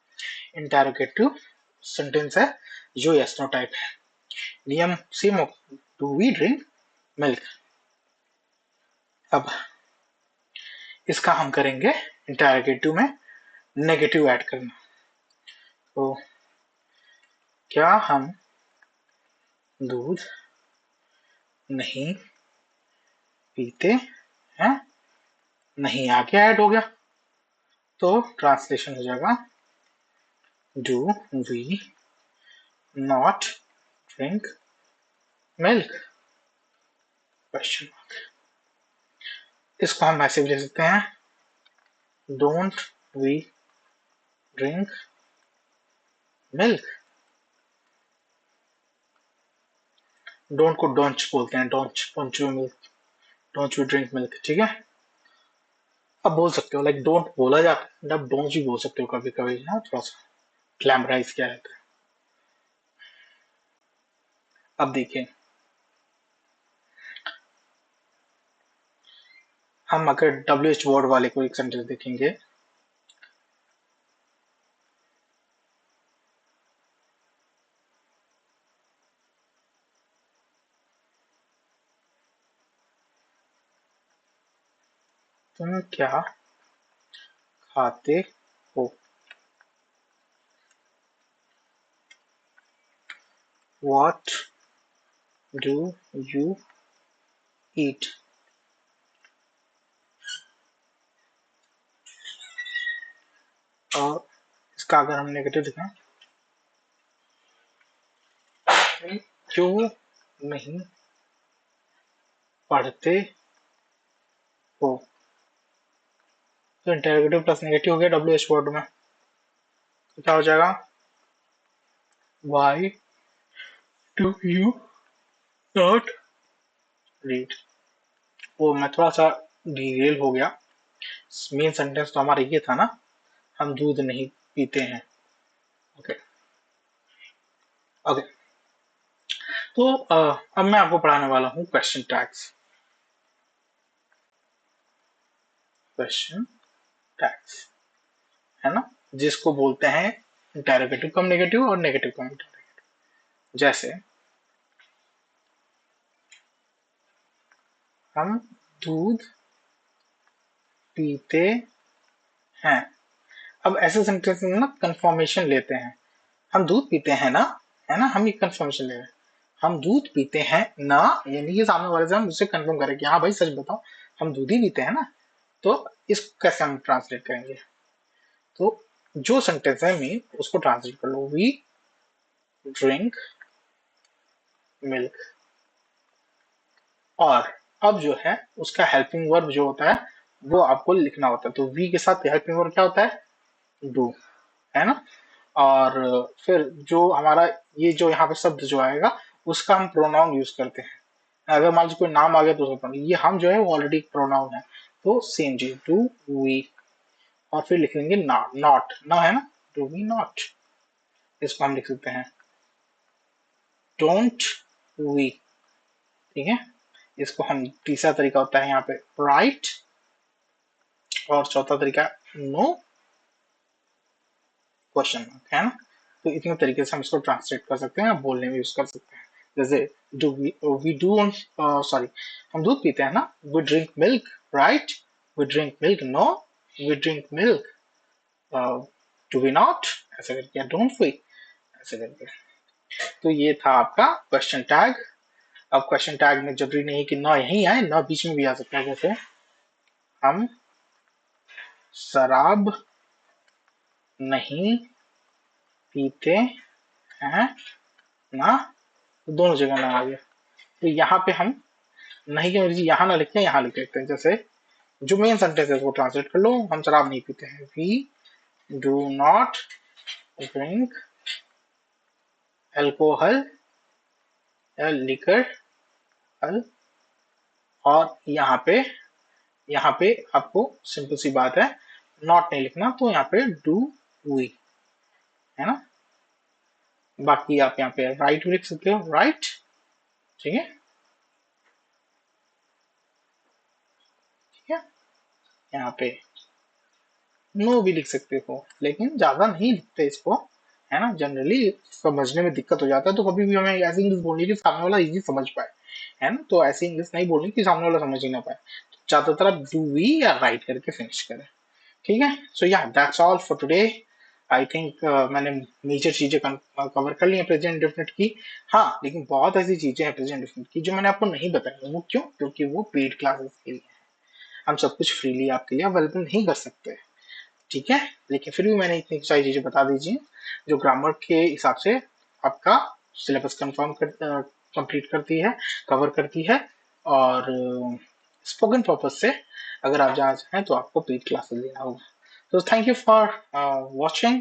इंटेरोगेटिव सेंटेंस है जो यस नो टाइप है। नियम same, do we drink milk. अब इसका हम करेंगे इंटेरोगेटिव में नेगेटिव ऐड करना, तो क्या हम दूध नहीं पीते हैं, नहीं आगे ऐड हो गया, तो ट्रांसलेशन हो जाएगा do we not drink milk, question mark. इसको हम ऐसे भी लिख सकते हैं, don't we drink milk, don't को डोंच बोलते हैं, डोंच, don't you milk, don't you drink milk, ठीक है। अब बोल सकते हो, लाइक डोंट बोला जाता है, अब डोंट भी बोल सकते हो कभी कभी, हाँ, थोड़ा सा ग्लैमराइज किया रहता है। अब देखिए, हम अगर डब्ल्यू एच वर्ड वाले को एक सेंटेंस देखेंगे, तुम क्या खाते हो, व्हाट डू यू ईट, और इसका अगर हम नेगेटिव देखें, तुम क्यों नहीं पढ़ते हो, तो इंटेरोगेटिव प्लस नेगेटिव हो गया डब्ल्यू एच वर्ड में, तो क्या हो जाएगा, why do you not read. वो मैं थोड़ा सा डिटेल हो गया, मेन सेंटेंस तो हमारा ये था ना, हम दूध नहीं पीते हैं। ओके ओके, तो अब मैं आपको पढ़ाने वाला हूँ क्वेश्चन टैग्स। क्वेश्चन टैग्स है ना, जिसको बोलते हैं इंटेरोगेटिव कम नेगेटिव और नेगेटिव कम इंटेरोगेटिव। जैसे हम दूध पीते हैं, अब ऐसे सेंटेंस में ना कंफर्मेशन लेते हैं, हम दूध पीते हैं ना, है ना, हम ये कंफर्मेशन ले रहे हैं, हम दूध पीते हैं ना, यानी कि सामने वाले से हम उससे कंफर्म करें कि हाँ भाई सच बताओ हम दूध ही पीते हैं ना। तो इसको कैसे हम ट्रांसलेट करेंगे, तो जो सेंटेंस है मीन उसको ट्रांसलेट कर लो, वी ड्रिंक मिल्क। और अब जो है उसका हेल्पिंग वर्ब जो होता है वो आपको लिखना होता है, तो वी के साथ हेल्पिंग वर्ब क्या होता है, डू, है ना। और फिर जो हमारा ये जो यहाँ पे शब्द जो आएगा उसका हम प्रोनाउन यूज करते हैं, अगर मान लीजिए कोई नाम आ गया तो उसका ये हम जो है वो ऑलरेडी प्रोनाउन है, तो सेम चीज डू वी, और फिर लिख लेंगे नॉट, नॉट ना है ना, डू वी नॉट, इसको हम लिख सकते हैं डोंट वी, ठीक है। इसको हम तीसरा तरीका होता है यहाँ पे राइट, और चौथा तरीका नो क्वेश्चन मार्क, है ना। तो इतने तरीके से हम इसको ट्रांसलेट कर सकते हैं, बोलने में यूज कर सकते हैं। जैसे डू वी डू सॉरी, हम दूध पीते हैं ना, we drink milk right, we drink milk no, we drink milk do we not, ऐसे करके डोंट वी, ऐसे करके। तो ये था आपका क्वेश्चन टैग। अब क्वेश्चन टैग में जरूरी नहीं कि ना यहीं आए, ना बीच में भी आ सकता है, जैसे हम शराब नहीं पीते हैं ना, तो दोनों जगह ना आ गया। तो यहाँ पे हम नहीं की अंग्रेजी यहाँ ना लिखते हैं, यहाँ लिख लेते हैं, जैसे जो मेन सेंटेंस है उसको ट्रांसलेट कर लो, हम शराब नहीं पीते हैं, we do not drink alcohol या लिकर, और यहाँ पे आपको सिंपल सी बात है नॉट नहीं लिखना, तो यहाँ पे डू वी, है ना। बाकी आप यहाँ पे राइट भी लिख सकते हो, राइट, ठीक है, ठीक है। यहाँ पे नो भी लिख सकते हो, लेकिन ज्यादा नहीं लिखते इसको, है ना, जनरली समझने में दिक्कत हो जाता है, तो कभी भी हमें ऐसी इंग्लिश बोलनी कि सामने वाला इजी समझ पाए, है ना, तो ऐसी इंग्लिश नहीं बोलनी कि सामने वाला समझ ही ना पाए, ज्यादातर आप डू वी या राइट करके फिनिश करें, ठीक है। सो या that's all for today. I think मैंने मेजर चीजें कवर कर ली हैं प्रेजेंट डेफिनेट की। हाँ, लेकिन बहुत ऐसी चीजें हैं प्रेजेंट डेफिनेट की जो मैंने आपको नहीं बताई, वो क्यों, क्योंकि वो पेड क्लासेस के लिए, हम सब कुछ फ्रीली आपके लिए अवेलेबल नहीं कर सकते, ठीक है। लेकिन फिर भी मैंने इतनी सारी चीजें बता दीजिए जो ग्रामर के हिसाब से आपका सिलेबस कंप्लीट करती है, कवर करती है, और स्पोकन पर्पज से अगर आप जाना चाहें तो आपको पेड क्लासेस लेना होगा। So thank you for watching.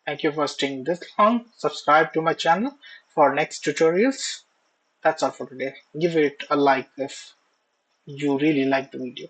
Thank you for staying this long. Subscribe to my channel for next tutorials. That's all for today. Give it a like if you really like the video.